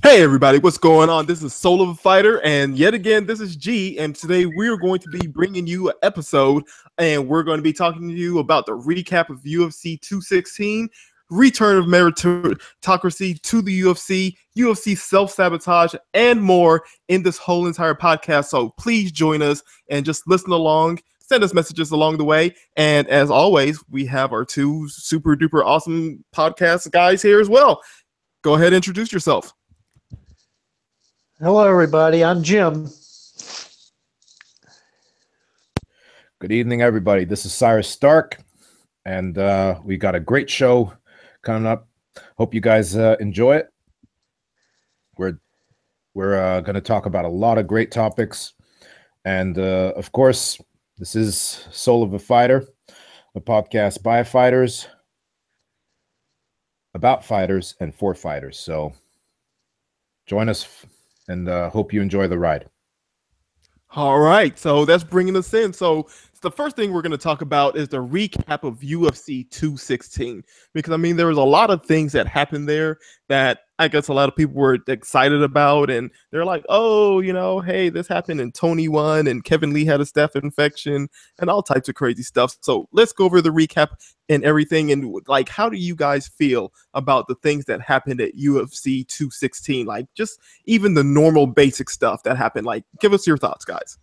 Hey everybody, what's going on? This is Soul of a Fighter, and yet again, this is G, and today we are going to be bringing you an episode, and we're going to be talking to you about the recap of UFC 216, return of meritocracy to the UFC self-sabotage, and more in this whole entire podcast. So please join us and just listen along, send us messages along the way, and as always, we have our two super duper awesome podcast guys here as well. Go ahead and introduce yourself. Hello, everybody. I'm Jim. Good evening, everybody. This is Cyrus Stark, and we got a great show coming up. Hope you guys enjoy it. We're going to talk about a lot of great topics, and of course, this is Soul of a Fighter, a podcast by fighters, about fighters, and for fighters. So join us. And hope you enjoy the ride. All right, so that's bringing us in. So the first thing we're going to talk about is the recap of UFC 216. Because, I mean, there was a lot of things that happened there that I guess a lot of people were excited about. And they're like, oh, you know, hey, this happened and Tony won and Kevin Lee had a staph infection and all types of crazy stuff. So let's go over the recap and everything. And, like, how do you guys feel about the things that happened at UFC 216? Like, just even the normal basic stuff that happened. Like, give us your thoughts, guys.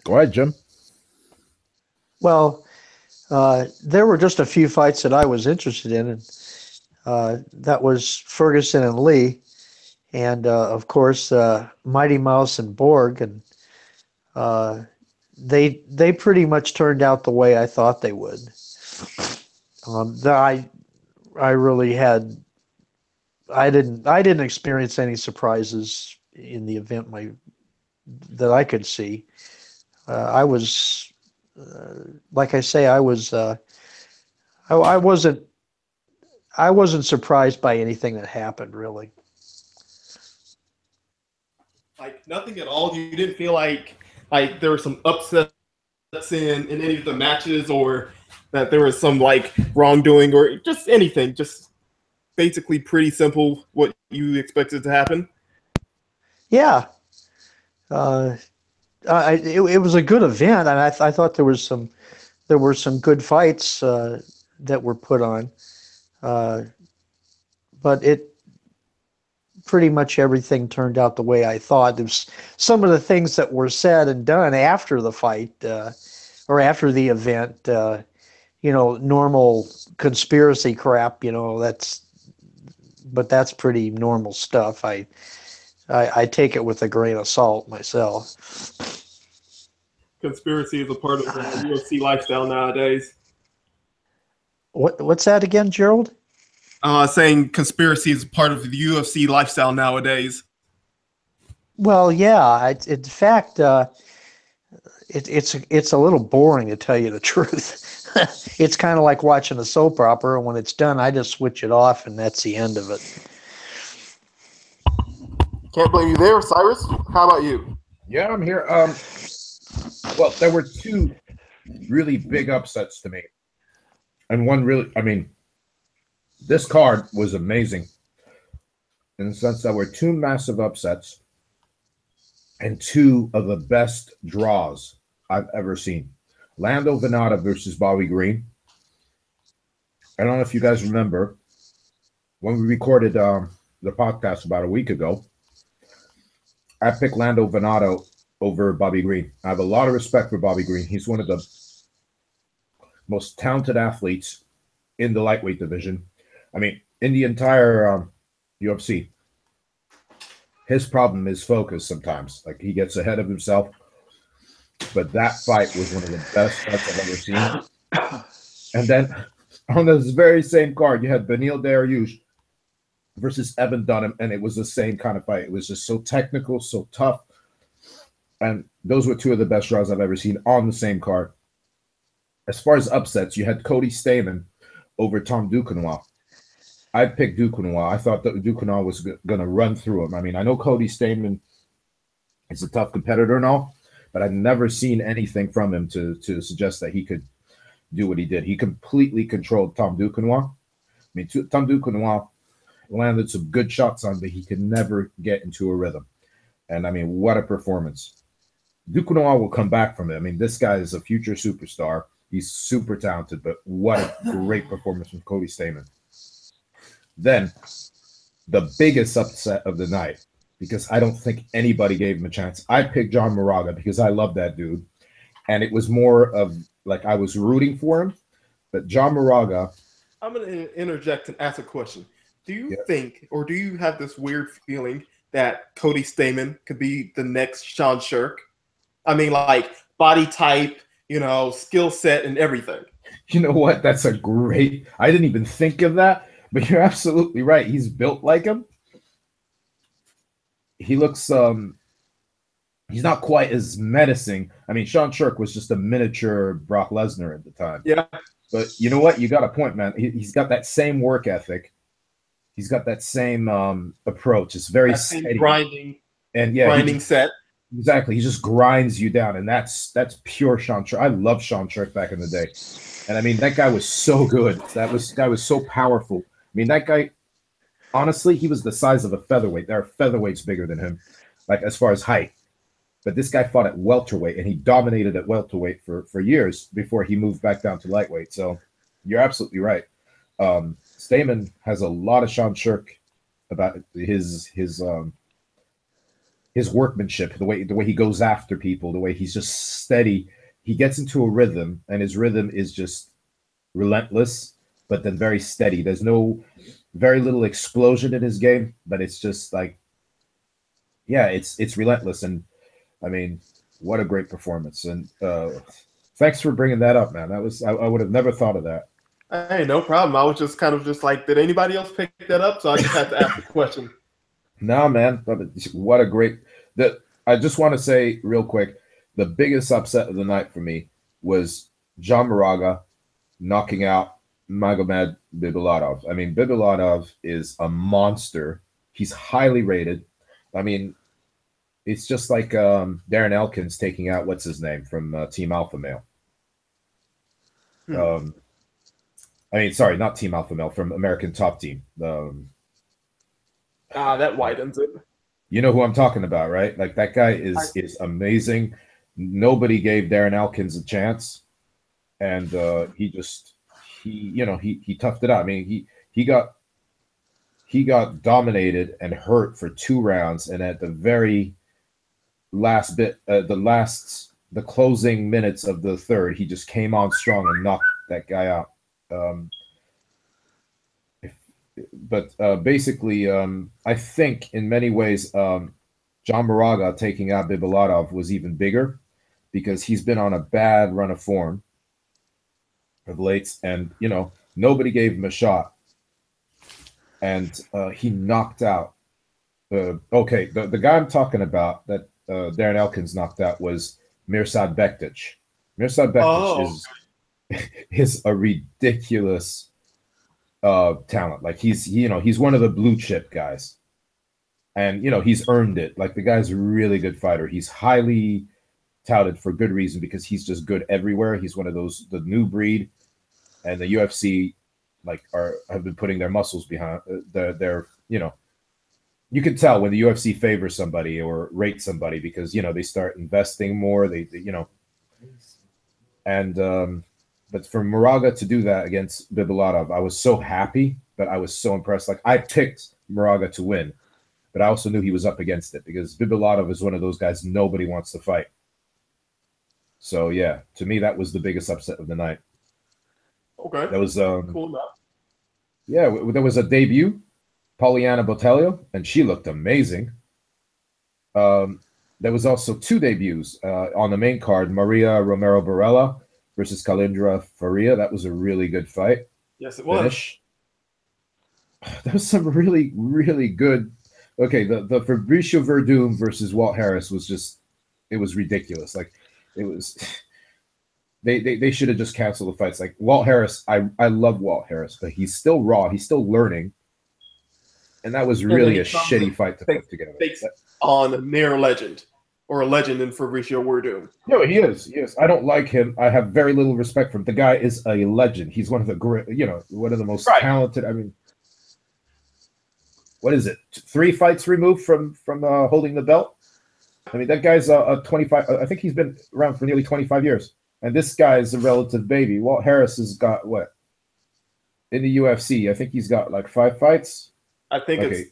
Go ahead, Jim. Well, there were just a few fights that I was interested in, and that was Ferguson and Lee, and of course Mighty Mouse and Borg, and they pretty much turned out the way I thought they would. I really had I didn't experience any surprises in the event that I could see. I was, like I say, I wasn't surprised by anything that happened, really. Like nothing at all. You didn't feel like there were some upsets in any of the matches, or that there was some like wrongdoing, or just anything. Just basically pretty simple. What you expected to happen. Yeah. It was a good event, and I thought there were some good fights that were put on, but it pretty much everything turned out the way I thought. There's some of the things that were said and done after the fight or after the event, normal conspiracy crap, but that's pretty normal stuff. I take it with a grain of salt myself. Conspiracy is a part of the UFC lifestyle nowadays. What's that again, Gerald? Saying conspiracy is part of the UFC lifestyle nowadays. Well, yeah. In fact, it's a little boring, to tell you the truth. It's kind of like watching a soap opera, and when it's done, I just switch it off, and that's the end of it. Can't blame you there, Cyrus. How about you? Yeah, I'm here. Well, there were two really big upsets to me. And one really, I mean, this card was amazing in the sense that there were two massive upsets and two of the best draws I've ever seen. Lando Venata versus Bobby Green. I don't know if you guys remember when we recorded the podcast about a week ago. I picked Lando Venata over Bobby Green. I have a lot of respect for Bobby Green. He's one of the most talented athletes in the lightweight division. I mean, in the entire UFC. His problem is focus sometimes. Like, he gets ahead of himself. But that fight was one of the best fights I've ever seen. And then on this very same card, you had Beneil Dariush versus Evan Dunham, and it was the same kind of fight. It was just so technical, so tough. And those were two of the best draws I've ever seen on the same card. As far as upsets, you had Cody Stamann over Tom Duquesnoy. I picked Duquesnoy. I thought that Duquesnoy was going to run through him. I mean, I know Cody Stamann is a tough competitor and all, but I've never seen anything from him to suggest that he could do what he did. He completely controlled Tom Duquesnoy. mean, Tom Duquesnoy landed some good shots on, but he could never get into a rhythm. And I mean, what a performance. Duquesnoy will come back from it. I mean, this guy is a future superstar. He's super talented, but what a great performance from Cody Stamann. Then the biggest upset of the night, because I don't think anybody gave him a chance. I picked John Moraga because I love that dude. And it was more of like I was rooting for him. But John Moraga. I'm going to interject and ask a question. Do you think, or do you have this weird feeling that Cody Stamann could be the next Sean Shirk? I mean, like body type, skill set and everything. You know what? That's a great. I didn't even think of that, but you're absolutely right. He's built like him. He looks. He's not quite as menacing. I mean, Sean Shirk was just a miniature Brock Lesnar at the time. Yeah. But you know what? You got a point, man. He's got that same work ethic. He's got that same approach. It's very steady. Grinding. And yeah, grinding set. Exactly. He just grinds you down. And that's pure Sean Shirk. I loved Sean Shirk back in the day. And I mean, that guy was so good. That guy was so powerful. I mean, that guy, honestly, he was the size of a featherweight. There are featherweights bigger than him, like as far as height. But this guy fought at welterweight, and he dominated at welterweight for years before he moved back down to lightweight. So you're absolutely right. Stamann has a lot of Sean Shirk about his workmanship, the way he goes after people, the way he's just steady. He gets into a rhythm, and his rhythm is just relentless, but then very steady. There's very little explosion in his game, but it's just like, yeah, it's relentless. And I mean, what a great performance. And thanks for bringing that up, man. I would have never thought of that. Hey, no problem. I was just kind of just like, did anybody else pick that up? So I just had to ask the question. No, man. What a great I just want to say real quick, the biggest upset of the night for me was John Moraga knocking out Magomed Bibulatov. I mean, Bibulatov is a monster. He's highly rated. I mean, it's just like Darren Elkins taking out what's his name from Team Alpha Male. I mean, sorry, not Team Alpha Male, from American Top Team. That widens it. You know who I'm talking about, right? Like that guy is amazing. Nobody gave Darren Elkins a chance, and he toughed it out. I mean, he got dominated and hurt for 2 rounds, and at the very last bit, the closing minutes of the third, he just came on strong and knocked that guy out. Basically, I think in many ways, John Moraga taking out Bibulatov was even bigger because he's been on a bad run of form of late, and nobody gave him a shot, and he knocked out. The guy I'm talking about that Darren Elkins knocked out was Mirsad Bektic. Mirsad Bektic is a ridiculous talent. Like he's one of the blue chip guys, and he's earned it. Like the guy's a really good fighter. He's highly touted for good reason because he's just good everywhere. He's one of the new breed, and the UFC have been putting their muscles behind their you can tell when the UFC favors somebody or rates somebody because they start investing more. But for Moraga to do that against Bibulatov, I was so happy, but I was so impressed. Like I picked Moraga to win, but I also knew he was up against it because Bibulatov is one of those guys nobody wants to fight. So yeah, to me that was the biggest upset of the night. Okay, that was cool enough. Yeah, there was a debut, Poliana Botelho, and she looked amazing. There was also 2 debuts on the main card, Maria Romero Barella versus Kalindra Faria. That was a really good fight. Yes, it was. Finish. There was some really, really good. Okay, the Fabricio Verdum versus Walt Harris was it was ridiculous. Like it was. They should have just canceled the fights. Like Walt Harris, I love Walt Harris, but he's still raw. He's still learning. And that was really a shitty fight to put together. On a near legend. or a legend in Fabricio Werdum. No, he is. Yes, I don't like him. I have very little respect for him. The guy is a legend. He's one of the great, one of the most talented. I mean, what is it? 3 fights removed from holding the belt. I mean, that guy's a 25. I think he's been around for nearly 25 years. And this guy is a relative baby. Walt Harris has got what? In the UFC, I think he's got like 5 fights. I think it's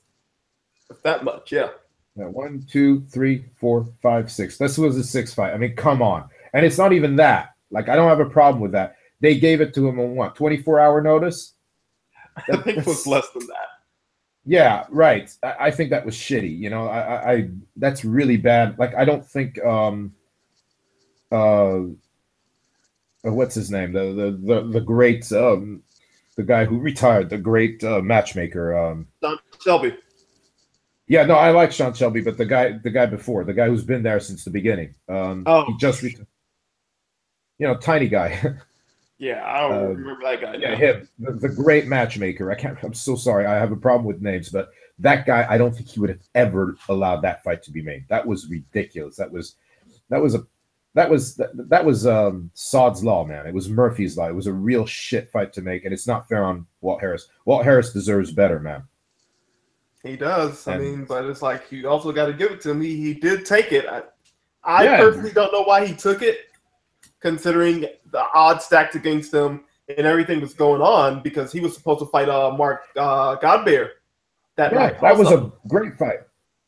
that much, yeah. 1, 2, 3, 4, 5, 6. This was his 6th fight. I mean, come on. And it's not even that. Like, I don't have a problem with that. They gave it to him on what? 24-hour notice? I think it was less than that. Yeah, right. I think that was shitty. You know, I that's really bad. Like, I don't think what's his name? The great the guy who retired, the great matchmaker. Don Shelby. Yeah, no, I like Sean Shelby, but the guy before, the guy who's been there since the beginning. He just tiny guy. Yeah, I don't remember that guy. Yeah, him, the great matchmaker. I'm so sorry. I have a problem with names, but that guy, I don't think he would have ever allowed that fight to be made. That was ridiculous. That was Sod's Law, man. It was Murphy's Law. It was a real shit fight to make, and it's not fair on Walt Harris. Walt Harris deserves better, man. He does. I mean, but it's like you also got to give it to him. He did take it. I personally don't know why he took it, considering the odds stacked against him and everything that's going on, because he was supposed to fight Mark Godbeer that night. That was a great fight.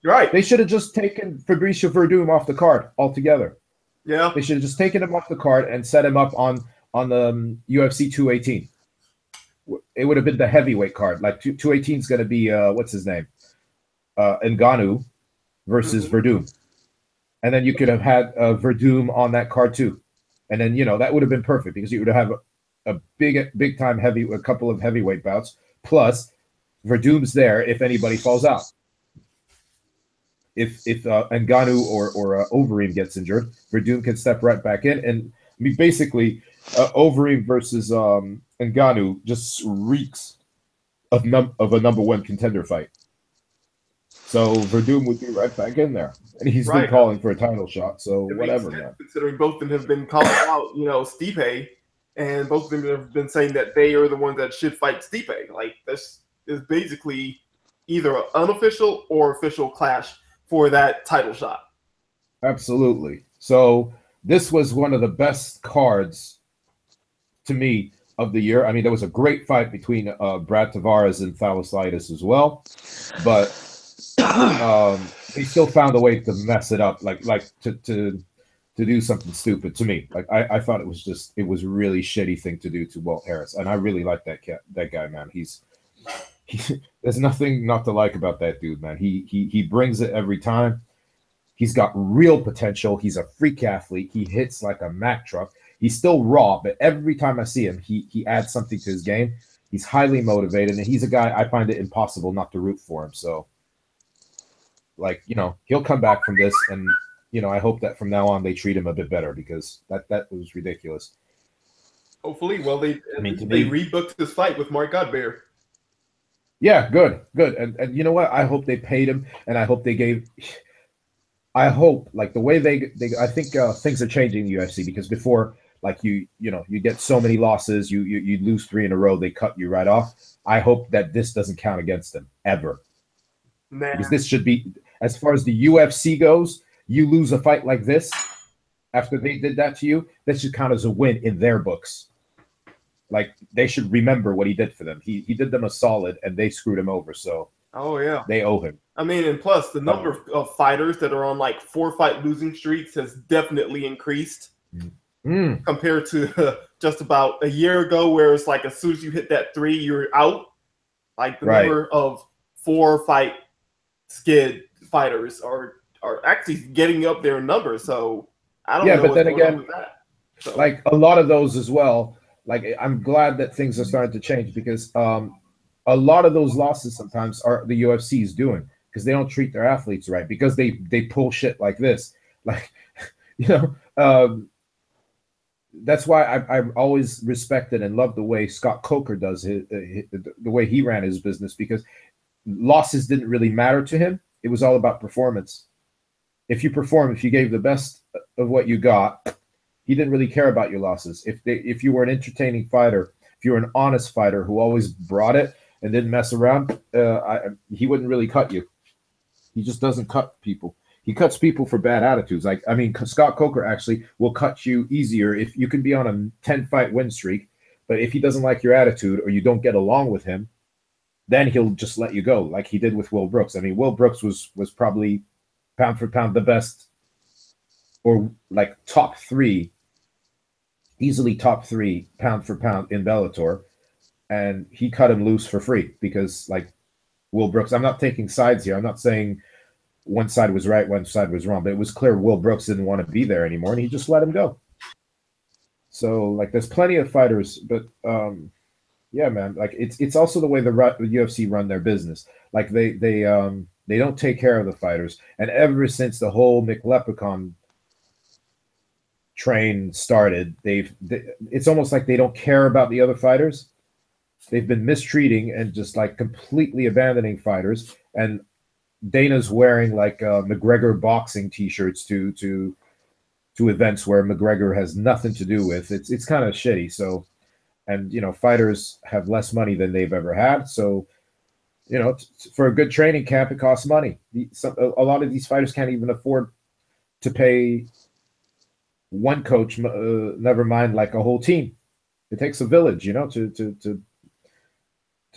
You're right. They should have just taken Fabricio Werdum off the card altogether. Yeah. They should have just taken him off the card and set him up on the UFC 218. It would have been the heavyweight card. Like 218 is going to be what's his name, Ngannou versus Werdum, and then you could have had Werdum on that card too, and then that would have been perfect because you would have a big time a couple of heavyweight bouts plus Verdum's there if anybody falls out. If Ngannou or Overeem gets injured, Werdum can step right back in, and I mean basically Overeem versus Ngannou just reeks of a number 1 contender fight. So Werdum would be right back in there, and he's been calling for a title shot. So whatever, man. Considering both of them have been calling out, Stipe, and both of them have been saying that they are the ones that should fight Stipe. Like this is basically either an unofficial or official clash for that title shot. Absolutely. So this was one of the best cards to me of the year. I mean, there was a great fight between Brad Tavares and Thalassitis as well, but they still found a way to mess it up, like to do something stupid to me. Like I thought it was a really shitty thing to do to Walt Harris, and I really like that guy, man. There's nothing not to like about that dude, man. He brings it every time. He's got real potential. He's a freak athlete. He hits like a Mack truck. He's still raw, but every time I see him, he adds something to his game. He's highly motivated, and he's a guy I find it impossible not to root for him. So, like, he'll come back from this, and I hope that from now on they treat him a bit better because that was ridiculous. Hopefully, well, they rebooked this fight with Mark Godbeer. Yeah, good, and you know what? I hope they paid him, and I hope they gave. I hope like the way they I think things are changing in the UFC because before, like you get so many losses, you lose 3 in a row, they cut you right off. I hope that this doesn't count against them ever, because this should be, as far as the UFC goes, you lose a fight like this after they did that to you, that should count as a win in their books. Like they should remember what he did for them. He did them a solid, and they screwed him over. So they owe him. I mean, and plus the number of fighters that are on like 4-fight losing streaks has definitely increased compared to just about a year ago, where it's like as soon as you hit that 3, you're out. Like the number of 4-fight skid fighters are actually getting up there in numbers. So I don't know. But then again, with that. So, like a lot of those as well. Like I'm glad that things are starting to change because a lot of those losses sometimes are the UFC's doing because they don't treat their athletes right because they pull shit like this. Like, that's why I always respected and loved the way Scott Coker does the way he ran his business, because losses didn't really matter to him. It was all about performance. if you perform, if you gave the best of what you got, he didn't really care about your losses. If you were an entertaining fighter, if you were an honest fighter who always brought it and didn't mess around, he wouldn't really cut you. He just doesn't cut people. He cuts people for bad attitudes. Like, I mean, Scott Coker actually will cut you easier if you can be on a 10-fight win streak, but if he doesn't like your attitude or you don't get along with him, then he'll just let you go, like he did with Will Brooks. I mean, Will Brooks was probably pound for pound the best, or like top three, easily top three pound for pound in Bellator, and he cut him loose for free because, like, Will Brooks, I'm not taking sides here. I'm not saying one side was right, one side was wrong, but it was clear Will Brooks didn't want to be there anymore, and he just let him go. So, like, there's plenty of fighters, but yeah, man, like it's also the way the UFC run their business. Like they don't take care of the fighters, and ever since the whole McLeprechaun train started, it's almost like they don't care about the other fighters. They've been mistreating and just like completely abandoning fighters. And Dana's wearing like McGregor boxing T-shirts to events where McGregor has nothing to do with. It's kind of shitty. So, and you know, fighters have less money than they've ever had. So, you know, for a good training camp, it costs money. A lot of these fighters can't even afford to pay one coach, never mind like a whole team. It takes a village, you know, to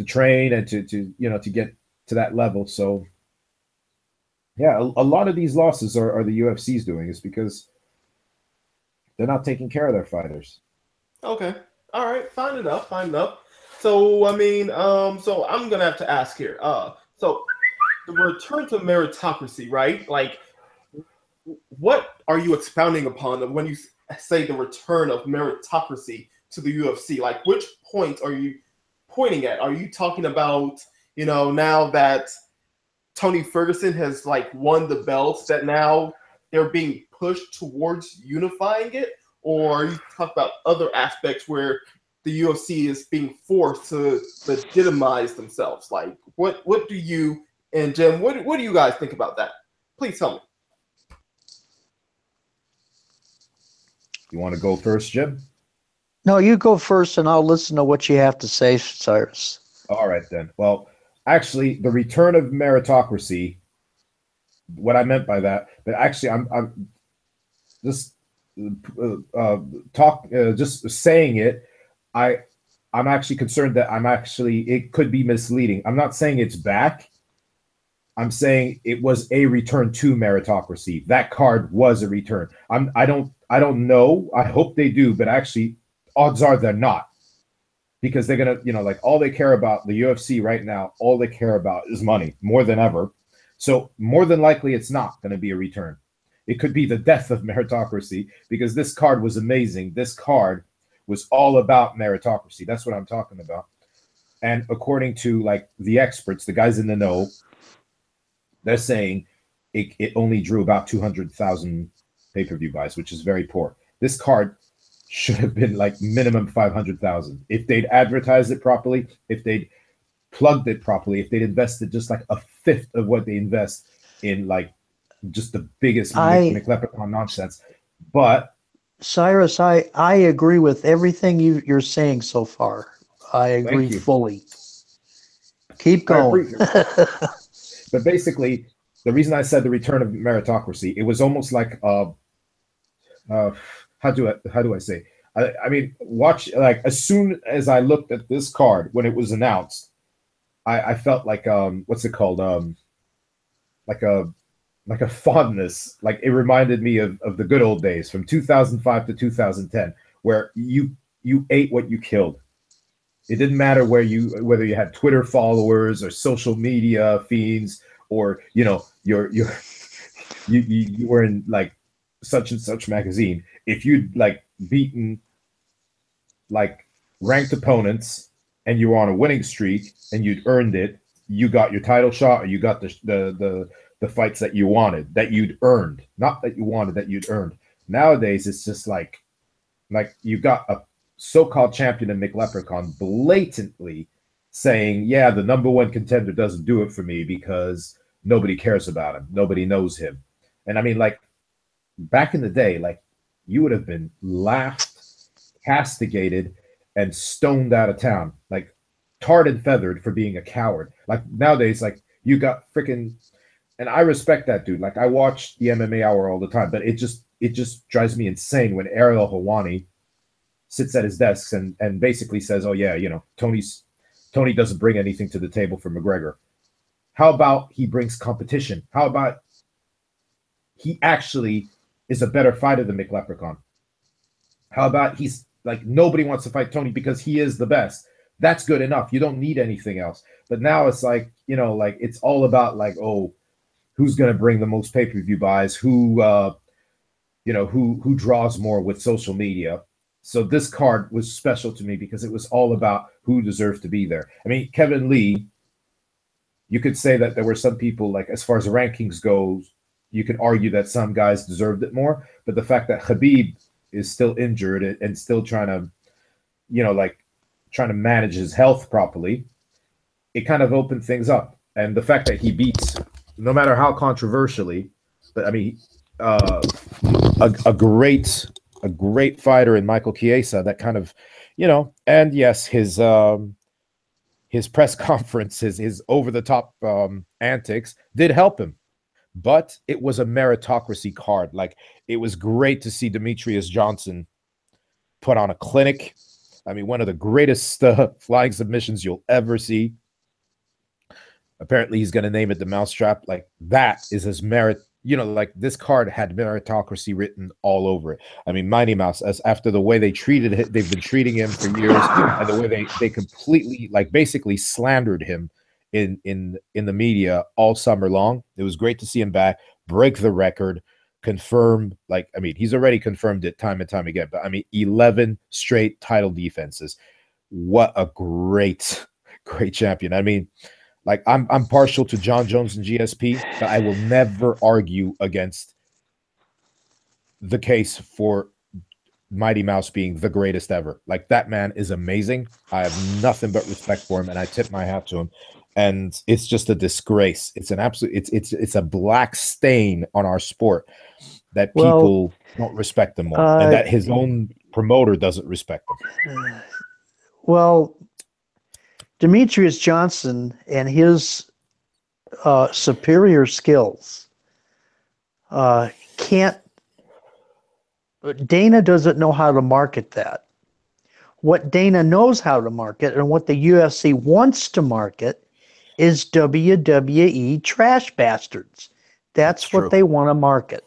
train and to you know, to get to that level. So yeah, a lot of these losses are the UFC's doing, is because they're not taking care of their fighters. Okay. All right. Fine enough. Fine enough. So, I mean, so I'm going to have to ask here. So the return to meritocracy, right? Like, what are you expounding upon when you say the return of meritocracy to the UFC? Like, which point are you pointing at? Are you talking about, you know, now that Tony Ferguson has like won the belts, that now they're being pushed towards unifying it? Or are you talking about other aspects where the UFC is being forced to legitimize themselves? Like, what do you and Jim, what do you guys think about that? Please tell me. You want to go first, Jim? No, you go first, and I'll listen to what you have to say, Cyrus. All right, then. Well, actually, the return of meritocracy, what I meant by that, but actually, I'm just just saying it. I'm actually concerned that it could be misleading. I'm not saying it's back. I'm saying it was a return to meritocracy. That card was a return. I don't know. I hope they do, but actually, odds are they're not, because they're gonna, you know, like, all they care about, the UFC right now, all they care about is money more than ever. So more than likely, it's not going to be a return. It could be the death of meritocracy, because this card was amazing. This card was all about meritocracy. That's what I'm talking about. And according to like the experts, the guys in the know, they're saying it only drew about 200,000 pay-per-view buys, which is very poor. This card should have been like minimum 500,000. If they'd advertised it properly, if they'd plugged it properly, if they'd invested just like a fifth of what they invest in like just the biggest McLeprechaun nonsense. But Cyrus, I agree with everything you're saying so far. I agree fully. Keep going. But basically, the reason I said the return of meritocracy, it was almost like how do I say? I mean, watch, like, as soon as I looked at this card when it was announced, I felt like what's it called? Like a fondness. Like, it reminded me of the good old days from 2005 to 2010, where you ate what you killed. It didn't matter whether you had Twitter followers or social media feeds, or you know you were in like such and such magazine. If you'd like beaten like ranked opponents and you were on a winning streak and you'd earned it, you got your title shot, or you got the fights that you wanted, that you'd earned, not that you wanted, that you'd earned. Nowadays, it's just like you got a so-called champion in McLeprechaun blatantly saying, yeah, the number one contender doesn't do it for me because nobody cares about him. Nobody knows him. And I mean, like back in the day, like you would have been laughed, castigated, and stoned out of town, like tarred and feathered for being a coward. Like nowadays, like you got freaking, and I respect that dude. Like I watch the MMA Hour all the time, but it just drives me insane when Ariel Helwani sits at his desk and basically says, "Oh yeah, you know, Tony doesn't bring anything to the table for McGregor. How about he brings competition? How about he actually is a better fighter than McLeprechaun? How about he's like nobody wants to fight Tony because he is the best? That's good enough. You don't need anything else." But now it's like, you know, like it's all about like, oh, who's going to bring the most pay-per-view buys? Who draws more with social media? So this card was special to me because it was all about who deserved to be there. I mean, Kevin Lee, you could say that there were some people, like as far as the rankings goes, you could argue that some guys deserved it more. But the fact that Khabib is still injured and still trying to, trying to manage his health properly, it kind of opened things up. And the fact that he beats, no matter how controversially, but I mean, a great fighter in Michael Chiesa that kind of, and yes, his press conference, his over the top antics did help him, but it was a meritocracy card. Like it was great to see Demetrius Johnson put on a clinic. I mean, one of the greatest flying submissions you'll ever see. Apparently, he's going to name it the Mousetrap. Like that is his merit. Like this card had meritocracy written all over it. I mean, Mighty Mouse, as after the way they treated him, they've been treating him for years, and the way they completely, like, basically slandered him in the media all summer long. It was great to see him back, break the record, confirm. Like, I mean, he's already confirmed it time and time again. But I mean, 11 straight title defenses. What a great champion. I mean, like I'm partial to John Jones and GSP, but I will never argue against the case for Mighty Mouse being the greatest ever. Like that man is amazing. I have nothing but respect for him, and I tip my hat to him. And it's just a disgrace. It's an absolute. It's a black stain on our sport that people don't respect him more, and that his own promoter doesn't respect him. Well, Demetrius Johnson and his superior skills can't. Dana doesn't know how to market that. What Dana knows how to market and what the UFC wants to market is WWE trash bastards. That's what they want to market.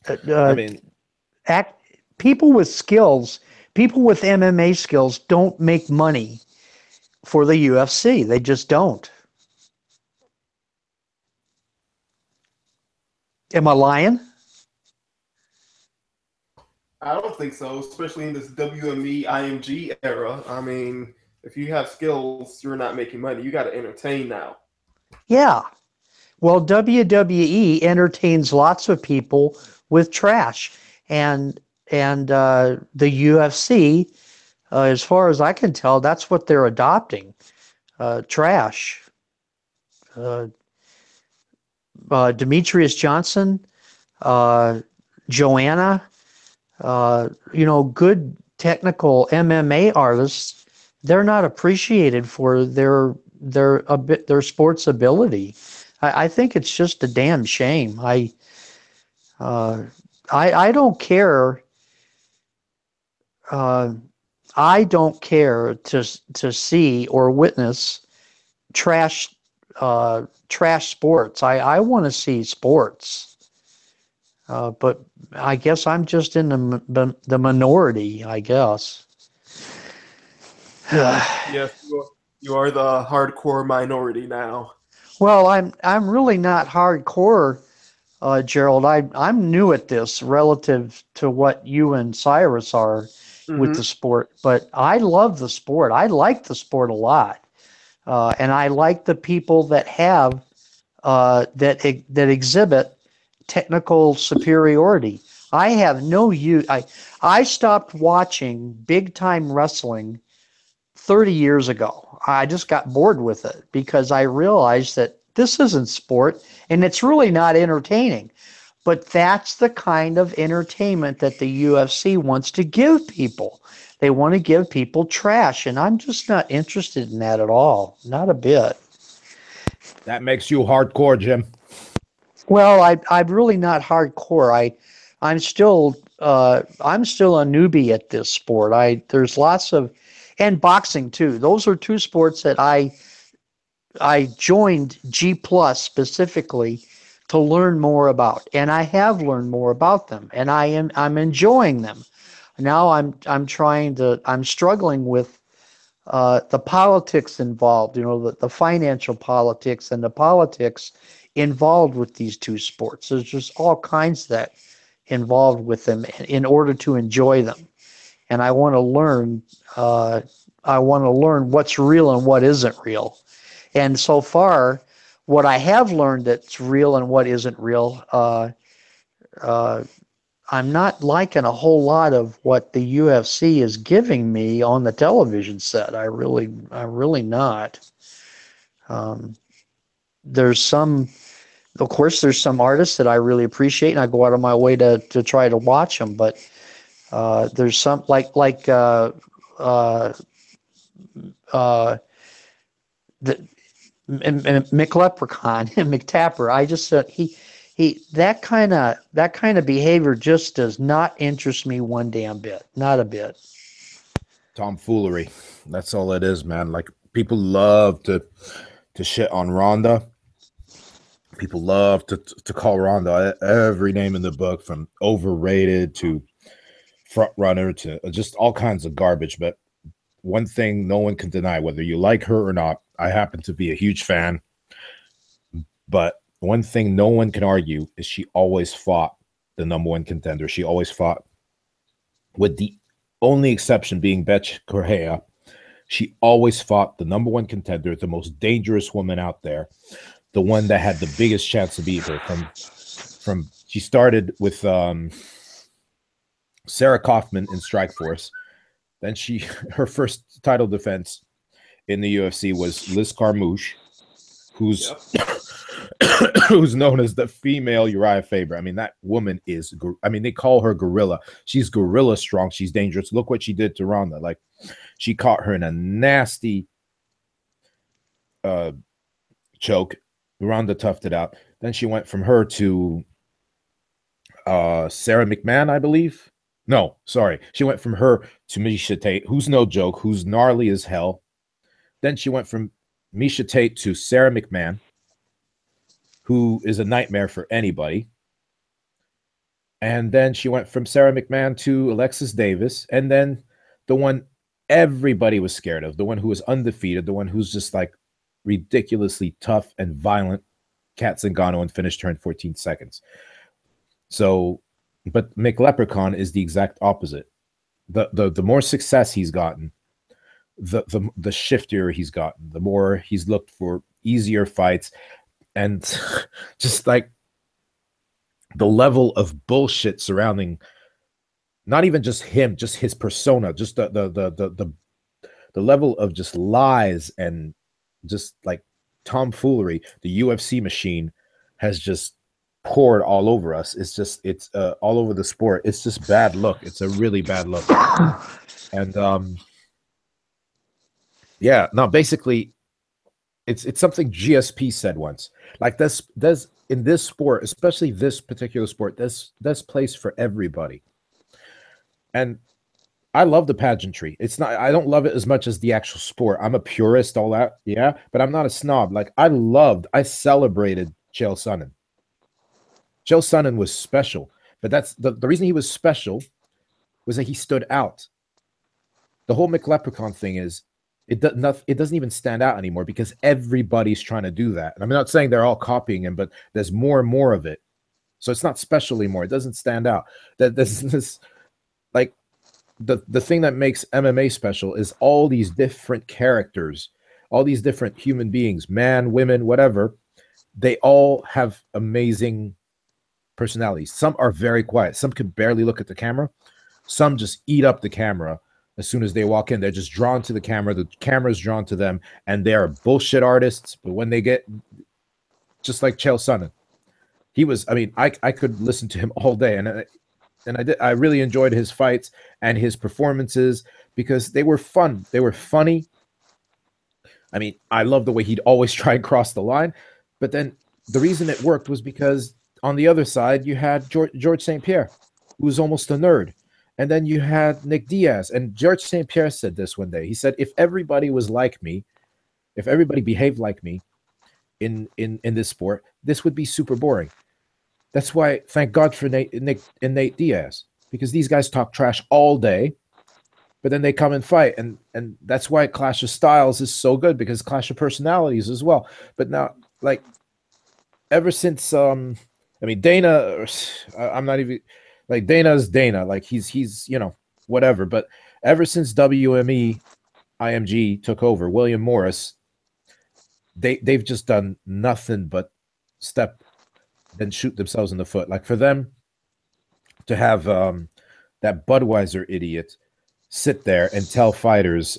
I mean, people with skills. People with MMA skills don't make money for the UFC. They just don't. Am I lying? I don't think so, especially in this WME IMG era. I mean, if you have skills, you're not making money. You got to entertain now. Yeah. Well, WWE entertains lots of people with trash. And the UFC, as far as I can tell, that's what they're adopting. Trash. Demetrius Johnson, Joanna, good technical MMA artists, they're not appreciated for their sports ability. I think it's just a damn shame. I don't care. I don't care to see or witness trash sports. I want to see sports, but I guess I'm just in the minority. I guess. Yes, you are the hardcore minority now. Well, I'm really not hardcore. Gerald, I'm new at this relative to what you and Cyrus are with the sport, but I love the sport. I like the sport a lot, and I like the people that have that exhibit technical superiority. I have no use. I stopped watching big time wrestling 30 years ago. I just got bored with it because I realized that this isn't sport, and it's really not entertaining. But that's the kind of entertainment that the UFC wants to give people. They want to give people trash, and I'm just not interested in that at all. Not a bit. That makes you hardcore, Jim. Well, I'm really not hardcore. I'm still a newbie at this sport. There's lots of, and boxing too. Those are two sports that I joined G Plus specifically to learn more about, and I have learned more about them, and I'm enjoying them. Now I'm struggling with the politics involved, the financial politics and the politics involved with these two sports. There's just all kinds that involved with them in order to enjoy them. And I want to learn. I want to learn what's real and what isn't real. And so far, what I have learned that's real and what isn't real, I'm not liking a whole lot of what the UFC is giving me on the television set. I'm really not. There's some, of course, there's some artists that I really appreciate, and I go out of my way to try to watch them. But there's some the McLeprechaun and McTapper. I just he that kind of behavior just does not interest me one damn bit, not a bit. Tomfoolery. That's all it is, man. Like, people love to shit on Ronda. People love to call Ronda every name in the book, from overrated to front runner to just all kinds of garbage. But one thing no one can deny, whether you like her or not, I happen to be a huge fan. But one thing no one can argue is she always fought the number one contender. She always fought, with the only exception being Bethe Correia. She always fought the number one contender, the most dangerous woman out there, the one that had the biggest chance to beat her. From she started with Sarah Kaufman in Strikeforce. Then her first title defense in the UFC was Liz Carmouche, who's who's known as the female Uriah Faber. I mean, that woman is, they call her gorilla. She's gorilla strong. She's dangerous. Look what she did to Ronda. Like, she caught her in a nasty choke. Ronda toughed it out. Then she went from her to Sarah McMahon, I believe. No, sorry. She went from her to Miesha Tate, who's no joke, who's gnarly as hell. Then she went from Miesha Tate to Sarah McMahon, who is a nightmare for anybody. And then she went from Sarah McMahon to Alexis Davis. And then the one everybody was scared of, the one who was undefeated, the one who's just like ridiculously tough and violent, Kat Zingano, and finished her in 14 seconds. So, but McLeprechaun is the exact opposite. The more success he's gotten, the shiftier he's gotten, the more he's looked for easier fights, and just like the level of bullshit surrounding not even just him, just his persona, just the level of just lies and just like tomfoolery the UFC machine has just poured all over us. It's all over the sport. It's just bad look. It's a really bad look. And yeah, no, basically it's something GSP said once. Like, this in this sport, especially this particular sport, there's place for everybody. And I love the pageantry. It's not, I don't love it as much as the actual sport. I'm a purist, all that, yeah, but I'm not a snob. Like, I celebrated Chael Sonnen. Chael Sonnen was special, but that's the reason he was special was that he stood out. The whole McLeprechaun thing is, it doesn't even stand out anymore because everybody's trying to do that. And I'm not saying they're all copying him, but there's more and more of it. So it's not special anymore. It doesn't stand out. That this like the thing that makes MMA special is all these different characters, all these different human beings, man, women, whatever. They all have amazing personalities. Some are very quiet. Some can barely look at the camera. Some just eat up the camera. As soon as they walk in, they're just drawn to the camera. The camera's drawn to them, and they are bullshit artists. But when they get just like Chael Sonnen. He was, I mean, I could listen to him all day, and I really enjoyed his fights and his performances because they were fun. They were funny. I mean, I love the way he'd always try and cross the line, but then the reason it worked was because on the other side you had George St. Pierre, who was almost a nerd, and then you had Nick Diaz. And George St. Pierre said this one day. He said, "If everybody was like me, if everybody behaved like me in this sport, this would be super boring." That's why, thank God for Nick and Nate Diaz, because these guys talk trash all day, but then they come and fight, and that's why Clash of Styles is so good, because Clash of Personalities as well. But now, like, ever since I mean, Dana, I'm not even like, Dana's Dana, like he's you know, whatever. But ever since WME IMG took over, William Morris, they've just done nothing but step and shoot themselves in the foot. Like, for them to have that Budweiser idiot sit there and tell fighters,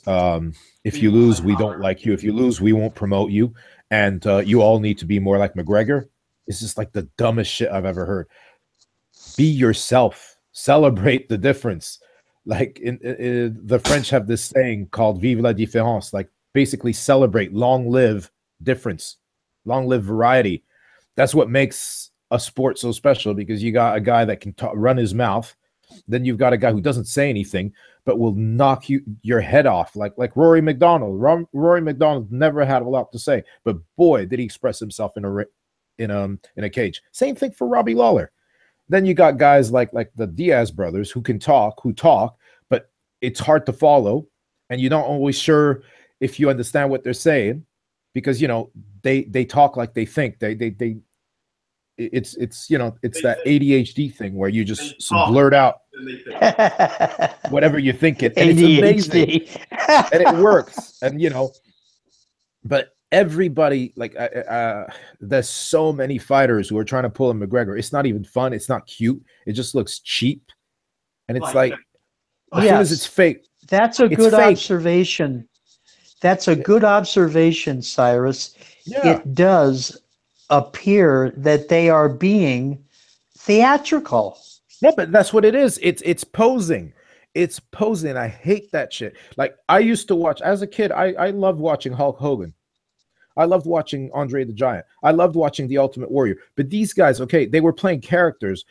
if you lose, we don't like you. If you lose, we won't promote you. And you all need to be more like McGregor. It's just like the dumbest shit I've ever heard. Be yourself. Celebrate the difference. Like, the French have this saying called "Vive la différence." Like, basically celebrate, long live difference, long live variety. That's what makes a sport so special, because you got a guy that can run his mouth. Then you've got a guy who doesn't say anything, but will knock your head off, like Rory McDonald. Rory McDonald never had a lot to say, but boy, did he express himself in a cage. Same thing for Robbie Lawler. Then you got guys like the Diaz brothers who talk, but it's hard to follow, and you're not always sure if you understand what they're saying, because, you know, they talk like they think. It's you know, it's that ADHD thing where you just blurt out whatever you think it, and it's amazing, and it works. And, you know, but everybody, like, there's so many fighters who are trying to pull a McGregor. It's not even fun. It's not cute. It just looks cheap, and it's like, as soon as it's fake, that's a good observation. That's a good observation, Cyrus. Yeah. It does appear that they are being theatrical. No, but that's what it is. It's posing. It's posing. I hate that shit. Like, I used to watch as a kid. I loved watching Hulk Hogan. I loved watching Andre the Giant. I loved watching The Ultimate Warrior. But these guys, okay, they were playing characters,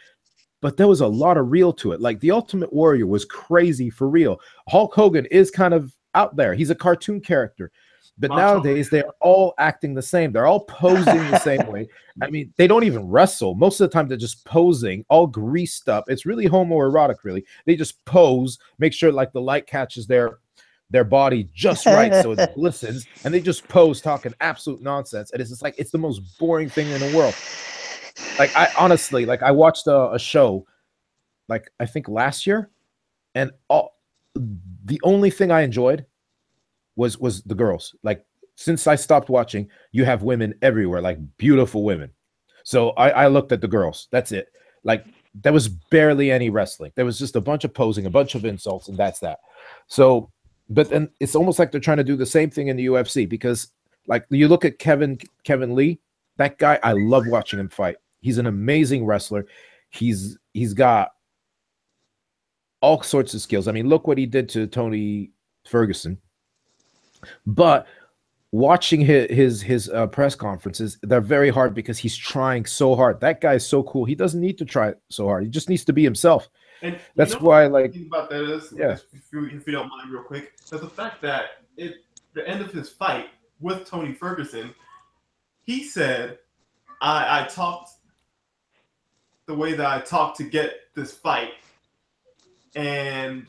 but there was a lot of real to it. Like, The Ultimate Warrior was crazy for real. Hulk Hogan is kind of out there. He's a cartoon character. But nowadays, they're all acting the same. They're all posing the same way. I mean, they don't even wrestle. Most of the time, they're just posing, all greased up. It's really homoerotic, really. They just pose, make sure, like, the light catches their body just right so it glistens, and they just pose talking absolute nonsense. And it's just like, it's the most boring thing in the world. Like, I honestly, like, I watched a show, like, I think last year, and the only thing I enjoyed was the girls. Like, since I stopped watching, you have women everywhere, like beautiful women. So I looked at the girls. That's it. Like, there was barely any wrestling. There was just a bunch of posing, a bunch of insults, and that's that. So, but then it's almost like they're trying to do the same thing in the UFC, because, like, you look at Kevin Lee, that guy, I love watching him fight. He's an amazing wrestler. He's got all sorts of skills. I mean, look what he did to Tony Ferguson. But watching his press conferences, they're very hard, because he's trying so hard. That guy is so cool. He doesn't need to try so hard. He just needs to be himself. And that's why, like, the thing about that is, yeah, if you don't mind, real quick, is the fact that the end of his fight with Tony Ferguson, he said, I talked the way that I talked to get this fight, and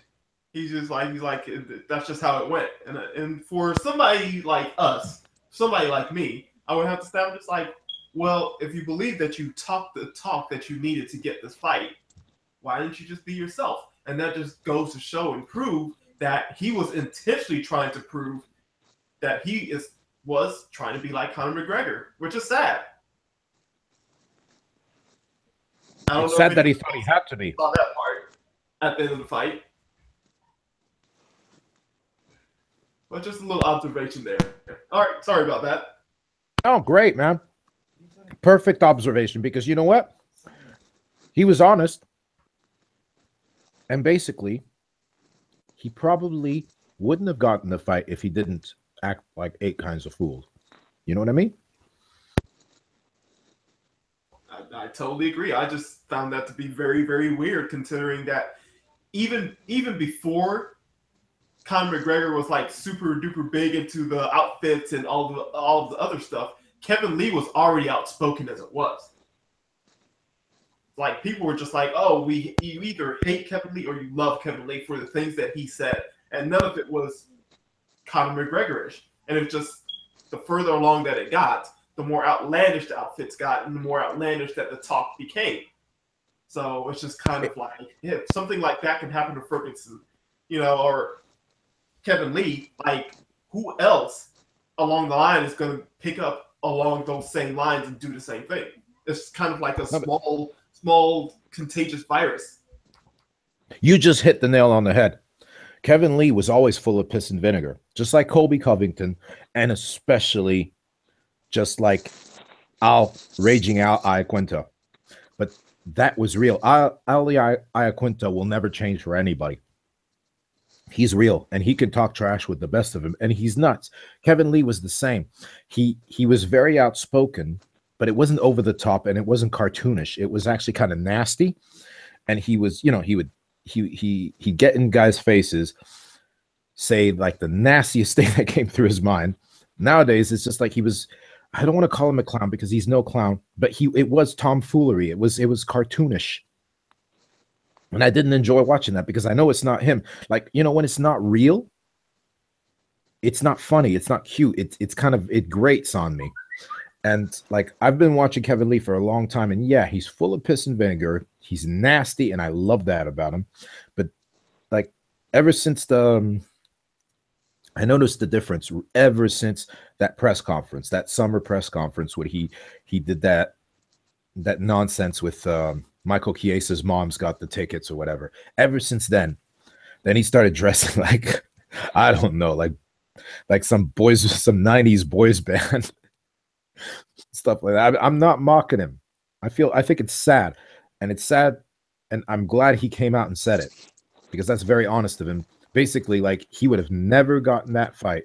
he's like, that's just how it went. And for somebody like us, somebody like me, I would have to establish, like, well, if you believe that you talked the talk that you needed to get this fight, why didn't you just be yourself? And that just goes to show and prove that he was intentionally trying to prove that he was trying to be like Conor McGregor, which is sad. It's sad that he thought he had to be. Saw that part at the end of the fight. But just a little observation there. All right, sorry about that. Oh, great, man. Perfect observation, because you know what? He was honest. And basically, he probably wouldn't have gotten the fight if he didn't act like 8 kinds of fools. You know what I mean? I totally agree. I just found that to be very, very weird, considering that even before Conor McGregor was like super duper big into the outfits and all of the other stuff, Kevin Lee was already outspoken as it was. Like, people were just like, oh, you either hate Kevin Lee or you love Kevin Lee for the things that he said. And none of it was Conor McGregor-ish. And it's just, the further along that it got, the more outlandish the outfits got and the more outlandish that the talk became. So it's just kind of like, if something like that can happen to Ferguson, or Kevin Lee, like, who else along the line is going to pick up along those same lines and do the same thing? It's kind of like a small contagious virus. You just hit the nail on the head. Kevin Lee was always full of piss and vinegar, just like Colby Covington, and especially just like Raging Al Iaquinta. But that was real. Ali Iaquinta will never change for anybody. He's real, and he can talk trash with the best of them, and he's nuts. Kevin Lee was the same. He was very outspoken, but it wasn't over the top, and it wasn't cartoonish. It was actually kind of nasty, and he was, he'd get in guys' faces, say like the nastiest thing that came through his mind. Nowadays, it's just like he was. I don't want to call him a clown because he's no clown, but it was tomfoolery. It was cartoonish. And I didn't enjoy watching that because I know it's not him. Like, when it's not real, it's not funny. It's not cute. It's kind of, it grates on me. And like, I've been watching Kevin Lee for a long time, and yeah, he's full of piss and vinegar. He's nasty, and I love that about him. But like, ever since I noticed the difference ever since that press conference, that summer press conference where he did that nonsense with Michael Chiesa's mom's got the tickets or whatever. Ever since then he started dressing like, I don't know, like some 90s boys band. Stuff like that. I'm not mocking him. I think it's sad. And it's sad, and I'm glad he came out and said it, because that's very honest of him. Basically, like, he would have never gotten that fight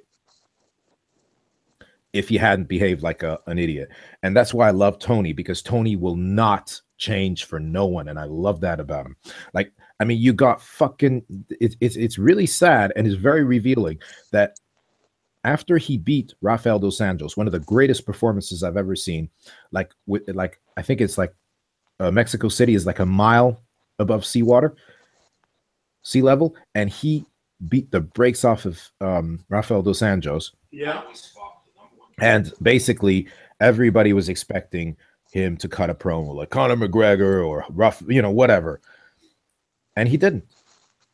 if he hadn't behaved like an idiot. And that's why I love Tony, because Tony will not change for no one, and I love that about him. Like, I mean, you got fucking, it's really sad, and it's very revealing that after he beat Rafael dos Anjos, one of the greatest performances I've ever seen, I think it's like Mexico City is like a mile above sea level, and he beat the brakes off of Rafael dos Anjos. Yeah. And basically, everybody was expecting him to cut a promo like Conor McGregor or whatever. And he didn't.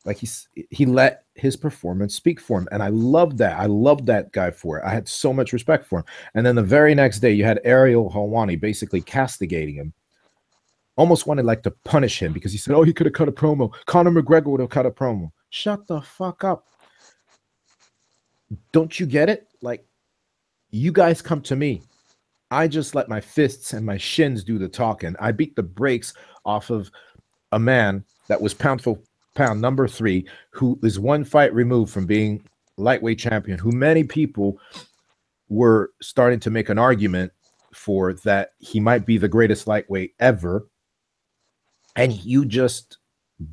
Like, he let his performance speak for him. And I love that. I love that guy for it. I had so much respect for him. And then the very next day, you had Ariel Helwani basically castigating him. Almost wanted like to punish him because he said, oh, he could have cut a promo. Conor McGregor would have cut a promo. Shut the fuck up. Don't you get it? Like, you guys come to me. I just let my fists and my shins do the talking. I beat the brakes off of a man that was pound for pound number 3, who is one fight removed from being lightweight champion, who many people were starting to make an argument for that he might be the greatest lightweight ever. And you just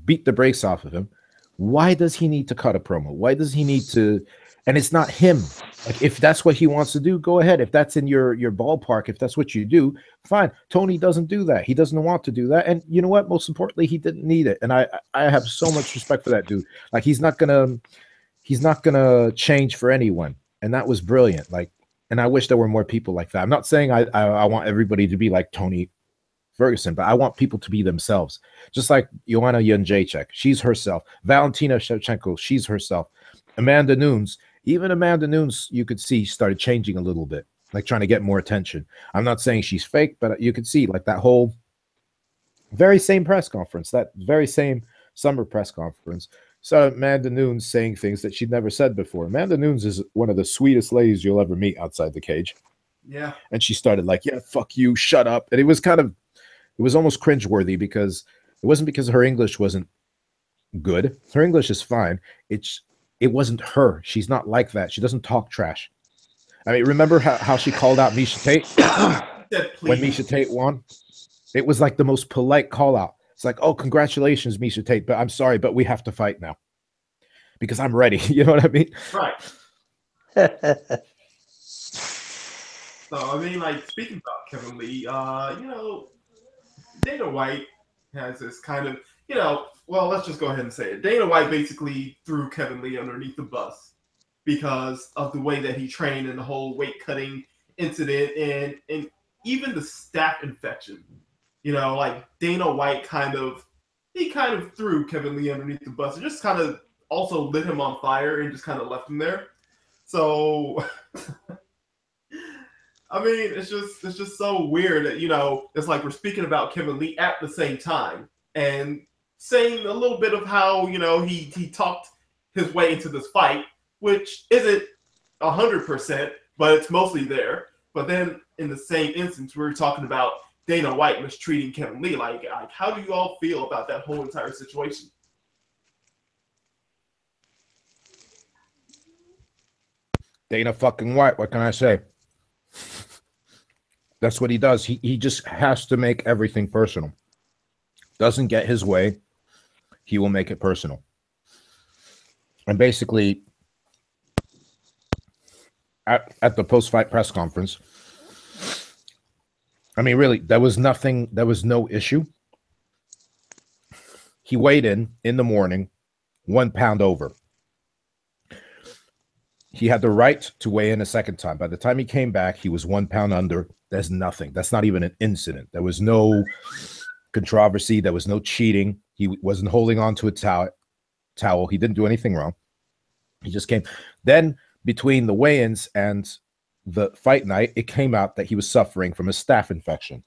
beat the brakes off of him. Why does he need to cut a promo? Why does he need to? And it's not him. Like, if that's what he wants to do, go ahead. If that's in your ballpark, if that's what you do, fine. Tony doesn't do that. He doesn't want to do that. And you know what? Most importantly, he didn't need it. And I have so much respect for that dude. Like, he's not gonna change for anyone. And that was brilliant. Like, and I wish there were more people like that. I'm not saying I want everybody to be like Tony Ferguson, but I want people to be themselves. Just like Joanna Jędrzejczyk, she's herself. Valentina Shevchenko, she's herself. Amanda Nunes, even Amanda Nunes, you could see started changing a little bit, like trying to get more attention. I'm not saying she's fake, but you could see like that whole very same press conference, that very same summer press conference. So Amanda Nunes saying things that she'd never said before. Amanda Nunes is one of the sweetest ladies you'll ever meet outside the cage. Yeah. And she started like, yeah, fuck you, shut up. And it was almost cringeworthy because it wasn't because her English wasn't good. Her English is fine. It wasn't her. She's not like that. She doesn't talk trash. I mean, remember how she called out Misha Tate when Misha Tate won? It was like the most polite call out. It's like, oh, congratulations, Misha Tate, but I'm sorry, but we have to fight now because I'm ready. You know what I mean? Right. So, I mean, like, speaking about Kevin Lee, Dana White has this kind of, well, let's just go ahead and say it. Dana White basically threw Kevin Lee underneath the bus because of the way that he trained and the whole weight cutting incident and even the staph infection. Like Dana White kind of threw Kevin Lee underneath the bus and just kind of also lit him on fire and just kind of left him there. So, I mean, it's just so weird that, it's like we're speaking about Kevin Lee at the same time and saying a little bit of how, he talked his way into this fight, which isn't 100%, but it's mostly there. But then in the same instance, we're talking about Dana White mistreating Kevin Lee. Like, how do you all feel about that whole entire situation? Dana fucking White, what can I say? That's what he does. He just has to make everything personal. Doesn't get his way, he will make it personal. And basically, at the post-fight press conference, I mean, really, there was no issue. He weighed in the morning, 1 pound over. He had the right to weigh in a second time. By the time he came back, he was 1 pound under. There's nothing. That's not even an incident. There was no controversy. There was no cheating. He wasn't holding on to a towel. He didn't do anything wrong. He just came. Then between the weigh-ins and the fight night, it came out that he was suffering from a staph infection.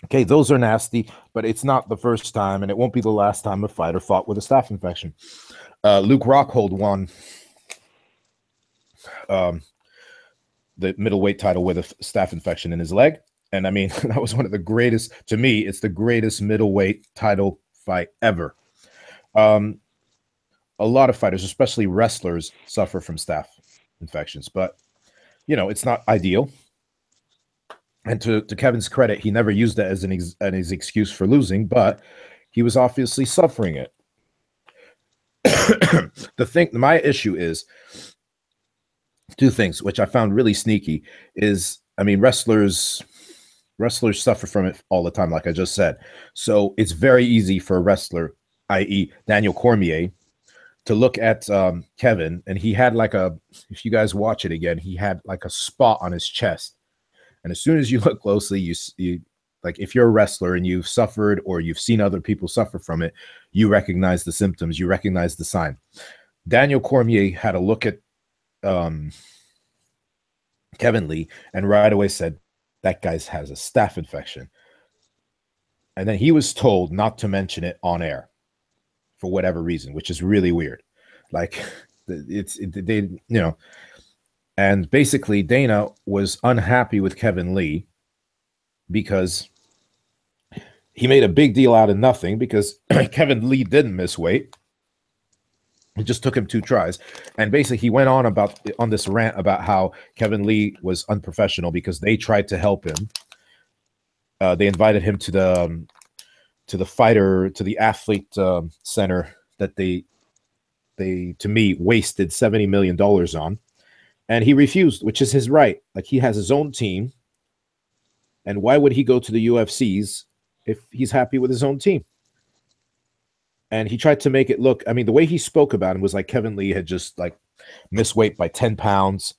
Okay, those are nasty, but it's not the first time, and it won't be the last time a fighter fought with a staph infection. Luke Rockhold won the middleweight title with a staph infection in his leg. And I mean, that was one of the greatest, to me, it's the greatest middleweight title fight ever. A lot of fighters, especially wrestlers, suffer from staph infections, but it's not ideal. And to Kevin's credit, he never used that as his excuse for losing, but he was obviously suffering it. My issue is two things, which I found really sneaky. Is, I mean, wrestlers suffer from it all the time, like I just said. So it's very easy for a wrestler, i.e. Daniel Cormier, to look at Kevin, and he had if you guys watch it again, he had like a spot on his chest. And as soon as you look closely, you like, if you're a wrestler and you've suffered or you've seen other people suffer from it, you recognize the symptoms, you recognize the sign. Daniel Cormier had a look at Kevin Lee and right away said, that guy has a staph infection. And then he was told not to mention it on air for whatever reason, which is really weird. Like, and basically Dana was unhappy with Kevin Lee because he made a big deal out of nothing, because Kevin Lee didn't miss weight. It just took him 2 tries. And basically he went on this rant about how Kevin Lee was unprofessional because they tried to help him. They invited him to the athlete center that they to me wasted $70 million on. And he refused, which is his right. Like, he has his own team. And why would he go to the UFCs if he's happy with his own team? And he tried to make it look, I mean, the way he spoke about him was like Kevin Lee had just like missed weight by 10 pounds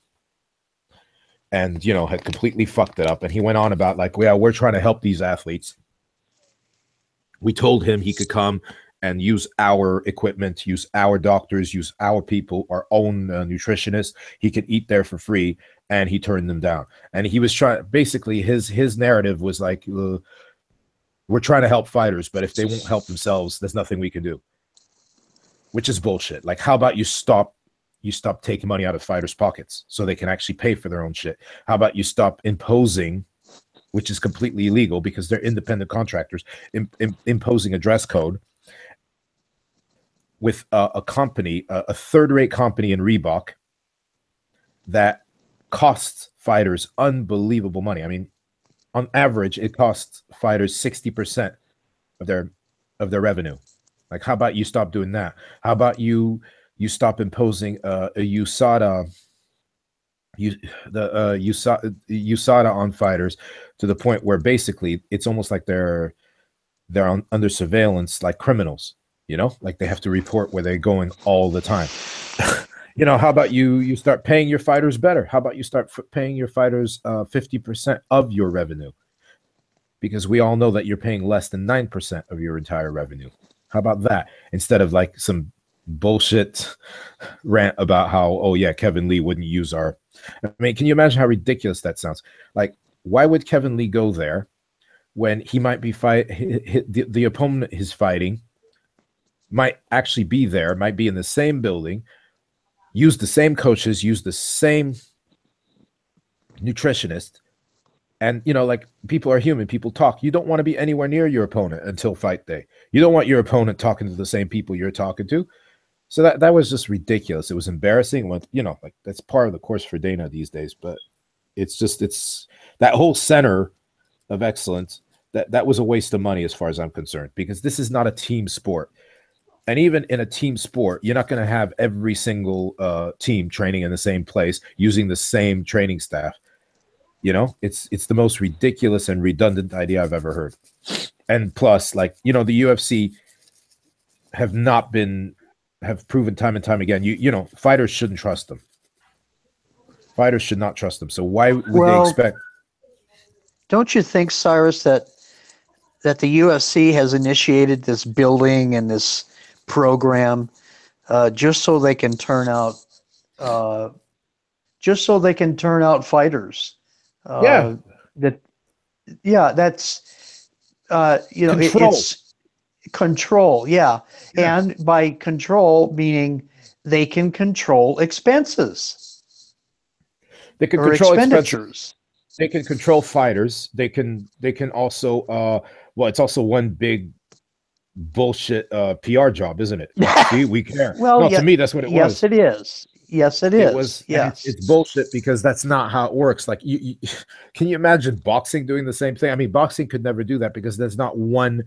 and, had completely fucked it up. And he went on about like, yeah, we're trying to help these athletes. We told him he could come and use our equipment, use our doctors, use our people, our own nutritionists. He could eat there for free, and he turned them down. And he was trying, basically his narrative was like, we're trying to help fighters, but if they won't help themselves, there's nothing we can do, which is bullshit. Like, how about you stop you stop taking money out of fighters' pockets so they can actually pay for their own shit? How about you stop imposing, which is completely illegal because they're independent contractors, imposing a dress code with a company, a third-rate company in Reebok that costs fighters unbelievable money. I mean, on average, it costs fighters 60% of their revenue. Like, how about you stop doing that? How about you stop imposing a USADA on fighters to the point where basically it's almost like they're under surveillance like criminals, you know, like they have to report where they're going all the time. You know, how about you start paying your fighters better? How about you start paying your fighters 50% of your revenue? Because we all know that you're paying less than 9% of your entire revenue. How about that? Instead of like some bullshit rant about how, oh yeah, Kevin Lee wouldn't use our... I mean, can you imagine how ridiculous that sounds? Like, why would Kevin Lee go there when he might be the opponent he's fighting might actually be there, might be in the same building, use the same coaches, use the same nutritionist, and, you know, like, people are human, people talk. You don't want to be anywhere near your opponent until fight day. You don't want your opponent talking to the same people you're talking to. So that was just ridiculous. It was embarrassing. You know, like, that's part of the course for Dana these days. But it's that whole center of excellence, that was a waste of money as far as I'm concerned, because this is not a team sport. And even in a team sport, you're not going to have every single team training in the same place using the same training staff. You know, it's the most ridiculous and redundant idea I've ever heard. And plus, like, you know, the UFC have proven time and time again, you know, fighters shouldn't trust them. Fighters should not trust them. So why would they expect? Don't you think, Cyrus, that the UFC has initiated this building and this program just so they can turn out fighters? Yeah. That's you know, it's control. Yeah. And by control, meaning they can control expenses. They can control expenditures. They can control fighters. They can also well, it's also one big bullshit PR job, isn't it? Like, see, we care. Well, no, to me, that's what it was. Yes, it is. Yes, it is. Yes, it's bullshit, because that's not how it works. Like, you can you imagine boxing doing the same thing? I mean, boxing could never do that because there's not one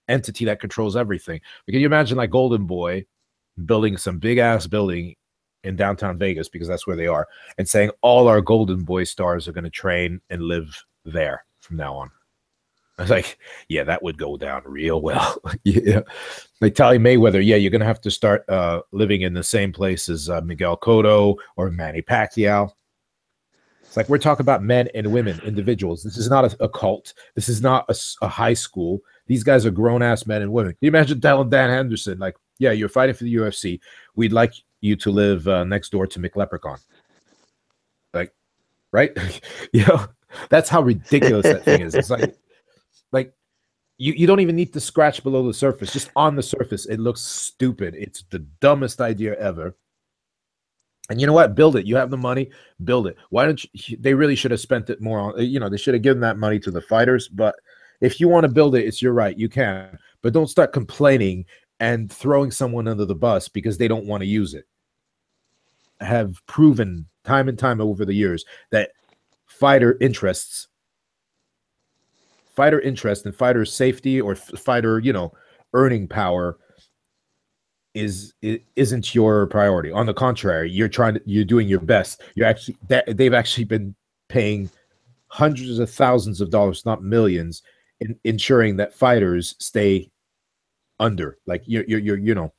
entity that controls everything. But can you imagine, like, Golden Boy building some big ass building in downtown Vegas, because that's where they are, and saying all our Golden Boy stars are going to train and live there from now on? I was like, yeah, that would go down real well. Yeah. Like Tally Mayweather, yeah, you're going to have to start living in the same place as Miguel Cotto or Manny Pacquiao. It's like, we're talking about men and women, individuals. This is not a cult. This is not a high school. These guys are grown-ass men and women. Can you imagine telling Dan Henderson, like, yeah, you're fighting for the UFC. We'd like you to live next door to McLeprechaun. Like, right? You know, that's how ridiculous that thing is. It's like you don't even need to scratch below the surface. Just on the surface, it looks stupid. It's the dumbest idea ever. And you know what? Build it. You have the money, build it. Why don't you? They really should have spent it more on, you know, they should have given that money to the fighters. But if you want to build it, it's your right. You can. But don't start complaining and throwing someone under the bus because they don't want to use it. Have proven time and time over the years that fighter interest and fighter safety or fighter, you know, earning power isn't your priority. On the contrary, you're doing your best. They've actually been paying hundreds of thousands of dollars, not millions, in ensuring that fighters stay under. Like, you're you know,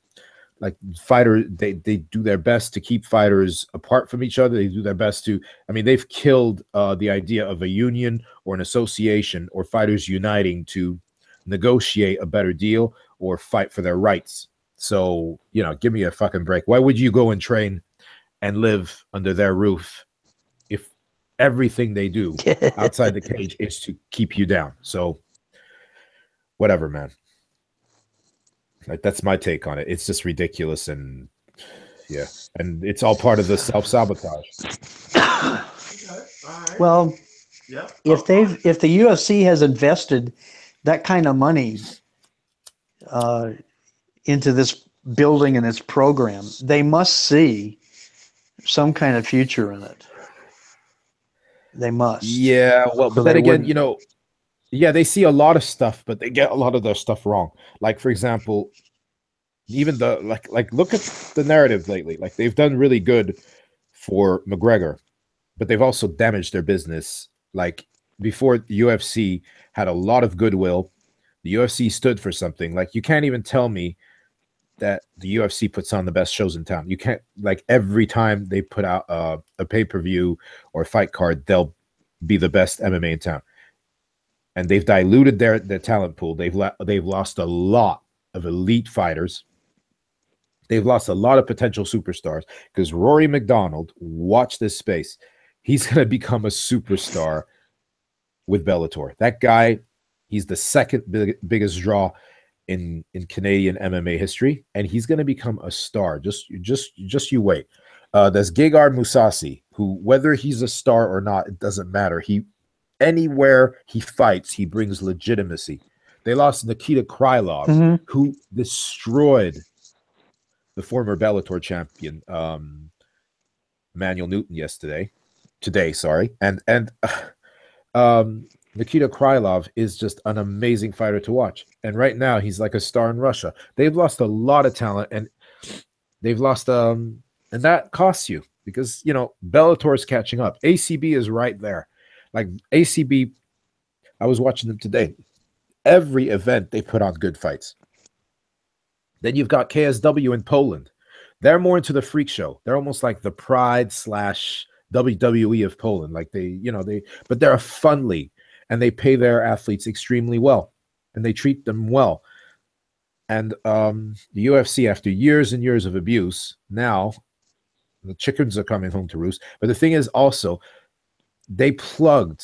like, they do their best to keep fighters apart from each other. They do their best to, I mean, they've killed the idea of a union or an association or fighters uniting to negotiate a better deal or fight for their rights. So, you know, give me a fucking break. Why would you go and train and live under their roof if everything they do outside the cage is to keep you down? So, whatever, man. Like, that's my take on it. It's just ridiculous, and Yeah, and it's all part of the self-sabotage. Okay. All right. Well, Yeah. if the UFC has invested that kind of money into this building and its program, they must see some kind of future in it. They must. Yeah, well, So but then they again, wouldn't. yeah, they see a lot of stuff, but they get a lot of their stuff wrong. Like, for example, even the like look at the narrative lately. Like, they've done really good for McGregor, but they've also damaged their business. Like, before, the UFC had a lot of goodwill. The UFC stood for something. Like, you can't even tell me that the UFC puts on the best shows in town. You can't, like, every time they put out a pay-per-view or a fight card, they'll be the best MMA in town. And they've diluted their talent pool. They've lost a lot of elite fighters. They've lost a lot of potential superstars because Rory McDonald, watch this space. He's going to become a superstar with Bellator. That guy, he's the second biggest draw in Canadian MMA history, and he's going to become a star. Just you wait. There's Gegard Mousasi, who, whether he's a star or not, it doesn't matter. Anywhere he fights, he brings legitimacy. They lost Nikita Krylov, who destroyed the former Bellator champion, Emmanuel Newton today, sorry. And Nikita Krylov is just an amazing fighter to watch. And right now he's like a star in Russia. They've lost a lot of talent, and they've lost and that costs you because, Bellator is catching up. ACB is right there. Like, ACB, I was watching them today. Every event they put on good fights. Then you've got KSW in Poland. They're more into the freak show. They're almost like the Pride / WWE of Poland. Like, but they're a fun league, and they pay their athletes extremely well, and they treat them well. And the UFC, after years and years of abuse, now the chickens are coming home to roost. But the thing is also, they plugged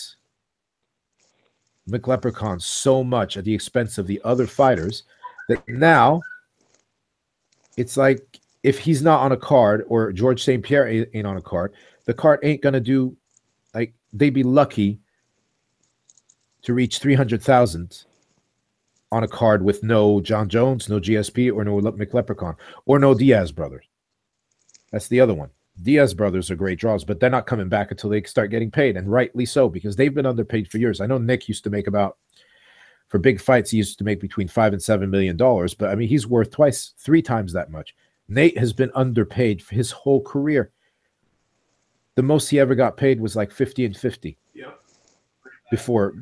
McLeprechaun so much at the expense of the other fighters that now it's like, if he's not on a card, or George St. Pierre ain't on a card, the card ain't going to do, like, they'd be lucky to reach 300,000 on a card with no John Jones, no GSP, or no McLeprechaun, or no Diaz brothers. That's the other one. Diaz brothers are great draws, but they're not coming back until they start getting paid, and rightly so, because they've been underpaid for years. I know Nick used to make for big fights, he used to make between $5 and $7 million, but I mean, he's worth 3 times that much. Nate has been underpaid for his whole career. The most he ever got paid was like 50 and 50. Yeah. Before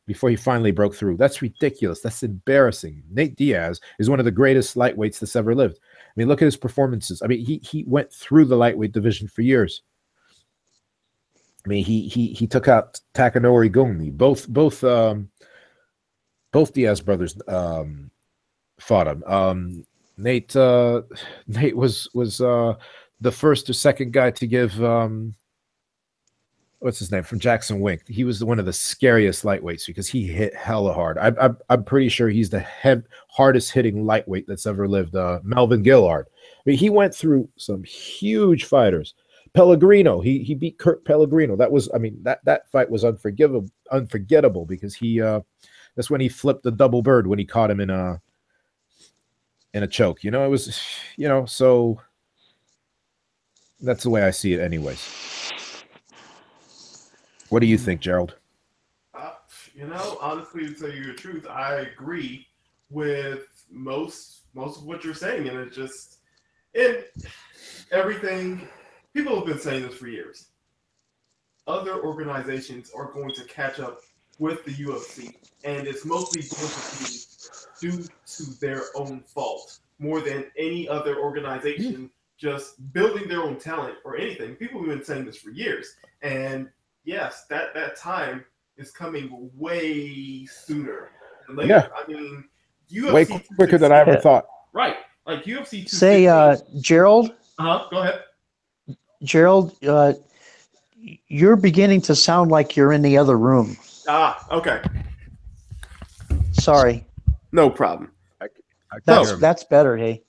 he finally broke through. That's ridiculous. That's embarrassing. Nate Diaz is one of the greatest lightweights that's ever lived. I mean, look at his performances. I mean, he went through the lightweight division for years. I mean, he took out Takanori Gomi. Both Diaz brothers fought him. Nate was the first or second guy to give what's his name, from Jackson Wink. He was one of the scariest lightweights because he hit hella hard. I'm pretty sure he's the hardest hitting lightweight that's ever lived. Melvin Gillard. I mean, he went through some huge fighters. Pellegrino, he beat Kurt Pellegrino. That fight was unforgettable because that's when he flipped the double bird when he caught him in a choke. It was, so that's the way I see it anyways. What do you think, Gerald? Honestly, to tell you the truth, I agree with most of what you're saying, and it's just everything. People have been saying this for years. Other organizations are going to catch up with the UFC, and it's mostly going to be due to their own fault more than any other organization just building their own talent or anything. People have been saying this for years, and yes, that time is coming way sooner than later. Yeah. I mean, UFC way quicker than I ever thought. Right, like UFC. Say, Gerald. Go ahead. Gerald, you're beginning to sound like you're in the other room. Okay. Sorry. No problem. That's better, hey.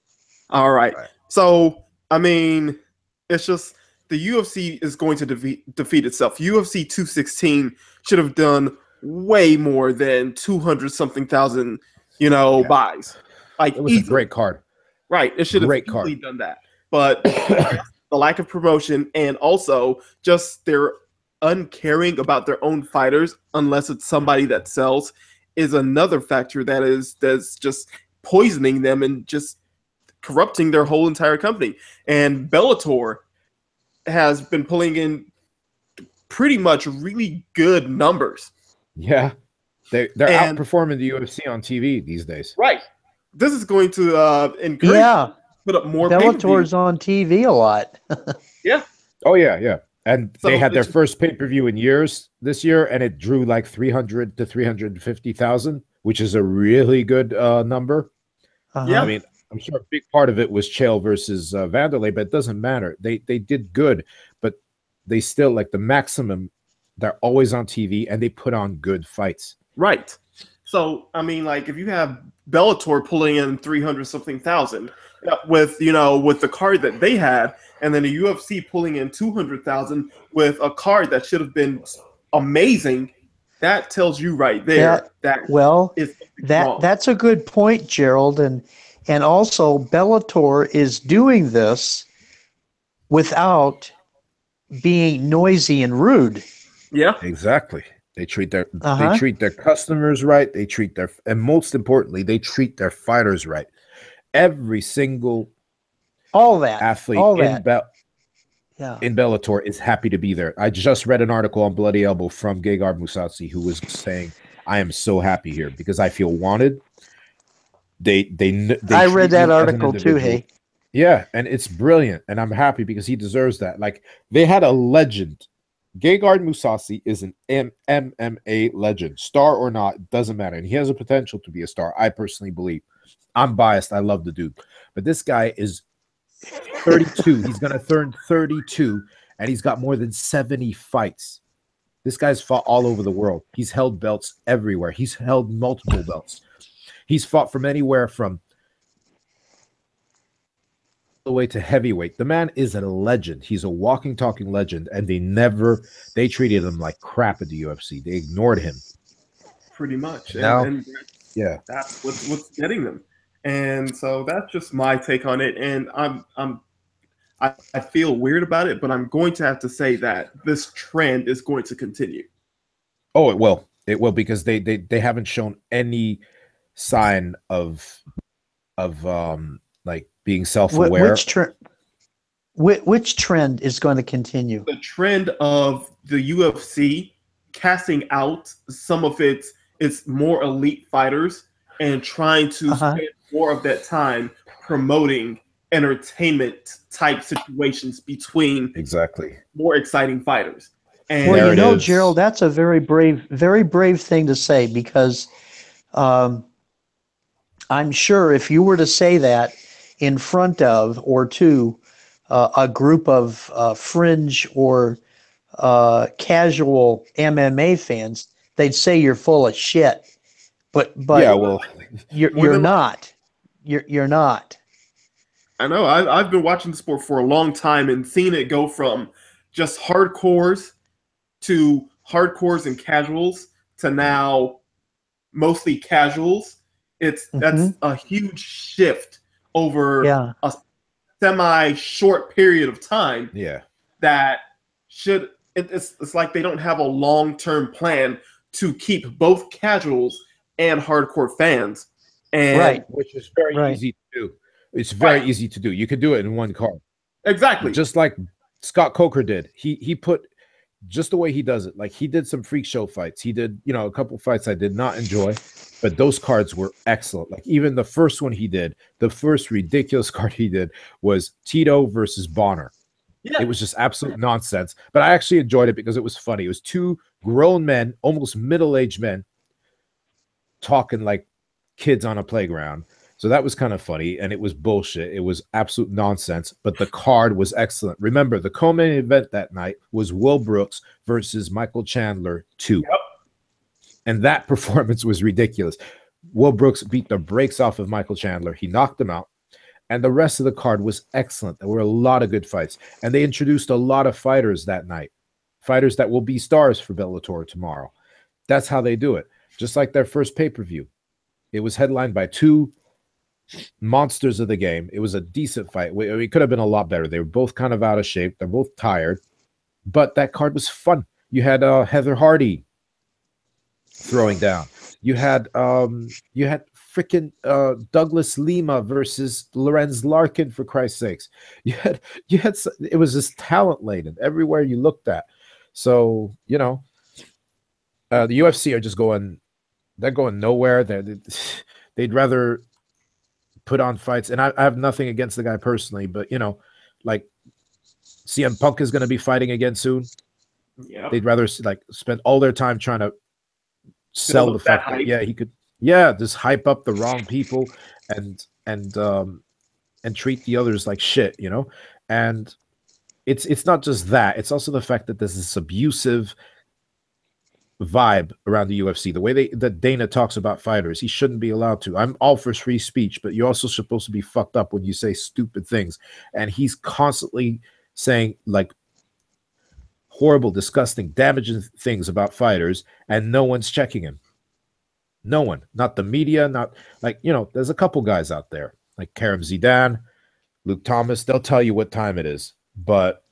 All right. So I mean, it's just the UFC is going to defeat itself. UFC 216 should have done way more than 200 something thousand, Yeah. buys. Like It was easily. a great card. Right. It should have Great easily card. done that. But the lack of promotion and also just their uncaring about their own fighters, unless it's somebody that sells, is another factor that's just poisoning them and just corrupting their whole entire company. And Bellator has been pulling in pretty much really good numbers. Yeah. They're And- outperforming the UFC on TV these days. Right. This is going to encourage Yeah, put up more Bellator's on TV a lot. Yeah. Oh, yeah. And So they had their it's- first pay-per-view in years this year, and it drew like 300 to 350,000, which is a really good number. Yeah. I mean, I'm sure a big part of it was Chael versus Vanderlei, but it doesn't matter. They did good, but they still, like, the maximum, they're always on TV, and they put on good fights. Right. So, I mean, like, if you have Bellator pulling in 300 something thousand with the card that they had, and then the UFC pulling in 200,000 with a card that should have been amazing, that tells you right there That's a good point, Gerald, and also Bellator is doing this without being noisy and rude. Yeah. Exactly. They treat their Uh-huh. they treat their customers right. And most importantly, they treat their fighters right. Every single All that. athlete all in that. Yeah. in Bellator is happy to be there. I just read an article on Bloody Elbow from Gegard Mousasi, who was saying, "I am so happy here because I feel wanted." They I treat read that me as an article too, individual. hey. Yeah, and it's brilliant, and I'm happy because he deserves that. Like, they had a legend. Gegard Mousasi is an MMA legend, star or not, doesn't matter, and he has a potential to be a star. I personally believe. I'm biased. I love the dude, but this guy is 32. He's gonna turn 32, and he's got more than 70 fights. This guy's fought all over the world. He's held belts everywhere. He's held multiple belts. He's fought from anywhere from the way to heavyweight. The man is a legend. He's a walking, talking legend, and they treated him like crap at the UFC. They ignored him. Pretty much. Now- And Yeah. that's what's getting them. And so that's just my take on it. And I feel weird about it, but I'm going to have to say that this trend is going to continue. Oh, it will. It will, because they haven't shown any sign of like being self-aware. Which trend is going to continue? The trend of the UFC casting out some of its more elite fighters and trying to spend more of that time promoting entertainment type situations between Exactly. more exciting fighters. And Well, There it is. Gerald, that's a very brave thing to say, because I'm sure if you were to say that in front of or to a group of fringe or casual MMA fans, they'd say you're full of shit. But Yeah, well, you're not. You're not. I know I've been watching the sport for a long time and seen it go from just hardcores to hardcores and casuals to now mostly casuals. That's a huge shift over a semi-short period of time. yeah. That it's like they don't have a long-term plan to keep both casuals and hardcore fans. And Which is very easy to do. It's very easy to do. You could do it in one card. Exactly. Just like Scott Coker did. He put just the way he does it. Like, he did some freak show fights. He did, a couple fights I did not enjoy, but those cards were excellent. Like, even the first one he did, the first ridiculous card he did was Tito versus Bonner. Yeah. It was just absolute nonsense, but I actually enjoyed it because it was funny. It was two grown men, almost middle-aged men, talking like kids on a playground. So that was kind of funny, and it was bullshit. It was absolute nonsense, but the card was excellent. Remember, the co-main event that night was Will Brooks versus Michael Chandler 2. Yep. And that performance was ridiculous. Will Brooks beat the brakes off of Michael Chandler. He knocked him out. And the rest of the card was excellent. There were a lot of good fights. And they introduced a lot of fighters that night, fighters that will be stars for Bellator tomorrow. That's how they do it. Just like their first pay-per-view. It was headlined by two monsters of the game. It was a decent fight. It could have been a lot better. They were both kind of out of shape. They're both tired. But that card was fun. You had Heather Hardy throwing down. You had freaking Douglas Lima versus Lorenz Larkin, for Christ's sakes. It was just talent laden everywhere you looked at. So, you know, the UFC are just they're going nowhere. They'd rather put on fights, and I have nothing against the guy personally, but you know, like CM Punk is going to be fighting again soon. Yeah, They'd rather like spend all their time trying to sell the fact that he could, just hype up the wrong people and treat the others like shit, you know. And it's not just that; it's also the fact that there's this abusive vibe around the UFC. The way that Dana talks about fighters, he shouldn't be allowed to. I'm all for free speech, but you're also supposed to be fucked up when you say stupid things. And he's constantly saying like horrible, disgusting, damaging things about fighters, and no one's checking him. No one, not the media, not like, you know, there's a couple guys out there like Karim Zidane, Luke Thomas. They'll tell you what time it is, but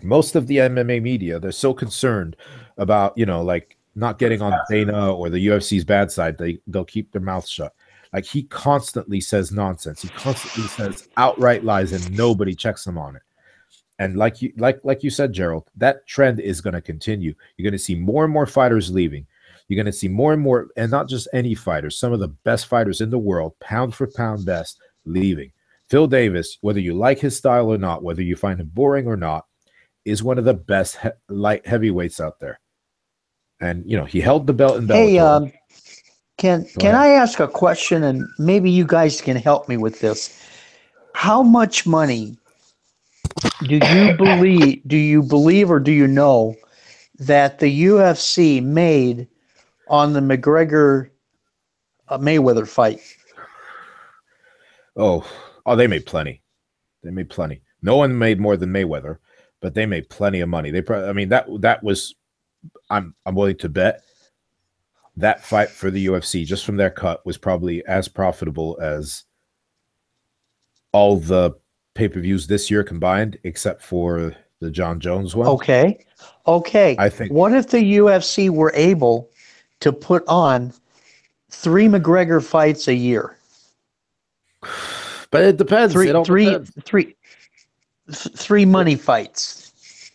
most of the MMA media, they're so concerned about, you know, like not getting on Dana or the UFC's bad side, they'll keep their mouth shut. Like he constantly says nonsense. He constantly says outright lies, and nobody checks him on it. And like you said, Gerald, that trend is going to continue. You're going to see more and more fighters leaving. You're going to see more and more, and not just any fighters, some of the best fighters in the world, pound for pound best, leaving. Phil Davis, whether you like his style or not, whether you find him boring or not, is one of the best light heavyweights out there. And, you know, he held the belt in Bellator. Hey, can I ask a question, and maybe you guys can help me with this? How much money do you believe or do you know that the UFC made on the McGregor Mayweather fight? Oh, they made plenty. They made plenty. No one made more than Mayweather, but they made plenty of money. They probably, I mean, that was, I'm willing to bet that fight for the UFC, just from their cut, was probably as profitable as all the pay-per-views this year combined, except for the John Jones one. Okay. I think. What if the UFC were able to put on 3 McGregor fights a year? But it depends. Three money fights.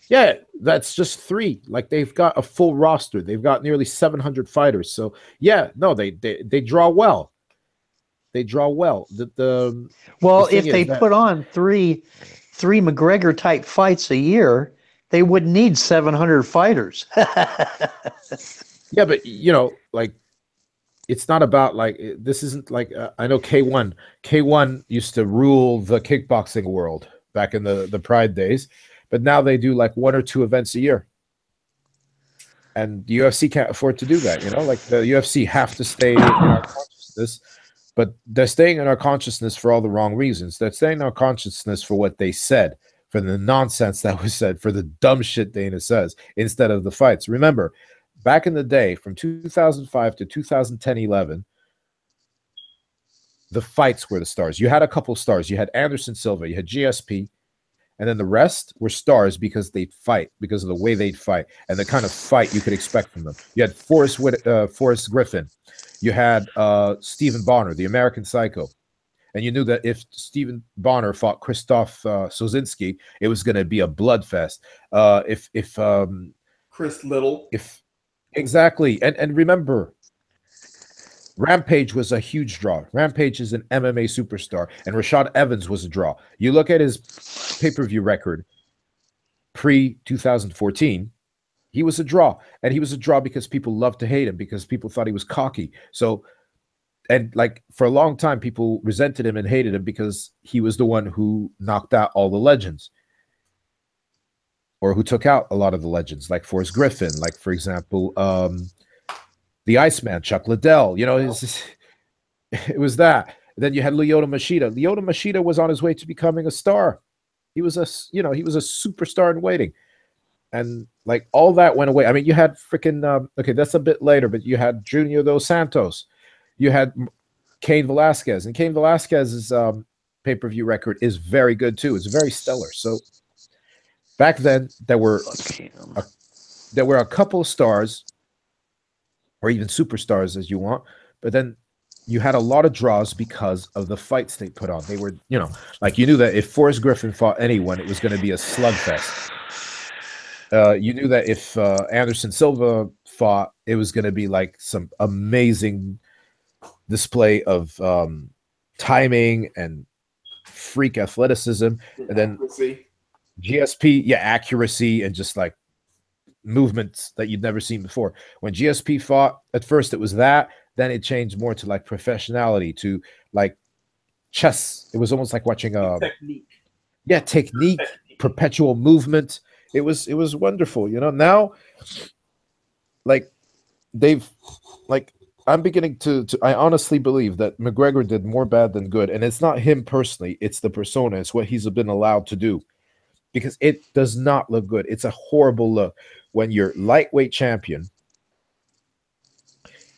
Yeah, that's just 3. Like they've got a full roster. They've got nearly 700 fighters. So yeah, no, they draw well. They draw well. If they put on three McGregor type fights a year, they would need 700 fighters. Yeah, but you know, like it's not about like this isn't like I know K1 used to rule the kickboxing world back in the Pride days, but now they do like 1 or 2 events a year. And the UFC can't afford to do that, you know? Like the UFC have to stay in our consciousness, but they're staying in our consciousness for all the wrong reasons. They're staying in our consciousness for what they said, for the nonsense that was said, for the dumb shit Dana says, instead of the fights. Remember, back in the day, from 2005 to 2010-11, the fights were the stars. You had a couple stars. You had Anderson Silva, you had GSP, and then the rest were stars because they'd fight, because of the way they'd fight, and the kind of fight you could expect from them. You had Forrest Griffin. You had Stephen Bonner, the American Psycho. And you knew that if Stephen Bonner fought Krzysztof Sosinski, it was going to be a bloodfest. If Chris Little. Exactly. And remember, Rampage was a huge draw. Rampage is an MMA superstar, and Rashad Evans was a draw. You look at his pay-per-view record pre-2014, he was a draw. And he was a draw because people loved to hate him, because people thought he was cocky. So, and like for a long time, people resented him and hated him because he was the one who knocked out all the legends, or who took out a lot of the legends, like Forrest Griffin, like, for example, the Iceman, Chuck Liddell. You know, it was that. Then you had Lyoto Machida. Lyoto Machida was on his way to becoming a star. He was a superstar in waiting. And like all that went away. I mean, you had freaking okay, that's a bit later, but you had Junior dos Santos. You had Cain Velasquez, and Cain Velasquez's pay-per-view record is very good too. It's very stellar. So back then there were a couple of stars, or even superstars as you want, but then you had a lot of draws because of the fights they put on. They were, like you knew that if Forrest Griffin fought anyone, it was going to be a slugfest. You knew that if Anderson Silva fought, it was going to be like some amazing display of timing and freak athleticism. And then GSP, accuracy and just like movements that you'd never seen before. When GSP fought, at first it was that, then it changed more to like professionality, to like chess. It was almost like watching a technique, perpetual movement. It was wonderful, Now, like I'm beginning to I honestly believe that McGregor did more bad than good, and it's not him personally; it's the persona. It's what he's been allowed to do, because it does not look good. It's a horrible look when your lightweight champion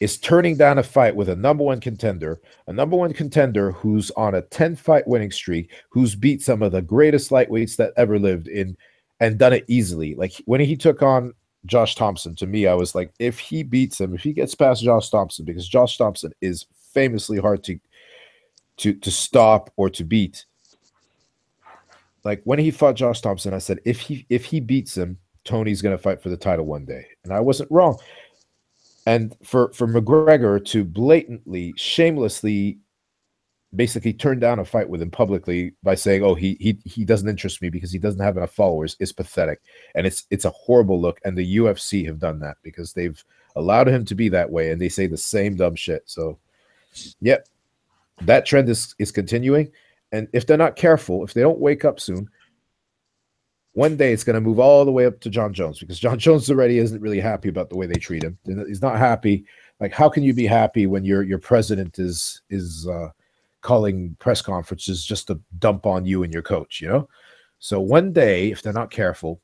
is turning down a fight with a number one contender who's on a 10-fight winning streak, who's beat some of the greatest lightweights that ever lived in. And done it easily. Like when he took on Josh Thompson, to me, I was like, if he beats him, if he gets past Josh Thompson, because Josh Thompson is famously hard to stop or to beat. Like when he fought Josh Thompson, I said, if he beats him, Tony's gonna fight for the title one day. And I wasn't wrong. And for McGregor to blatantly, shamelessly basically turned down a fight with him publicly by saying, "Oh, he doesn't interest me because he doesn't have enough followers," is pathetic, and it's a horrible look. And the UFC have done that because they've allowed him to be that way, and they say the same dumb shit. So, yeah, that trend is continuing, and if they're not careful, if they don't wake up soon, one day it's going to move all the way up to John Jones, because John Jones already isn't really happy about the way they treat him. He's not happy. Like, how can you be happy when your president is calling press conferences just to dump on you and your coach, So one day, if they're not careful,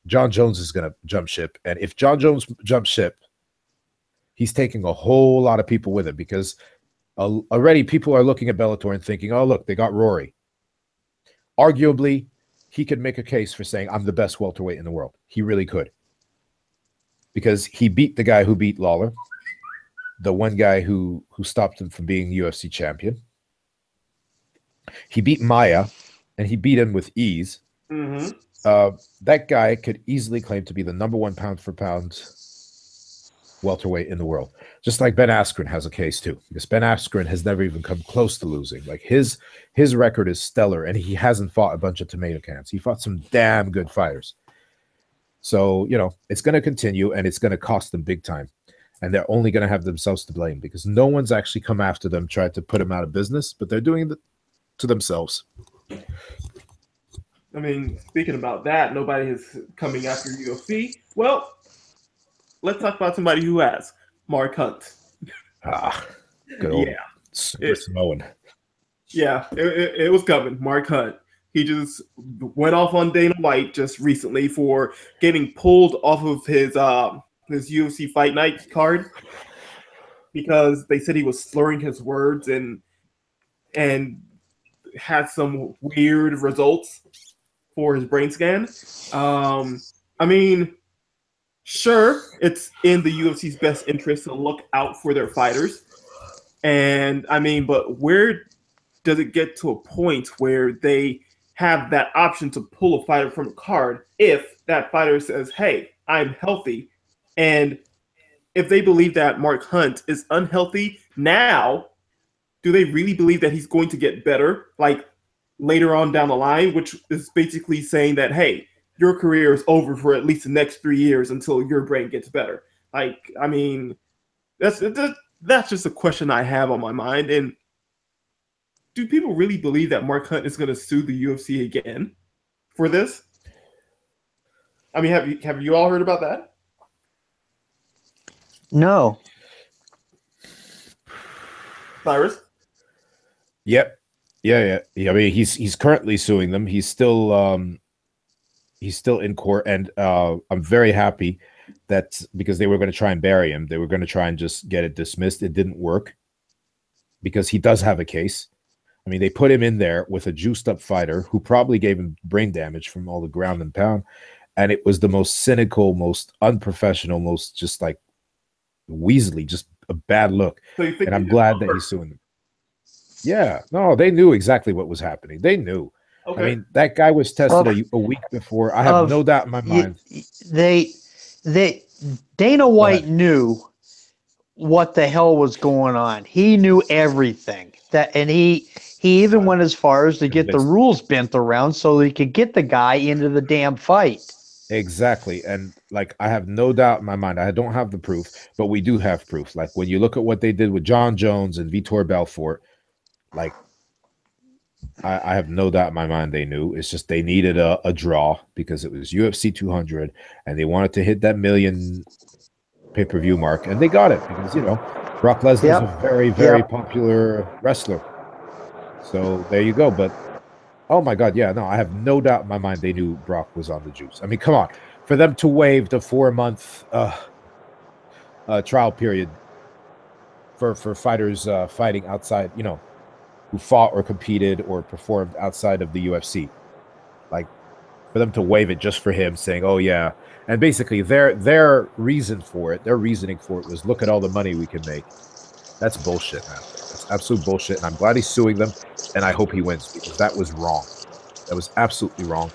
John Jones is going to jump ship. And if John Jones jumps ship, he's taking a whole lot of people with him, because already people are looking at Bellator and thinking, oh, look, they got Rory. Arguably, he could make a case for saying, I'm the best welterweight in the world. He really could. Because he beat the guy who beat Lawler, the one guy who stopped him from being UFC champion. He beat Maya, and he beat him with ease. Mm-hmm. That guy could easily claim to be the number one pound-for-pound welterweight in the world. Just like Ben Askren has a case too, because Ben Askren has never even come close to losing. Like his record is stellar, and he hasn't fought a bunch of tomato cans. He fought some damn good fighters. So, it's going to continue, and it's going to cost them big time. And they're only going to have themselves to blame, because no one's actually come after them, tried to put them out of business, but they're doing it to themselves. I mean, speaking about that, nobody is coming after UFC. Well, let's talk about somebody who has. Mark Hunt. Good old Super Samoan. Yeah, it was coming. Mark Hunt. He just went off on Dana White just recently for getting pulled off of his UFC Fight Night card because they said he was slurring his words and had some weird results for his brain scan. I mean, sure, it's in the UFC's best interest to look out for their fighters. And I mean, but where does it get to a point where they have that option to pull a fighter from a card if that fighter says, hey, I'm healthy? And if they believe that Mark Hunt is unhealthy now, do they really believe that he's going to get better, like later on down the line, which is basically saying that, hey, your career is over for at least the next 3 years until your brain gets better? Like, I mean, that's just a question I have on my mind. And do people really believe that Mark Hunt is going to sue the UFC again for this? I mean, have you all heard about that? No. Cyrus? Yep. Yeah. I mean, he's currently suing them. He's still in court, and I'm very happy that because they were going to try and bury him, they were going to try and just get it dismissed. It didn't work because he does have a case. I mean, they put him in there with a juiced up fighter who probably gave him brain damage from all the ground and pound, and it was the most cynical, most unprofessional, most just like Weasley, just a bad look. So you think And he I'm did glad on that he's purpose? suing them. Yeah, no, they knew exactly what was happening. They knew. I Okay. mean, that guy was tested Of a week before. I have of no doubt in my y- mind. they they Dana Go White ahead. knew what the hell was going on. He knew everything. And he even I'm went as far as to get the convinced. rules bent around so he could get the guy into the damn fight. Exactly. And like, I have no doubt in my mind. I don't have the proof, but we do have proof. Like, when you look at what they did with John Jones and Vitor Belfort, like, I have no doubt in my mind they knew. It's just they needed a draw because it was UFC 200 and they wanted to hit that million pay-per-view mark, and they got it because Brock Lesnar is a Yep. very, very Yep. popular wrestler. So there you go. But oh my God, yeah, no, I have no doubt in my mind they knew Brock was on the juice. I mean, come on, for them to waive the 4 month trial period for fighters fighting outside, who fought or competed or performed outside of the UFC, like for them to waive it just for him, saying, "Oh yeah," and basically their reasoning for it was, "Look at all the money we can make." That's bullshit, man. That's absolute bullshit, and I'm glad he's suing them, and I hope he wins because that was wrong. That was absolutely wrong.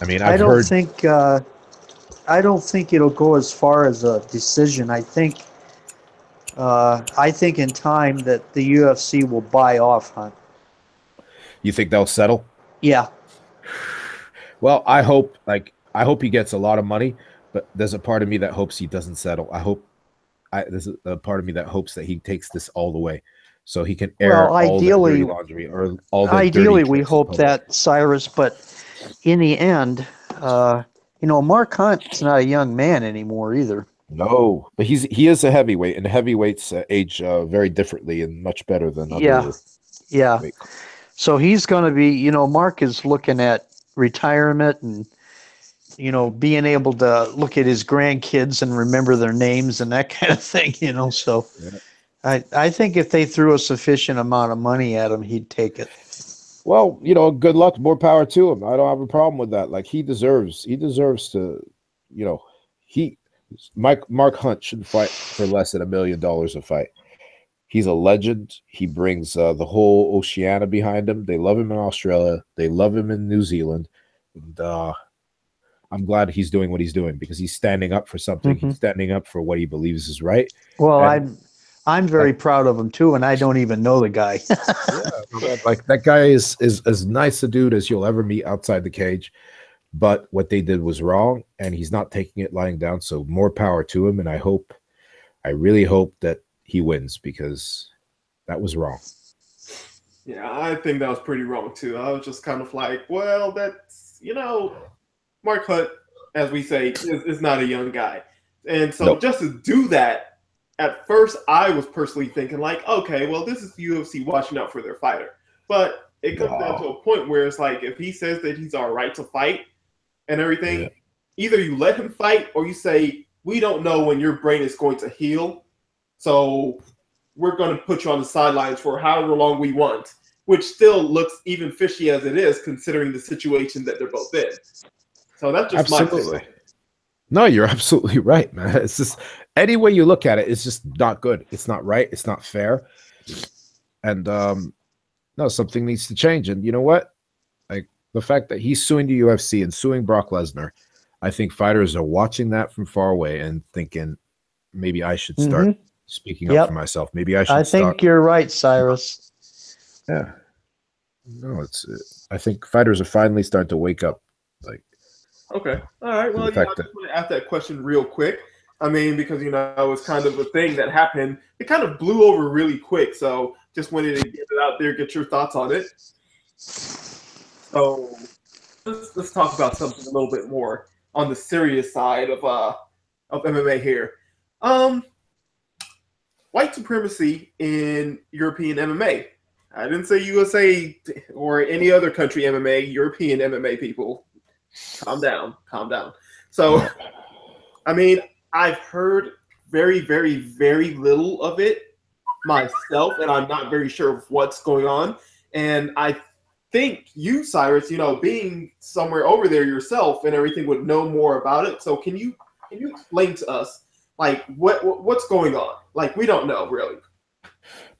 I mean, I I've don't heard. think I don't think it'll go as far as a decision. I think in time that the UFC will buy off Hunt. You think they'll settle? Yeah. Well, I hope he gets a lot of money, but there's a part of me that hopes he doesn't settle. There's a part of me that hopes that he takes this all the way, so he can Well, air all that dirty laundry or all that dirty ideally we tricks in hope public. that, Cyrus, but in the end, Mark Hunt's not a young man anymore either. No, but he is a heavyweight, and heavyweights age very differently and much better than Yeah. other Yeah. weight. So he's going to be, Mark is looking at retirement and, being able to look at his grandkids and remember their names and that kind of thing. So Yeah. I think if they threw a sufficient amount of money at him, he'd take it. Well, good luck, more power to him. I don't have a problem with that. Like, he deserves to, you know, he Mark Hunt should fight for less than $1 million a fight. He's a legend. He brings the whole Oceania behind him. They love him in Australia. They love him in New Zealand. And I'm glad he's doing what he's doing because he's standing up for something. Hmm. He's standing up for what he believes is right. Well, And I'm very like, proud of him too, and I don't even know the guy. yeah, like that guy is as nice a dude as you'll ever meet outside the cage. But what they did was wrong, and he's not taking it lying down. So more power to him. And I really hope that he wins because that was wrong. Yeah, I think that was pretty wrong too. I was just kind of like, well, that's Mark Hunt, as we say, is not a young guy, and so Nope. just to do that, at first I was personally thinking like, okay, well, this is the UFC watching out for their fighter, but it comes down to No. a point where it's like if he says that he's all right to fight and Yeah. everything, either you let him fight or you say we don't know when your brain is going to heal, so we're going to put you on the sidelines for however long we want, which still looks even fishy as it is, considering the situation that they're both in. So that's just my take on Absolutely. it. No, you're absolutely right, man. It's just any way you look at it, it's just not good. It's not right. It's not fair. And no, something needs to change. And you know what? Like the fact that he's suing the UFC and suing Brock Lesnar, I think fighters are watching that from far away and thinking maybe I should Hmm. start speaking up for Yep. myself. Maybe I I should think start. you're right, Cyrus. Yeah. No, it's. I think fighters are finally starting to wake up, like Okay. All right. to Well, the I fact just that. want to ask that question real quick. I mean, because it was kind of a thing that happened. It kind of blew over really quick. So just wanted to get it out there, get your thoughts on it. So let's talk about something a little bit more on the serious side of MMA here. Um, White supremacy in European MMA. I didn't say USA or any other country MMA, European MMA people. Calm down, calm down. So, I mean, I've heard very, very, very little of it myself, and I'm not very sure of what's going on. And I think you, Cyrus, being somewhere over there yourself and everything, would know more about it. So can you explain to us, like, what's going on? Like, we don't know really.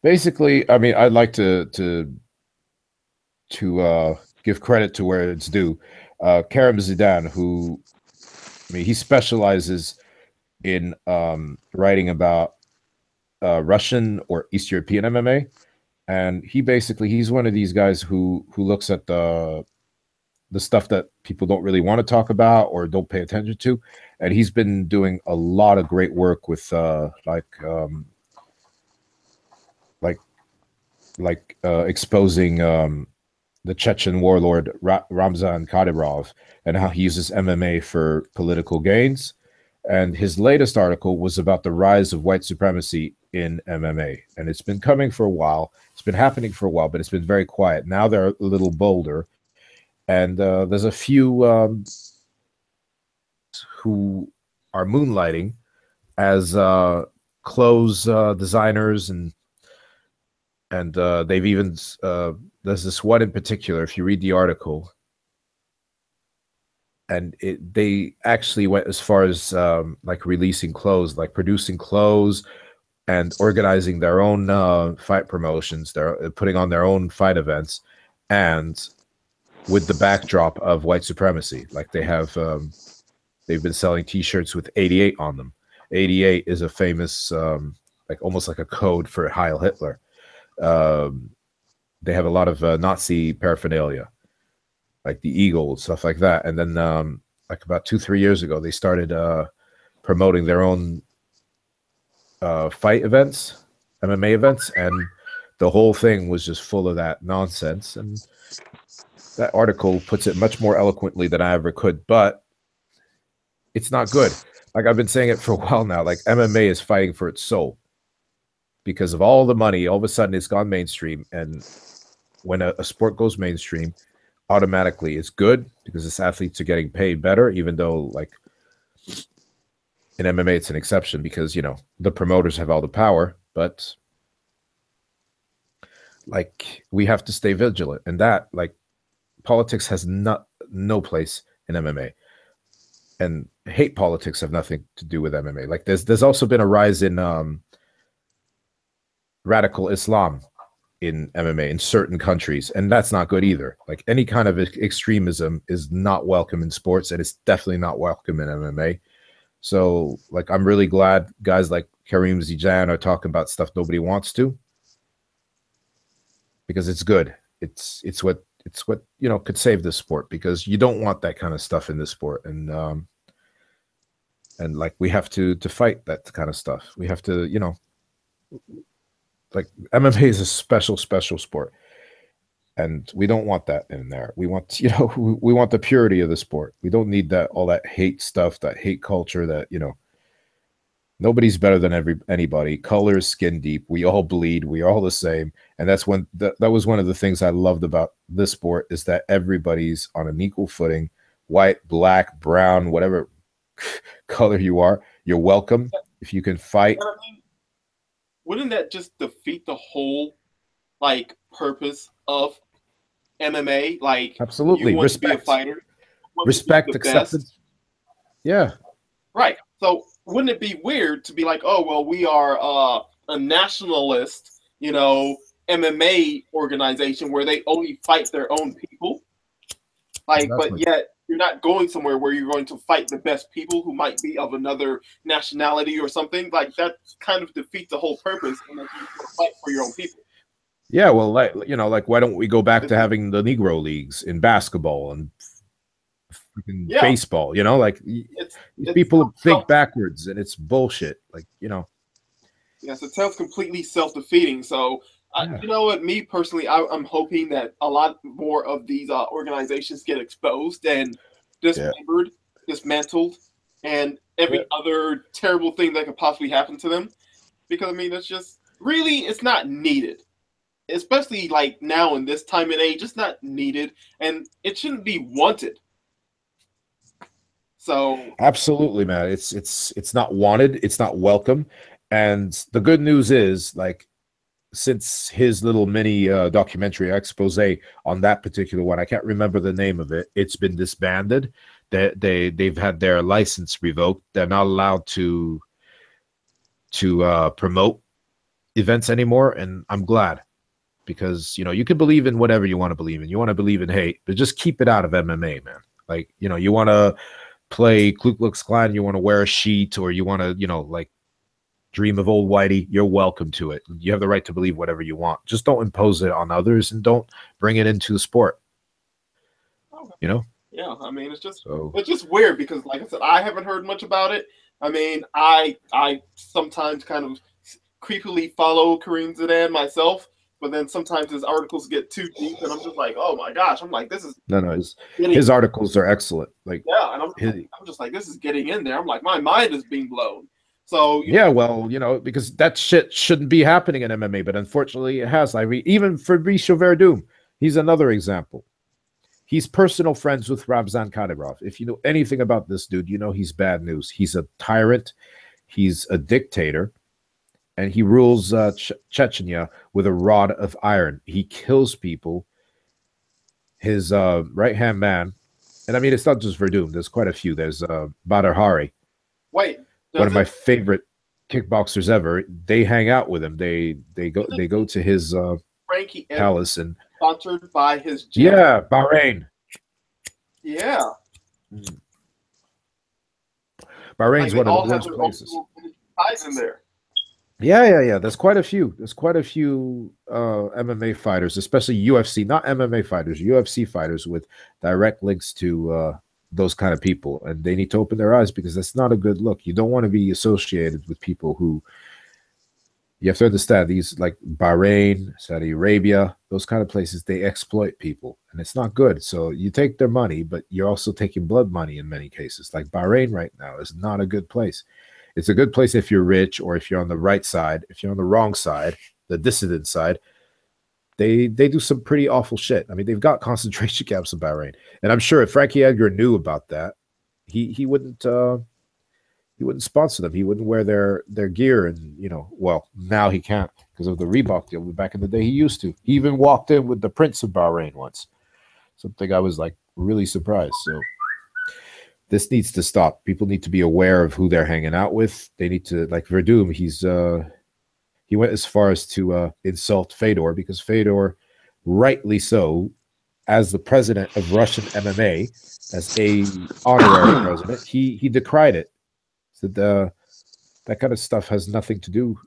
Basically, I mean, I'd like to give credit to where it's due. Karim Zidane, who, I mean, he specializes in writing about Russian or East European MMA, and he's one of these guys who looks at the stuff that people don't really want to talk about or don't pay attention to, and he's been doing a lot of great work with exposing the Chechen warlord Ramzan Kadyrov and how he uses MMA for political gains. And his latest article was about the rise of white supremacy in MMA. And it's been coming for a while. It's been happening for a while, but it's been very quiet. Now they're a little bolder. And there's a few who are moonlighting as clothes designers, and they've even there's this one in particular, if you read the article, and they actually went as far as like releasing clothes, like producing clothes and organizing their own fight promotions. They're putting on their own fight events, and with the backdrop of white supremacy. Like they have, they've been selling T-shirts with 88 on them. 88 is a famous, like almost like a code for Heil Hitler. They have a lot of Nazi paraphernalia, like the eagle, stuff like that. And then like about 2-3 years ago, they started promoting their own fight events, MMA events, and the whole thing was just full of that nonsense. And that article puts it much more eloquently than I ever could, but it's not good. Like I've been saying it for a while now, like MMA is fighting for its soul because of all the money. All of a sudden it's gone mainstream. And when a sport goes mainstream, automatically it's good because its athletes are getting paid better, even though like in MMA it's an exception because, you know, the promoters have all the power, but like we have to stay vigilant. And that, like, politics has no place in MMA, and hate politics have nothing to do with MMA. Like there's also been a rise in radical Islam in MMA in certain countries, and that's not good either. Like any kind of extremism is not welcome in sports, and it's definitely not welcome in MMA. So like I'm really glad guys like Karim Zidane are talking about stuff nobody wants to, because it's good. It's what you know could save this sport, because you don't want that kind of stuff in this sport. And like we have to fight that kind of stuff. We have to, you know, like MMA is a special sport, and we don't want that in there. We want, you know, we want the purity of the sport. We don't need that all that hate stuff, that hate culture, that, you know, nobody's better than anybody. Color, skin deep. We all bleed. We are all the same. And that's when that was one of the things I loved about this sport, is that everybody's on an equal footing. White, black, brown, whatever color you are, you're welcome. If you can fight. I mean, wouldn't that just defeat the whole like purpose of MMA? Like, absolutely, you want respect, to be a fighter, respect, acceptance. Yeah, right. So wouldn't it be weird to be like, oh well, we are a nationalist, you know, MMA organization where they only fight their own people, like, exactly. but yet you're not going somewhere where you're going to fight the best people who might be of another nationality or something. Like that kind of defeats the whole purpose, and you fight for your own people. Yeah, well, like, you know, like why don't we go back to having the Negro leagues in basketball and baseball? You know, like it's people think backwards, and it's bullshit. Like, you know, yes, it sounds completely self-defeating. So, you know what? Me personally, I'm hoping that a lot more of these organizations get exposed and dismembered, dismantled, and every other terrible thing that could possibly happen to them. Because I mean, it's just really, it's not needed. especially like now in this time and age, it's not needed, and it shouldn't be wanted. So Absolutely, man. It's not wanted, it's not welcome. And the good news is, like, since his little mini documentary expose on that particular one, I can't remember the name of it. It's been disbanded. They've had their license revoked. They're not allowed to promote events anymore, and I'm glad, because you can believe in whatever you want to believe in. You want to believe in hate, but just keep it out of MMA, man. Like, you want to play Ku Klux Klan, you want to wear a sheet, or you want to like dream of old Whitey, you're welcome to it. You have the right to believe whatever you want. Just don't impose it on others, and don't bring it into the sport. Yeah, I mean, it's just weird because, like I said, I haven't heard much about it. I mean, I sometimes kind of creepily follow Kareem Zidane myself, but then sometimes his articles get too deep, and I'm just like, oh my gosh, I'm like, this is his articles are excellent. Like, yeah, and I'm just like, this is getting in there. I'm like, my mind is being blown. So well, because that shit shouldn't be happening in MMA, but unfortunately it has. Even Fabricio Verdum, he's another example. He's personal friends with Ramzan Kadyrov. If you know anything about this dude, he's bad news. He's a tyrant. He's a dictator. And he rules Chechnya with a rod of iron. He kills people. His right-hand man, and I mean, it's not just Verdum. There's quite a few. There's Badr Hari. Wait. One of my favorite kickboxers ever. They hang out with him. They go to his Frankie palace, and sponsored by his gym. Yeah, Bahrain. Yeah. Bahrain's one of the worst places. Ties in there. Yeah. There's quite a few. MMA fighters, especially UFC, not MMA fighters, UFC fighters with direct links to those kind of people, and they need to open their eyes, because that's not a good look. You don't want to be associated with people who, you have to understand, these, like Bahrain, Saudi Arabia, those kind of places, they exploit people, and it's not good. So you take their money, but you're also taking blood money in many cases. Like Bahrain right now is not a good place. It's a good place if you're rich, or if you're on the right side. If you're on the wrong side, the dissident side, they do some pretty awful shit. I mean, they've got concentration camps in Bahrain, and I'm sure if Frankie Edgar knew about that, he wouldn't sponsor them. He wouldn't wear their gear, and well, now he can't because of the Reebok deal. But back in the day, he used to. He even walked in with the Prince of Bahrain once. Something I was like really surprised. So this needs to stop. People need to be aware of who they're hanging out with. They need to, like Verdum, he went as far as to insult Fedor, because Fedor, rightly so, as the president of Russian MMA, as a honorary president, he decried it. Said that kind of stuff has nothing to do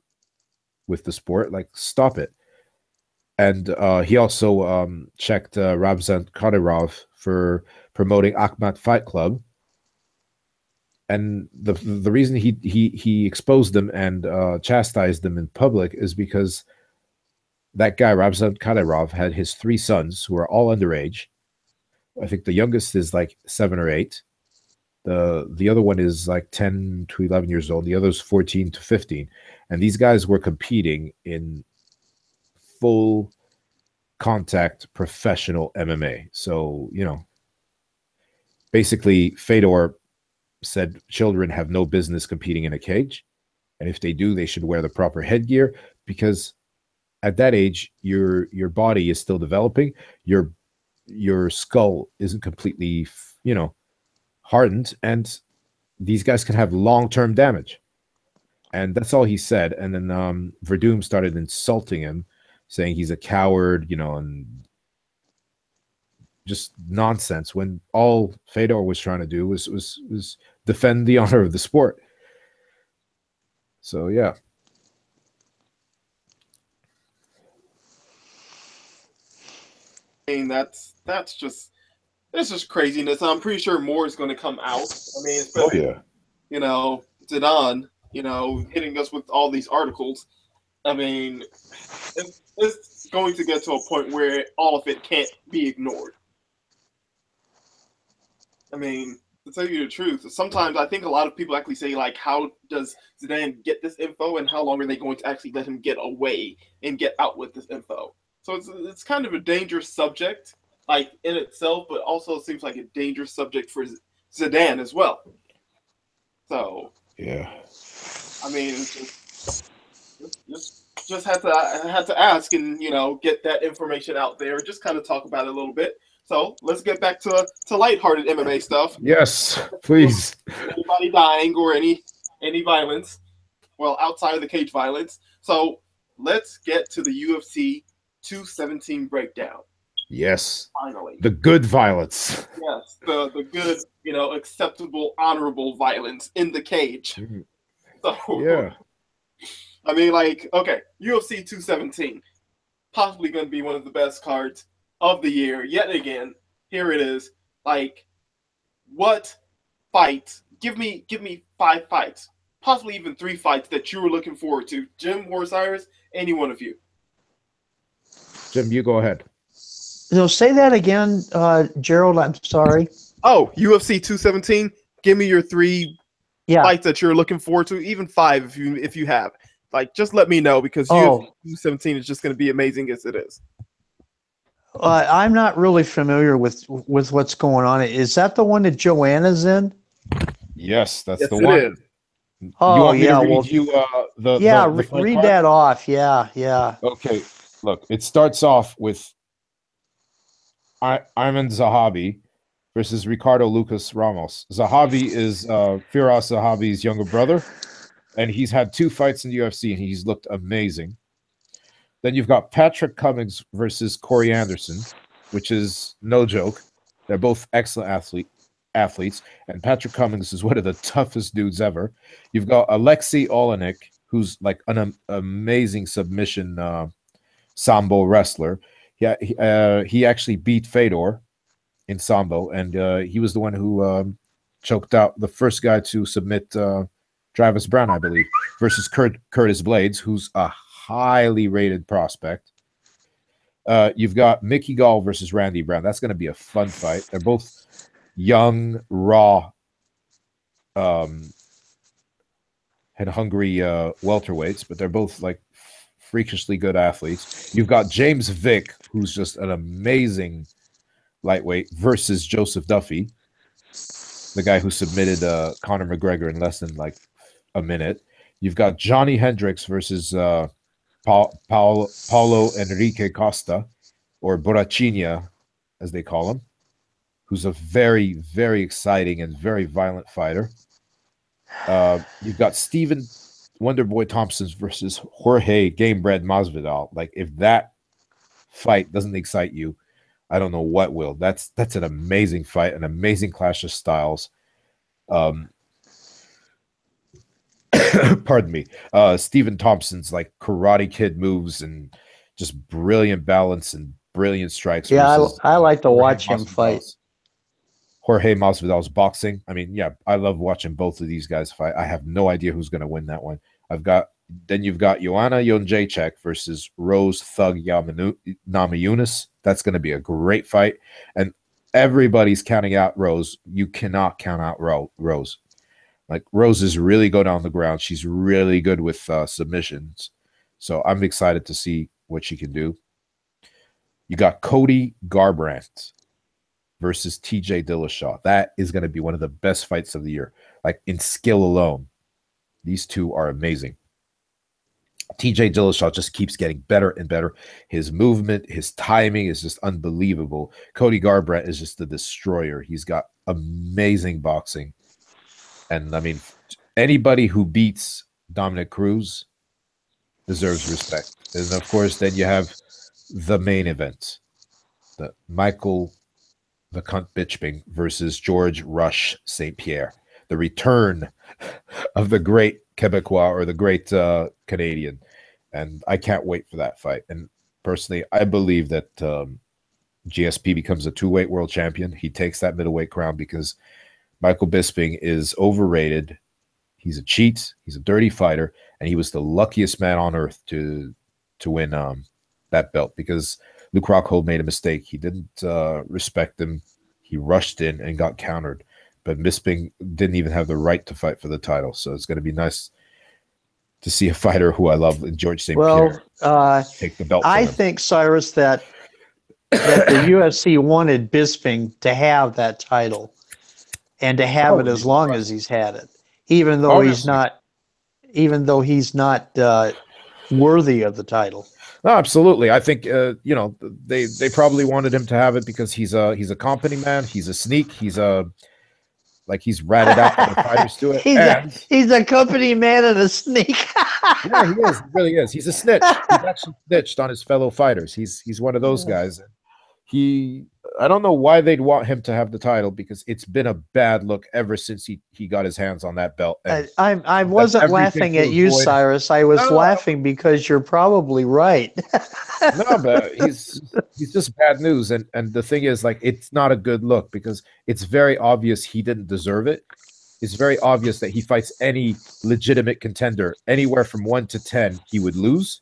with the sport. Like, stop it. And he also checked Ramzan Kadyrov for promoting Akhmat Fight Club. And the reason he exposed them and chastised them in public is because that guy, Ramzan Kadyrov, had his 3 sons who are all underage. I think the youngest is like 7 or 8. The other one is like 10 to 11 years old. The other's 14 to 15. And these guys were competing in full contact professional MMA. So, basically Fedor said children have no business competing in a cage, and if they do, they should wear the proper headgear, because at that age your body is still developing. Your skull isn't completely hardened, and these guys can have long-term damage. And that's all he said. And then Verdum started insulting him, saying he's a coward, and just nonsense, when all Fedor was trying to do was defend the honor of the sport. So yeah. I mean, that's just craziness. I'm pretty sure more is going to come out. I mean, especially, Zidane, hitting us with all these articles. I mean, it's going to get to a point where all of it can't be ignored. I mean, to tell you the truth, sometimes I think a lot of people actually say, like, how does Zidane get this info, and how long are they going to actually let him get away and get out with this info? So it's kind of a dangerous subject, like in itself, but also seems like a dangerous subject for Zidane as well. So Yeah. I mean, just had to ask and get that information out there. Just kind of talk about it a little bit. So let's get back to lighthearted MMA stuff. Yes, please. Anybody dying or any violence? Well, outside of the cage violence. So let's get to the UFC 217 breakdown. Yes. Finally. The good violence. Yes, the good, acceptable, honorable violence in the cage. So, yeah. I mean, okay, UFC 217, possibly going to be one of the best cards of the year. Yet again, here it is. What fight? Give me 5 fights, possibly even 3 fights that you were looking forward to. Jim or Cyrus, any one of you. Jim, you go ahead. Say that again, Gerald. I'm sorry. Oh, UFC 217. Give me your 3 fights that you're looking forward to, even 5 if you have. Just let me know, because UFC 217 is just going to be amazing as it is. I'm not really familiar with what's going on. Is that the one that Joanna's in? Yes, that's the one. Is. Oh, you want me to read you the read card? that off. Yeah. Okay, look, it starts off with Ayman Zahabi versus Ricardo Lucas Ramos. Zahabi is Firas Zahabi's younger brother, and he's had 2 fights in the UFC, and he's looked amazing. Then you've got Patrick Cummings versus Corey Anderson, which is no joke. They're both excellent athletes, and Patrick Cummings is one of the toughest dudes ever. You've got Alexei Olenek, who's like an amazing submission Sambo wrestler. He actually beat Fedor in Sambo, and he was the one who choked out the first guy to submit Travis Brown, I believe, versus Curtis Blades, who's a highly rated prospect. You've got Mickey Gall versus Randy Brown. That's going to be a fun fight. They're both young, raw, and hungry welterweights, but they're both freakishly good athletes. You've got James Vick, who's just an amazing lightweight, versus Joseph Duffy, the guy who submitted Conor McGregor in less than a minute. You've got Johnny Hendricks versus Paulo Enrique Costa, or Borrachinha, as they call him, who's a very, very exciting and very violent fighter. You've got Stephen Wonderboy Thompson versus Jorge Gamebred Masvidal. If that fight doesn't excite you, I don't know what will. That's an amazing fight, an amazing clash of styles. Pardon me. Stephen Thompson's Karate Kid moves and just brilliant balance and brilliant strikes. Yeah, I like to watch him fight. Jorge Masvidal's boxing. I mean, yeah, I love watching both of these guys fight. I have no idea who's going to win that one. Then you've got Joanna Jędrzejczyk versus Rose Thug Namajunas. That's going to be a great fight. And everybody's counting out Rose. You cannot count out Rose. Rose is really good on the ground. She's really good with submissions. So I'm excited to see what she can do. You got Cody Garbrandt versus TJ Dillashaw. That is going to be one of the best fights of the year. In skill alone, these two are amazing. TJ Dillashaw just keeps getting better and better. His movement, his timing is just unbelievable. Cody Garbrandt is just a destroyer. He's got amazing boxing. And I mean, anybody who beats Dominic Cruz deserves respect. And of course, then you have the main event, the Michael the Cunt Bitchping versus George Rush St. Pierre, the return of the great Quebecois, or the great Canadian. And I can't wait for that fight. And personally, I believe that GSP becomes a 2-weight world champion. He takes that middleweight crown because Michael Bisping is overrated. He's a cheat. He's a dirty fighter, and he was the luckiest man on earth to win that belt, because Luke Rockhold made a mistake. He didn't respect him. He rushed in and got countered. But Bisping didn't even have the right to fight for the title. So it's going to be nice to see a fighter who I love, George St. Pierre. take the belt. I think, Cyrus, that the UFC wanted Bisping to have that title and to have it as long as he's had it, even though he's not worthy of the title. No, absolutely. I think they probably wanted him to have it because he's a company man. He's a sneak. He's ratted out the fighters to it. He's a company man and a sneak. Yeah, he is. He really is. He's a snitch. He's actually snitched on his fellow fighters. He's one of those guys. I don't know why they'd want him to have the title because it's been a bad look ever since he got his hands on that belt. I wasn't laughing at you, Cyrus. I was laughing because you're probably right. No, but he's just bad news. And the thing is, like, it's not a good look because it's very obvious he didn't deserve it. It's very obvious that he fights any legitimate contender anywhere from 1 to 10, he would lose.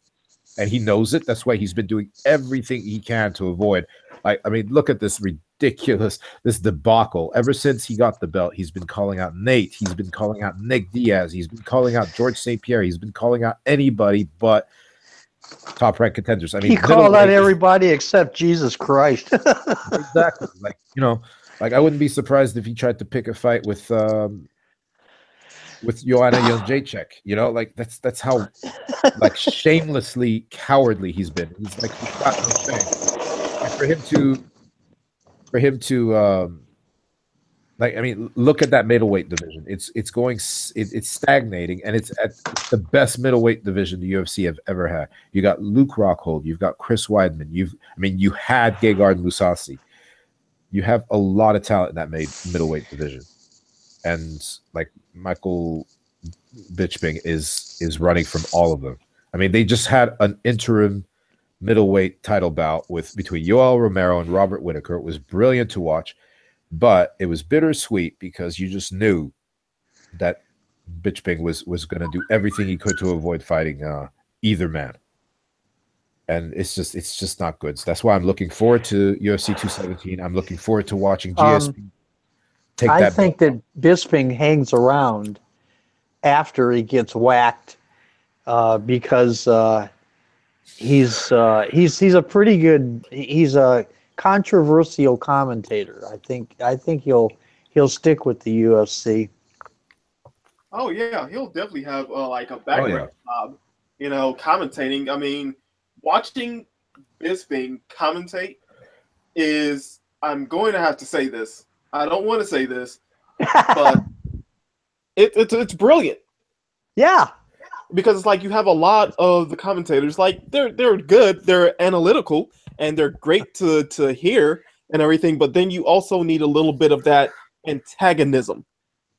And he knows it. That's why he's been doing everything he can to avoid. I mean, look at this this debacle. Ever since he got the belt, he's been calling out Nate. He's been calling out Nick Diaz. He's been calling out George St. Pierre. He's been calling out anybody but top-ranked contenders. I mean, he called out everybody except Jesus Christ. Exactly. Like I wouldn't be surprised if he tried to pick a fight with Joanna Jędrzejczyk. Like that's how like shamelessly cowardly he's been. He's got no shame. And for him to look at that middleweight division. It's stagnating, and it's at the best middleweight division the UFC have ever had. You got Luke Rockhold, you've got Chris Weidman, you had Gegard Mousasi. You have a lot of talent in that middleweight division, and like Michael Bisping is running from all of them. I mean, they just had an interim middleweight title bout between Yoel Romero and Robert Whittaker. It was brilliant to watch, but it was bittersweet because you just knew that Bisping was going to do everything he could to avoid fighting either man. And it's just not good. So that's why I'm looking forward to UFC 217. I'm looking forward to watching GSP take that. I think that Bisping hangs around after he gets whacked because he's a pretty good. He's a controversial commentator. I think he'll stick with the UFC. Oh yeah, he'll definitely have like a background job, commentating. I mean, watching Bisping commentate is, I'm going to have to say this. I don't want to say this, but it's brilliant. Yeah. Because it's like you have a lot of the commentators, like they're good, they're analytical, and they're great to hear and everything, but then you also need a little bit of that antagonism.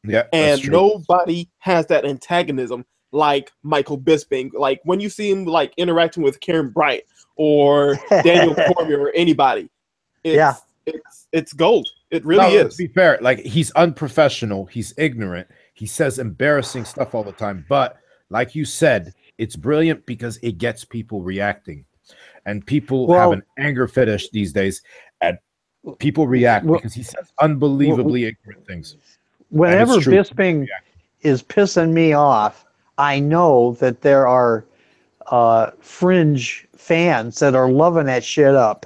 Yeah. And nobody has that antagonism like Michael Bisping. Like when you see him like interacting with Karen Bryant or Daniel Cormier or anybody, it's gold. It really is. To be fair, like he's unprofessional, he's ignorant, he says embarrassing stuff all the time, but like you said, it's brilliant because it gets people reacting. And people have an anger fetish these days, and people react because he says unbelievably ignorant things. Whenever Bisping is pissing me off, I know that there are fringe fans that are loving that shit up.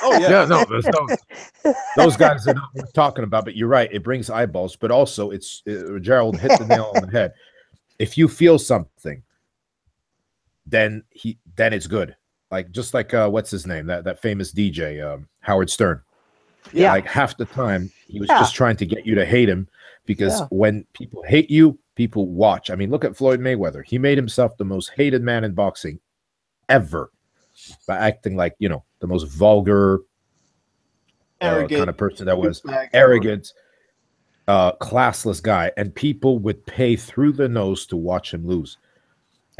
Oh yeah, no, those guys are not what we're talking about. But you're right; it brings eyeballs, but also Gerald hit the nail on the head. If you feel something, then it's good. Like just like what's his name? That famous DJ, Howard Stern. Yeah. Like half the time he was just trying to get you to hate him because when people hate you, people watch. I mean, look at Floyd Mayweather. He made himself the most hated man in boxing ever by acting like, the most vulgar, arrogant kind of person that was arrogant, classless guy. And people would pay through the nose to watch him lose.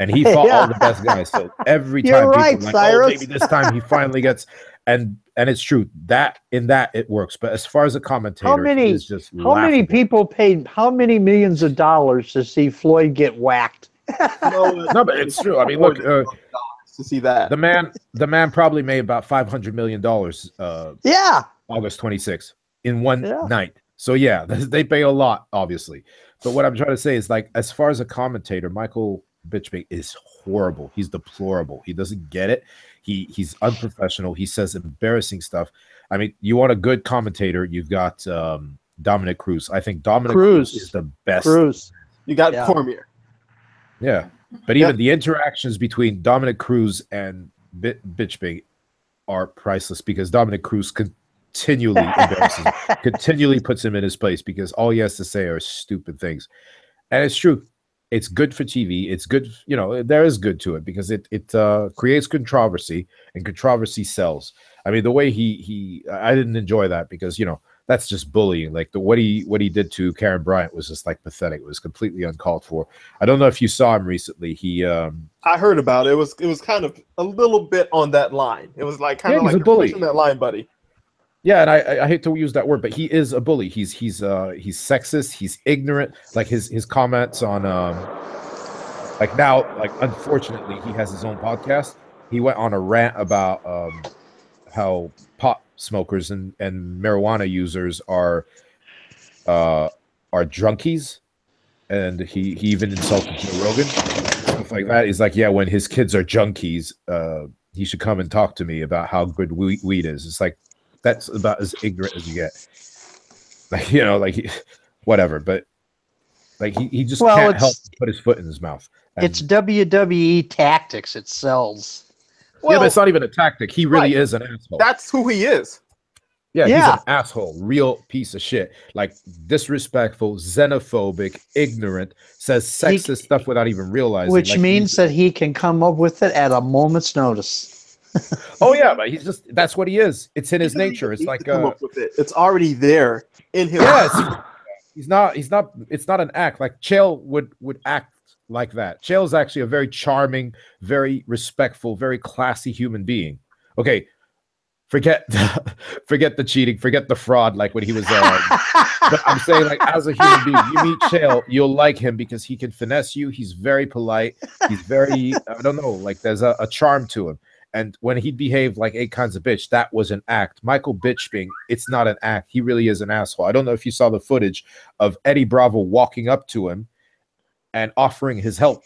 And he fought all the best guys. So every time people like, oh, maybe this time he finally gets, and it's true that it works. But as far as a commentator, how many people paid how many millions of dollars to see Floyd get whacked? No, but it's true. I mean, look, to see that the man probably made about $500 million. August 26th in one night. So yeah, they pay a lot, obviously. But what I'm trying to say is, like, as far as a commentator, Michael Bisping is horrible. He's deplorable. He doesn't get it. He's unprofessional. He says embarrassing stuff. I mean, you want a good commentator, you've got Dominic Cruz. I think Dominic Cruz is the best. You got Cormier. Yeah. But even the interactions between Dominic Cruz and Bisping are priceless, because Dominic Cruz continually embarrasses him, continually puts him in his place, because all he has to say are stupid things. And it's true. It's good for TV. It's good, you know, there is good to it, because it creates controversy, and controversy sells. I mean, the way I didn't enjoy that, because, you know, that's just bullying. Like what he did to Karen Bryant was just like pathetic. It was completely uncalled for. I don't know if you saw him recently. I heard about it. It was kind of a little bit on that line. It was like kind of like a bully. Pushing that line, buddy. Yeah, and I hate to use that word, but he is a bully. He's sexist. He's ignorant. Like his comments on like now, like unfortunately, he has his own podcast. He went on a rant about how pot smokers and marijuana users are drunkies, and he even insulted Joe Rogan, stuff like that. He's like, yeah, when his kids are junkies, he should come and talk to me about how good weed is. It's like, that's about as ignorant as you get. Like, you know, like whatever, but like he just can't help but put his foot in his mouth. And it's WWE tactics. It sells. Yeah, but it's not even a tactic. He really is an asshole. That's who he is. Yeah, he's an asshole, real piece of shit. Like disrespectful, xenophobic, ignorant, says sexist stuff without even realizing. Which means that he can come up with it at a moment's notice. Oh yeah, but that's what he is. It's in his nature. It's like come up with it. It's already there in him. Yes. It's not an act. Like Chael would act like that. Chael is actually a very charming, very respectful, very classy human being. Okay, forget the cheating, forget the fraud, like when he was but I'm saying, like, as a human being, you meet Chael, you'll like him because he can finesse you. He's very polite. He's very, I don't know, like there's a charm to him. And when he behaved like 8 kinds of bitch, that was an act. Michael Bisping, it's not an act. He really is an asshole. I don't know if you saw the footage of Eddie Bravo walking up to him and offering his help.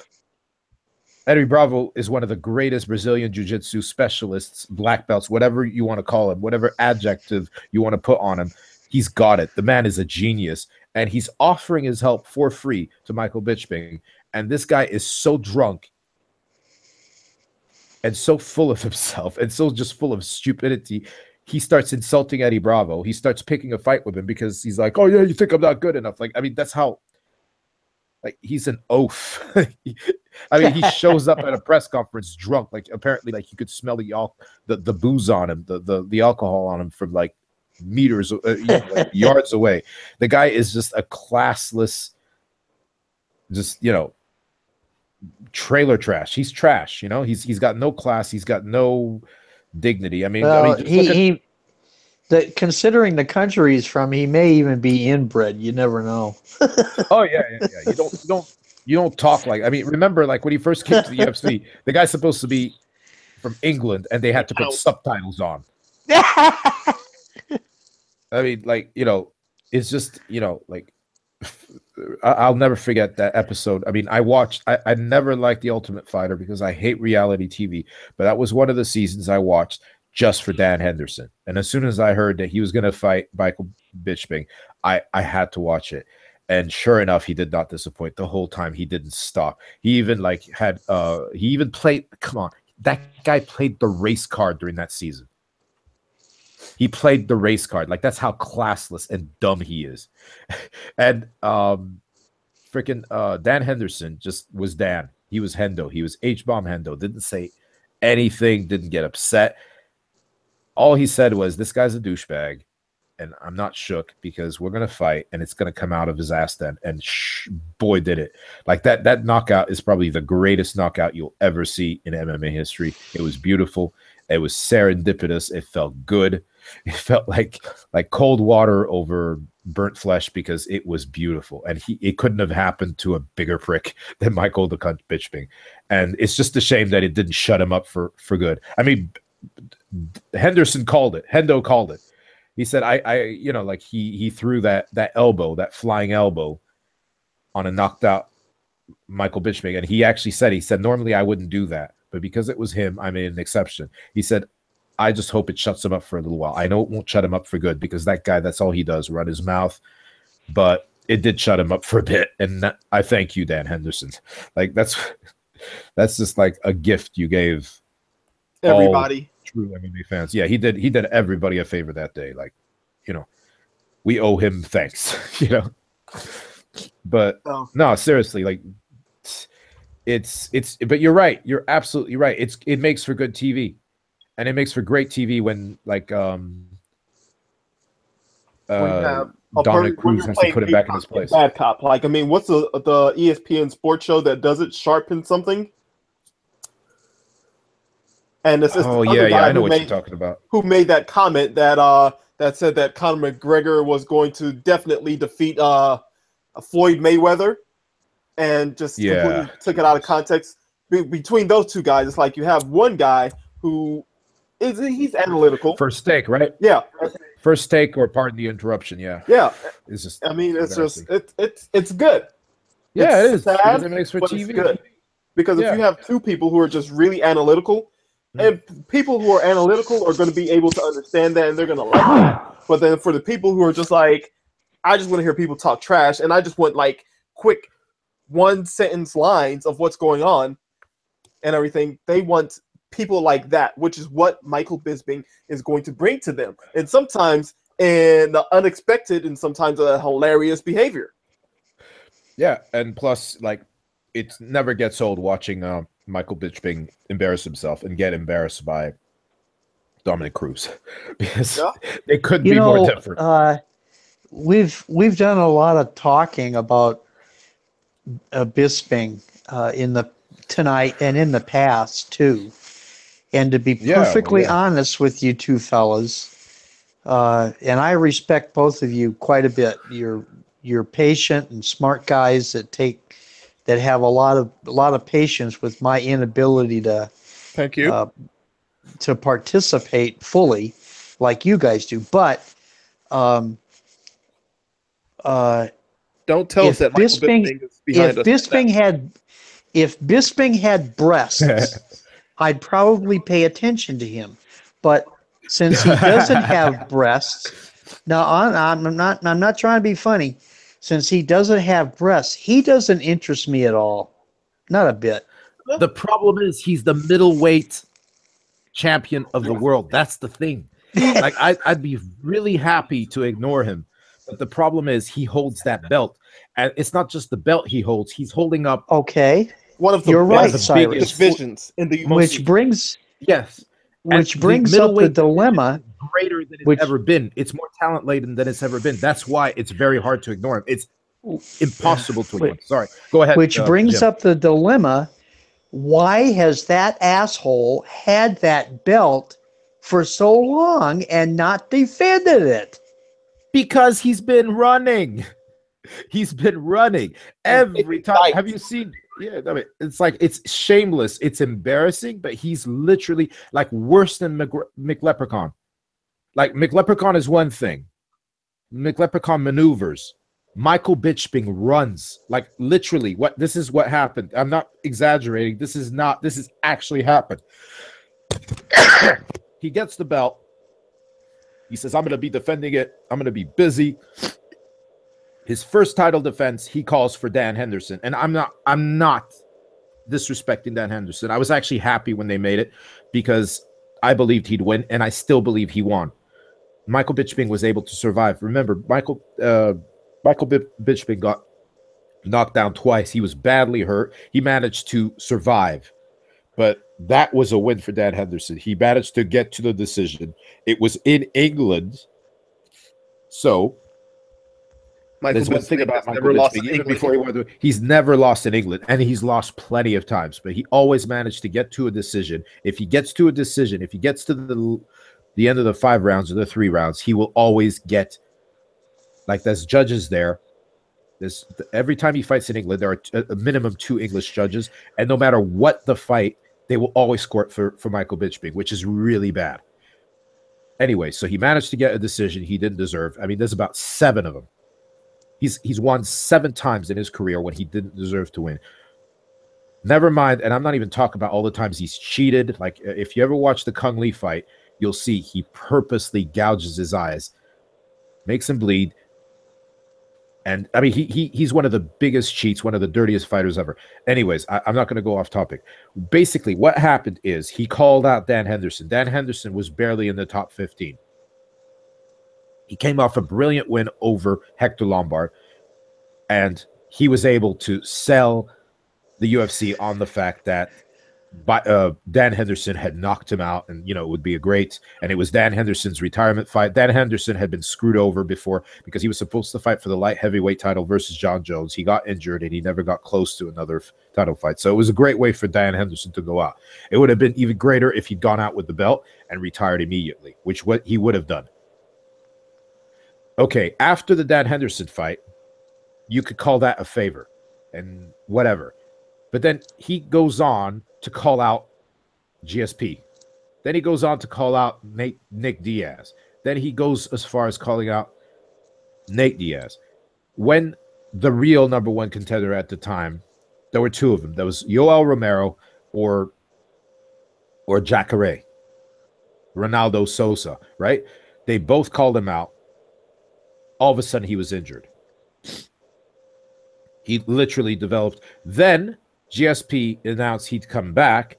Eddie Bravo is one of the greatest Brazilian jiu-jitsu specialists, black belts, whatever you want to call him, whatever adjective you want to put on him. He's got it. The man is a genius. And he's offering his help for free to Michael Bisping. And this guy is so drunk and so full of himself and so just full of stupidity. He starts insulting Eddie Bravo. He starts picking a fight with him because he's like, oh yeah, you think I'm not good enough. Like, I mean, that's how, like, he's an oaf. I mean, he shows up at a press conference drunk. Like, apparently, like, you could smell the booze on him, the alcohol on him from like meters, like yards away. The guy is just a classless, just, you know, trailer trash. He's trash, you know. He's got no class. He's got no dignity. I mean, considering the country he's from, he may even be inbred. You never know. Oh yeah. You don't talk like. I mean, remember, like when he first came to the UFC, the guy's supposed to be from England, and they had to put subtitles on. I mean, like, you know, it's just, you know, like. I'll never forget that episode. I mean, I never liked The Ultimate Fighter because I hate reality TV, but that was one of the seasons I watched just for Dan Henderson. And as soon as I heard that he was going to fight Michael Bisping, I had to watch it. And sure enough, he did not disappoint the whole time. He didn't stop. He even he even played, come on, that guy played the race card during that season. He played the race card. Like, that's how classless and dumb he is. And freaking Dan Henderson just was Dan. He was Hendo. He was H-Bomb Hendo. Didn't say anything. Didn't get upset. All he said was, this guy's a douchebag, and I'm not shook because we're going to fight, and it's going to come out of his ass then. And boy, did it. Like, that knockout is probably the greatest knockout you'll ever see in MMA history. It was beautiful. It was serendipitous. It felt good. It felt like cold water over burnt flesh because it was beautiful. And it couldn't have happened to a bigger prick than Michael the Cunt Bisping. And it's just a shame that it didn't shut him up for good. I mean, Henderson called it. Hendo called it. He said, you know, like he threw that elbow, that flying elbow on a knocked out Michael Bisping, and he actually said, normally I wouldn't do that, but because it was him, I made an exception. He said, I just hope it shuts him up for a little while. I know it won't shut him up for good because that guy, that's all he does, run his mouth. But it did shut him up for a bit, and I thank you, Dan Henderson. Like that's just like a gift you gave everybody, true MMA fans. Yeah, he did everybody a favor that day. Like, we owe him thanks. But no, seriously, like it's. But you're right. You're absolutely right. It makes for good TV, and it makes for great TV when like Dominic Cruz has to put it back in his place. Bad cop. Like, I mean, what's the ESPN sports show that does it? Sharpen something. And it's I know what you're talking about. Who made that comment that said that Conor McGregor was going to definitely defeat Floyd Mayweather, and just completely took it out of context. Between those two guys, it's like you have one guy who he's analytical. First take, right? Yeah. First take, or pardon the interruption. Yeah. Yeah. It's just. I mean, it's good. Yeah, it's it is. Sad, it makes for but TV. It's good. Because if you have two people who are just really analytical, and people who are analytical are going to be able to understand that, and they're going to like that. But then for the people who are just like, I just want to hear people talk trash, and I just want like quick one sentence lines of what's going on and everything, they want people like that, which is what Michael Bisping is going to bring to them. And sometimes in the unexpected and sometimes a hilarious behavior. Yeah, and plus, like, it never gets old watching Michael Bisping embarrass himself and get embarrassed by Dominic Cruz, because they could be more different. We've done a lot of talking about Bisping tonight and in the past too. And to be perfectly honest with you two fellas, and I respect both of you quite a bit. You're patient and smart guys that have a lot of patience with my inability to to participate fully like you guys do. But don't tell us that Bisping is behind us. If Bisping had breasts, I'd probably pay attention to him. But since he doesn't have breasts, now I'm not trying to be funny. Since he doesn't have breasts, he doesn't interest me at all. Not a bit. The problem is he's the middleweight champion of the world. That's the thing. Like I'd be really happy to ignore him. But the problem is he holds that belt. And it's not just the belt he holds. He's holding up one of the biggest divisions in the UFC. Which brings up the dilemma. Greater than it's ever been. It's more talent laden than it's ever been. That's why it's very hard to ignore him. It's impossible to ignore. Sorry, go ahead. Which brings up the dilemma: why has that asshole had that belt for so long and not defended it? Because he's been running. He's been running every time. Have you seen? Yeah, I mean, it's like, it's shameless. It's embarrassing, but he's literally like worse than McLeprechaun. Like, McLeprechaun is one thing. McLeprechaun maneuvers. Michael Bisping runs. Like, literally, this is what happened. I'm not exaggerating. This is actually happened. He gets the belt. He says, I'm going to be defending it. I'm going to be busy. His first title defense, he calls for Dan Henderson. And I'm not disrespecting Dan Henderson. I was actually happy when they made it because I believed he'd win, and I still believe he won. Michael Bisping was able to survive. Remember, Michael Bisping got knocked down twice. He was badly hurt. He managed to survive. But that was a win for Dan Henderson. He managed to get to the decision. It was in England. So there's one thing about Michael Bisping. Even before he won, he's never lost in England, and he's lost plenty of times. But he always managed to get to a decision. If he gets to a decision, if he gets to the end of the 5 rounds or the 3 rounds, he will always get, like, there's judges there. Every time he fights in England, there are a minimum 2 English judges, and no matter what the fight, they will always score it for Michael Bisping, which is really bad. Anyway, so he managed to get a decision he didn't deserve. I mean, there's about 7 of them. He's won 7 times in his career when he didn't deserve to win. Never mind, and I'm not even talking about all the times he's cheated. Like, if you ever watch the Kung Lee fight, you'll see he purposely gouges his eyes, makes him bleed. And I mean, he's one of the biggest cheats, one of the dirtiest fighters ever. Anyways, I'm not going to go off topic. Basically, what happened is he called out Dan Henderson. Dan Henderson was barely in the top 15. He came off a brilliant win over Hector Lombard, and he was able to sell the UFC on the fact that Dan Henderson had knocked him out, and it would be a great. And it was Dan Henderson's retirement fight. Dan Henderson had been screwed over before because he was supposed to fight for the light heavyweight title versus John Jones. He got injured and he never got close to another title fight. So it was a great way for Dan Henderson to go out. It would have been even greater if he'd gone out with the belt and retired immediately, which what he would have done. Okay, after the Dan Henderson fight, you could call that a favor and whatever. But then he goes on to call out GSP. Then he goes on to call out Nick Diaz. Then he goes as far as calling out Nate Diaz. When the real number one contender at the time, there were 2 of them. There was Yoel Romero or Jacare, Ronaldo Sosa, right? They both called him out. All of a sudden, he was injured. He literally developed. Then GSP announced he'd come back.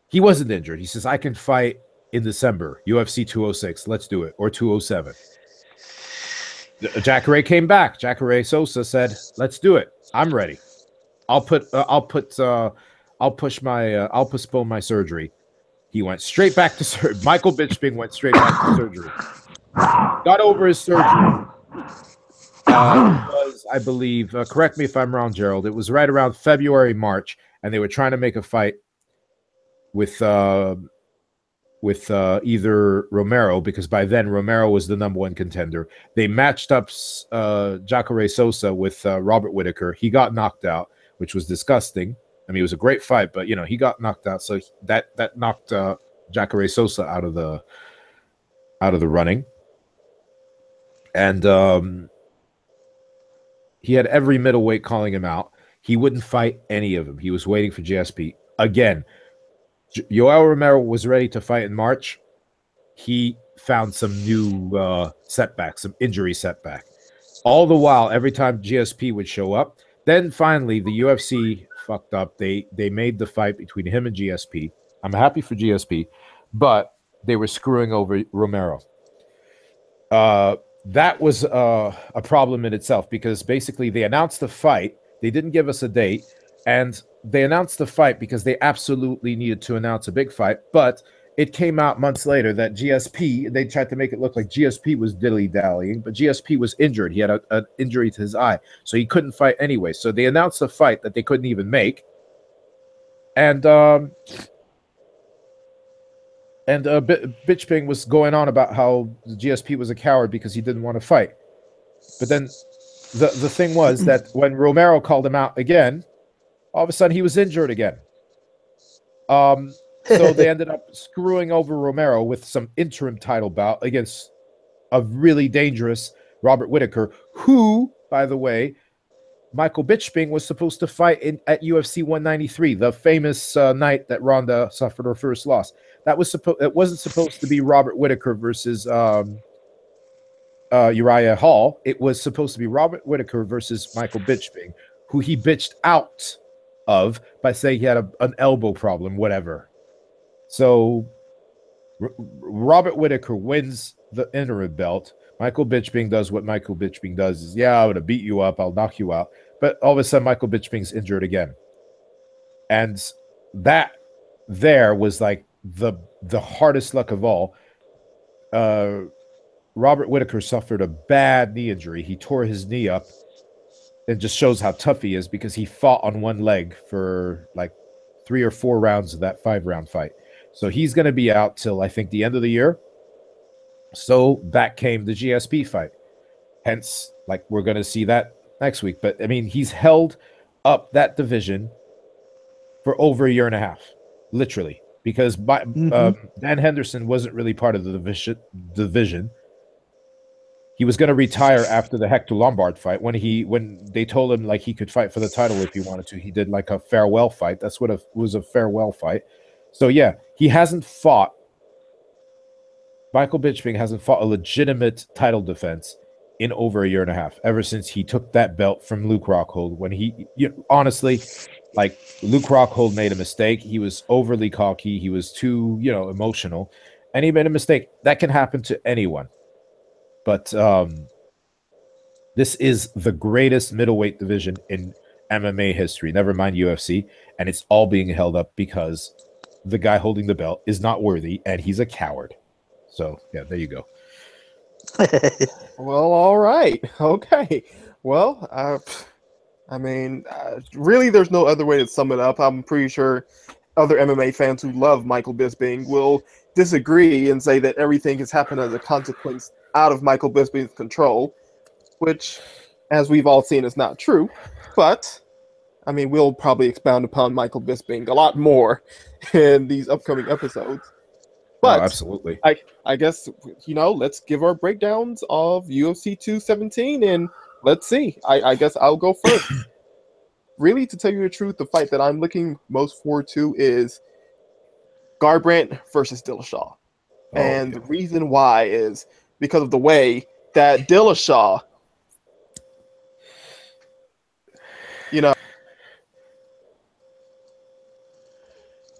He wasn't injured. He says, I can fight in December, UFC 206. Let's do it. Or 207. Jacare came back. Jacare Sosa said, let's do it. I'm ready. I'll postpone my surgery. He went straight back to surgery. Michael Bisping went straight back to surgery. Got over his surgery. Was, I believe, correct me if I'm wrong, Gerald, it was right around February, March, and they were trying to make a fight with either Romero, because by then Romero was the number one contender. They matched up Jacare Sosa with Robert Whittaker. He got knocked out, which was disgusting. I mean, it was a great fight, but he got knocked out, so that knocked Jacare Sosa out of the running. And he had every middleweight calling him out. He wouldn't fight any of them. He was waiting for GSP. Again, Yoel Romero was ready to fight in March. He found some new setback, some injury setback. All the while, every time GSP would show up, then finally the UFC fucked up. They made the fight between him and GSP. I'm happy for GSP, but they were screwing over Romero. That was a problem in itself, because basically they announced the fight. They didn't give us a date, and they announced the fight because they absolutely needed to announce a big fight. But it came out months later that GSP, they tried to make it look like GSP was dilly-dallying, but GSP was injured. He had an injury to his eye, so he couldn't fight anyway. So they announced a fight that they couldn't even make. And Bisping was going on about how the GSP was a coward because he didn't want to fight. But then the thing was that when Romero called him out again, all of a sudden he was injured again. So they ended up screwing over Romero with some interim title bout against a really dangerous Robert Whittaker, who, by the way, Michael Bisping was supposed to fight at UFC 193, the famous night that Ronda suffered her first loss. It wasn't supposed to be Robert Whittaker versus Uriah Hall. It was supposed to be Robert Whittaker versus Michael Bisping, who he bitched out of by saying he had an elbow problem, whatever. So Robert Whittaker wins the interim belt. Michael Bisping does what Michael Bisping does. Is, I'm going to beat you up. I'll knock you out. But all of a sudden, Michael Bisping's injured again. And that there was like the hardest luck of all. Robert Whittaker suffered a bad knee injury. He tore his knee up. It just shows how tough he is, because he fought on one leg for like 3 or 4 rounds of that 5-round fight. So he's going to be out till, I think, the end of the year. So back came the GSP fight. Hence, like, we're going to see that next week. But, I mean, he's held up that division for over a year and a half, literally, because Dan Henderson wasn't really part of the division. he was going to retire after the Hector Lombard fight. When they told him like he could fight for the title if he wanted to, he did like a farewell fight. That's what was a farewell fight. So yeah, he hasn't fought. Michael Bisping hasn't fought a legitimate title defense in over a year and a half, ever since he took that belt from Luke Rockhold. When honestly, like, Luke Rockhold made a mistake. He was overly cocky. He was too, emotional, and he made a mistake. That can happen to anyone. But this is the greatest middleweight division in MMA history, never mind UFC, and it's all being held up because the guy holding the belt is not worthy, and he's a coward. So, yeah, there you go. Well, all right. Okay. Well, really, there's no other way to sum it up. I'm pretty sure other MMA fans who love Michael Bisping will disagree and say that everything has happened as a consequence out of Michael Bisping's control, which, as we've all seen, is not true. But, we'll probably expound upon Michael Bisping a lot more in these upcoming episodes. But absolutely. I guess, let's give our breakdowns of UFC 217, and let's see. I guess I'll go first. Really, to tell you the truth, the fight that I'm looking most forward to is Garbrandt versus Dillashaw. The reason why is because of the way that Dillashaw, way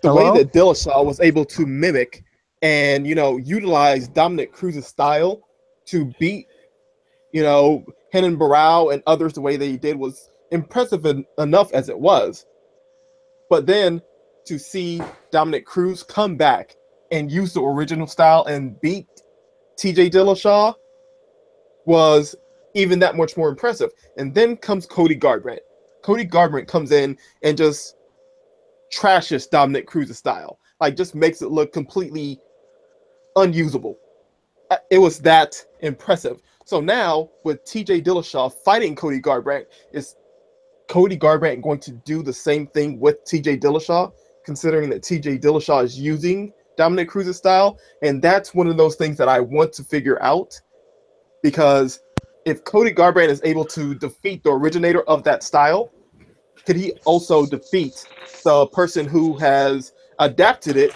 that Dillashaw was able to mimic and, utilize Dominic Cruz's style to beat, Renan Barão and others the way they did was impressive enough as it was. But then to see Dominic Cruz come back and use the original style and beat TJ Dillashaw was even that much more impressive. And then comes Cody Garbrandt. Cody Garbrandt comes in and just trashes Dominic Cruz's style. Like, just makes it look completely unusable. It was that impressive. So now, with TJ Dillashaw fighting Cody Garbrandt, is Cody Garbrandt going to do the same thing with TJ Dillashaw, considering that TJ Dillashaw is using Dominic Cruz's style? And that's one of those things that I want to figure out, because if Cody Garbrandt is able to defeat the originator of that style, could he also defeat the person who has adapted it?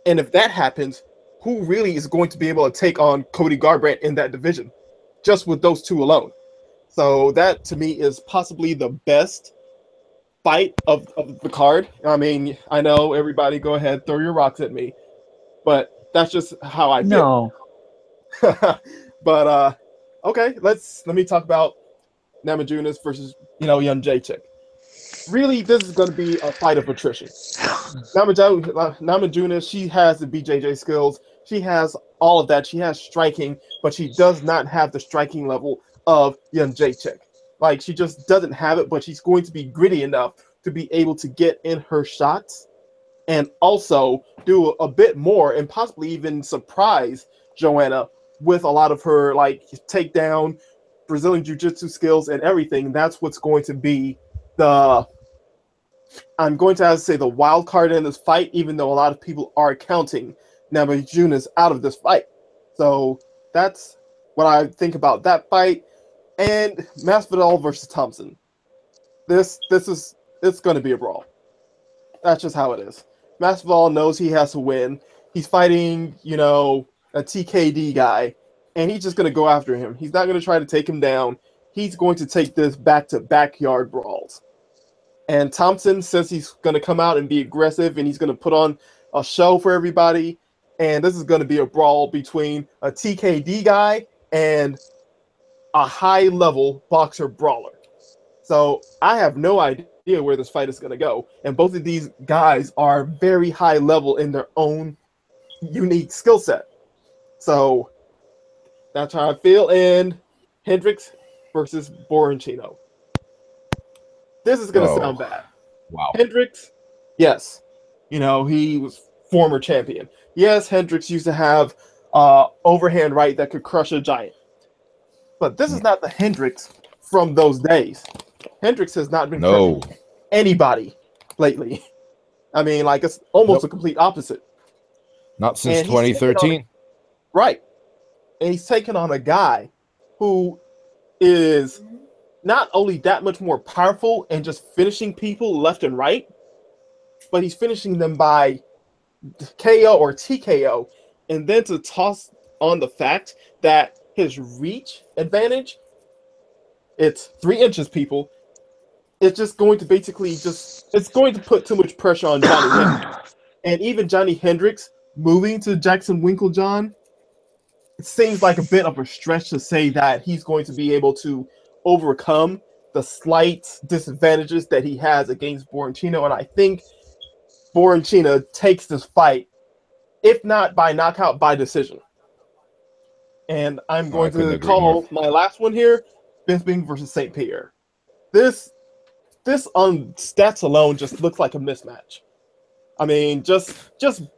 And if that happens, who really is going to be able to take on Cody Garbrandt in that division, just with those two alone? So that, to me, is possibly the best fight of the card. I know everybody, go ahead, throw your rocks at me, but that's just how I feel. No. But okay, let me talk about Namajunas versus Young Jacek. Really, this is going to be a fight of attrition. Namajunas, she has the BJJ skills. She has all of that. She has striking, but she does not have the striking level of Young Jacek. Like, she just doesn't have it, but she's going to be gritty enough to be able to get in her shots and also do a bit more and possibly even surprise Joanna with a lot of her, like, takedown, Brazilian Jiu-Jitsu skills and everything. That's what's going to be I'm going to have to say the wild card in this fight, even though a lot of people are counting Namajunas out of this fight. So that's what I think about that fight. And Masvidal versus Thompson. It's going to be a brawl. That's just how it is. Masvidal knows he has to win. He's fighting, a TKD guy, and he's just going to go after him. He's not going to try to take him down. He's going to take this back to backyard brawls. And Thompson says he's going to come out and be aggressive, and he's going to put on a show for everybody. And this is going to be a brawl between a TKD guy and a high-level boxer brawler. So I have no idea where this fight is going to go. And both of these guys are very high level in their own unique skill set. So that's how I feel. And Hendricks versus Borrachino. This is going to sound bad. Wow. Hendricks, yes. He was former champion. Yes, Hendricks used to have overhand right that could crush a giant. But this is not the Hendricks from those days. Hendricks has not been crushing anybody lately. It's almost a complete opposite. Not since 2013. Right. and he's taking on a guy who is not only that much more powerful and just finishing people left and right, but he's finishing them by KO or TKO. And then to toss on the fact that his reach advantage, it's 3 inches, people. It's just going to basically it's going to put too much pressure on Johnny Hendricks. And even Johnny Hendricks moving to Jackson Winklejohn, it seems like a bit of a stretch to say that he's going to be able to overcome the slight disadvantages that he has against Borrachino. And I think Borrachino takes this fight, if not by knockout, by decision. And I'm going to call my last one here, Bisping versus St. Pierre. This on stats alone just looks like a mismatch. I mean, just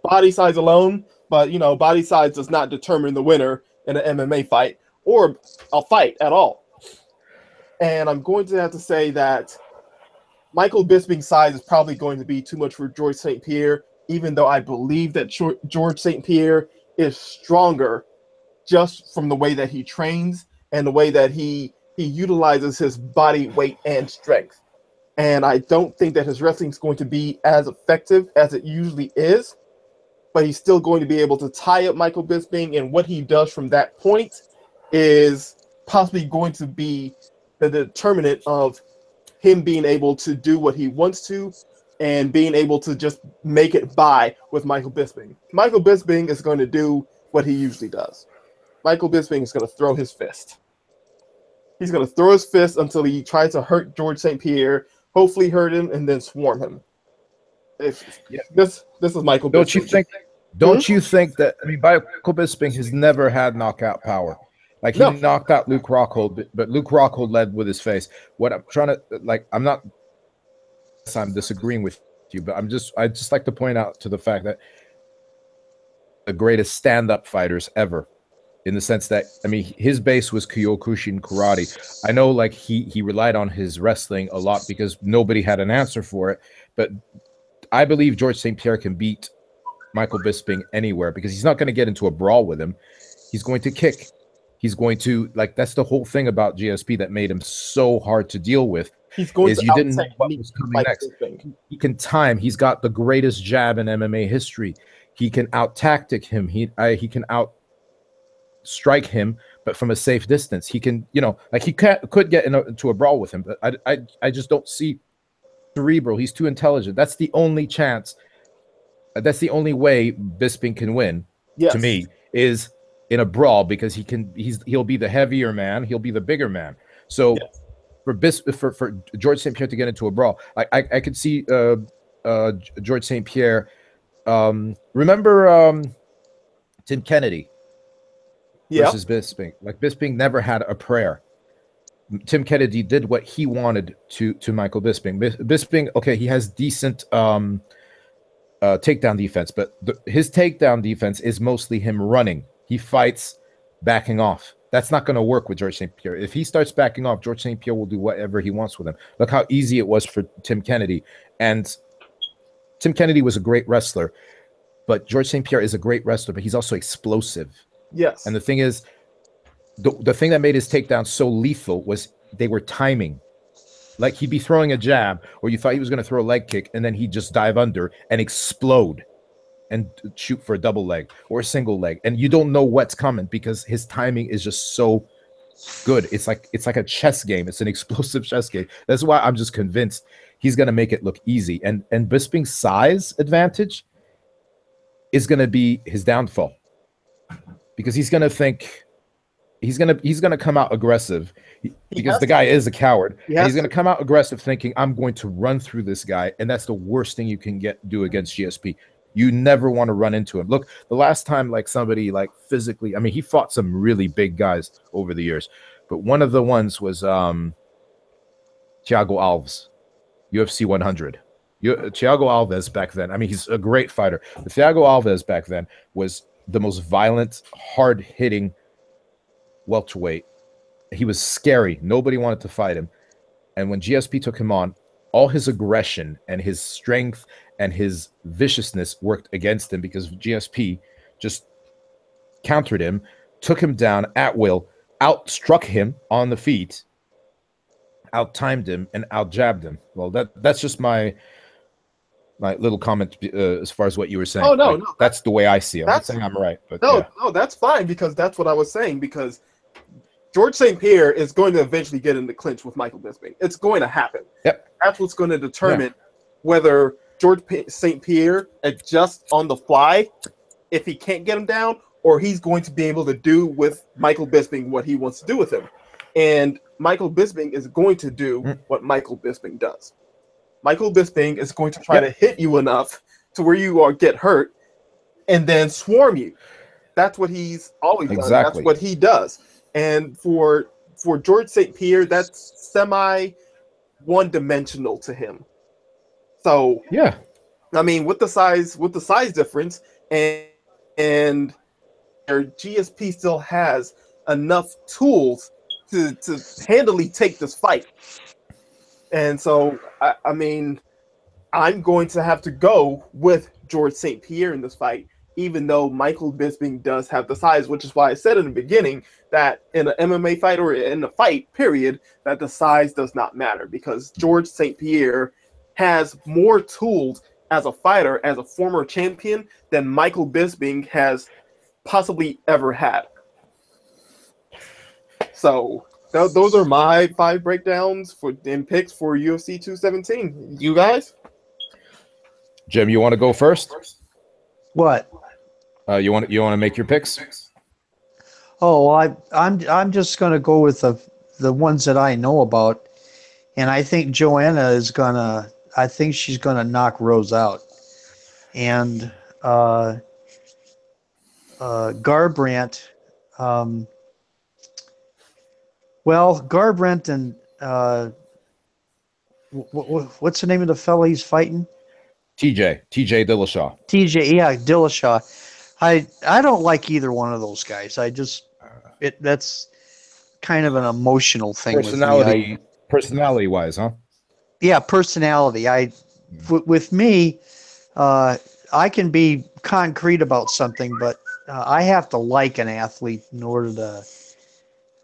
body size alone, but body size does not determine the winner in an MMA fight or a fight at all. And I'm going to have to say that Michael Bisping's size is probably going to be too much for George St. Pierre, even though I believe that George St. Pierre is stronger just from the way that he trains and the way that he utilizes his body weight and strength. And I don't think that his wrestling is going to be as effective as it usually is, but he's still going to be able to tie up Michael Bisping, and what he does from that point is possibly going to be the determinant of him being able to do what he wants to and being able to just make it by with Michael Bisping. Michael Bisping is going to do what he usually does. Michael Bisping is going to throw his fist. He's going to throw his fist until he tries to hurt George St. Pierre, hopefully hurt him, and then swarm him. This is Michael Bisping. Don't you think that, I mean, Michael Bisping has never had knockout power. Like, he knocked out Luke Rockhold, but Luke Rockhold led with his face. What I'm trying to, like, I'm disagreeing with you, but I just like to point out to the fact that the greatest stand-up fighters ever, in the sense that, I mean, his base was Kyokushin karate. I know, like, he relied on his wrestling a lot because nobody had an answer for it, but I believe George St. Pierre can beat Michael Bisping anywhere because he's not going to get into a brawl with him. He's going to kick. He's going to, like, that's the whole thing about GSP that made him so hard to deal with. He's going to you didn't know what was coming next. He can time. He's got the greatest jab in MMA history. He can out-tactic him. He can out-strike him, but from a safe distance. He can, like, he could get into a brawl with him, but I just don't see cerebral. He's too intelligent. That's the only chance. That's the only way Bisping can win, to me, is in a brawl, because he'll be the heavier man, he'll be the bigger man. So for George St. Pierre to get into a brawl, I could see George St. Pierre. Remember Tim Kennedy versus Bisping? Like, Bisping never had a prayer. Tim Kennedy did what he wanted to Michael Bisping. Bisping, okay, he has decent takedown defense, but his takedown defense is mostly him running. He fights backing off. That's not going to work with George St. Pierre. If he starts backing off, George St. Pierre will do whatever he wants with him. Look how easy it was for Tim Kennedy. And Tim Kennedy was a great wrestler, but George St. Pierre is a great wrestler, but he's also explosive. Yes. And the thing is, the thing that made his takedown so lethal was they were timing. Like, he'd be throwing a jab, or you thought he was going to throw a leg kick, and then he'd just dive under and explode and shoot for a double leg or a single leg. And you don't know what's coming because his timing is just so good. It's like a chess game. It's an explosive chess game. That's why I'm just convinced he's going to make it look easy. And Bisping's size advantage is going to be his downfall, because he's going to think he's going to come out aggressive, because the guy is a coward. And he's going to come out aggressive thinking, I'm going to run through this guy. And that's the worst thing you can do against GSP. You never want to run into him. Look, the last time, like, somebody, like, physically, I mean, he fought some really big guys over the years, but one of the ones was Thiago Alves, UFC 100. Thiago Alves back then, I mean, he's a great fighter, but Thiago Alves back then was the most violent, hard-hitting welterweight. He was scary. Nobody wanted to fight him. And when GSP took him on, all his aggression and his strength and his viciousness worked against him, because GSP just countered him took him down at will, outstruck him on the feet, out-timed him, and out-jabbed him. Well, that's just my little comment as far as what you were saying. Oh, no, that's the way I see it. I'm not saying I'm right, but no, that's fine, because that's what I was saying, because George St. Pierre is going to eventually get in the clinch with Michael Bisping. It's going to happen. Yep. That's what's going to determine whether George St. Pierre adjusts on the fly if he can't get him down, or he's going to be able to do with Michael Bisping what he wants to do with him. And Michael Bisping is going to do what Michael Bisping does. Michael Bisping is going to try to hit you enough to where you get hurt and then swarm you. That's what he's always done. That's what he does. And for George St. Pierre, that's semi one-dimensional to him. So yeah, I mean, with the size difference, and their GSP still has enough tools to handily take this fight. And so I mean, I'm going to have to go with George St. Pierre in this fight, even though Michael Bisping does have the size, which is why I said in the beginning that in an MMA fight or in a fight, period, that the size does not matter, because George St. Pierre has more tools as a fighter, as a former champion, than Michael Bisping has possibly ever had. So those are my 5 breakdowns and picks for UFC 217. You guys? Jim, you want to go first? What? You want to make your picks? Oh, I'm just going to go with the ones that I know about, and I think Joanna is gonna. I think she's gonna knock Rose out, and Garbrandt. Well, Garbrandt and what's the name of the fella he's fighting? TJ Dillashaw. TJ, yeah, Dillashaw. I don't like either one of those guys. That's kind of an emotional thing with me. Personality wise, huh? Yeah, personality. With me, I can be concrete about something, but I have to like an athlete in order to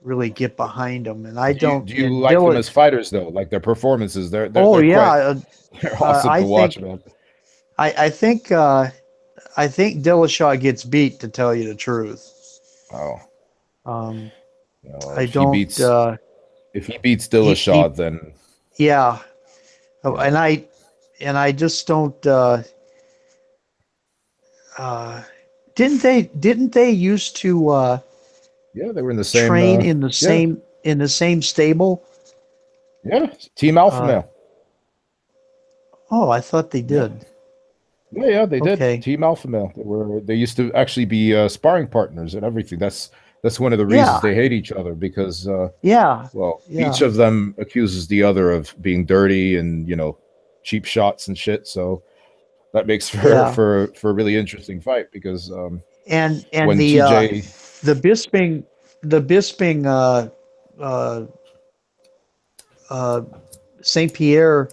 really get behind them. And I don't. Do you like them as fighters though? Like their performances? They're they're awesome to watch, man. I think Dillashaw gets beat, to tell you the truth. Oh. I don't. If he beats Dillashaw, then yeah. And I just don't. Didn't they used to? Yeah, they were in the same train in the same stable. Yeah, Team Alpha Male. Oh, I thought they did. Yeah, they did. Okay. Team Alpha Male. They used to actually be sparring partners and everything. That's one of the reasons they hate each other, because each of them accuses the other of being dirty and cheap shots and shit. So that makes for a really interesting fight, because and when the TJ the Bisping St. Pierre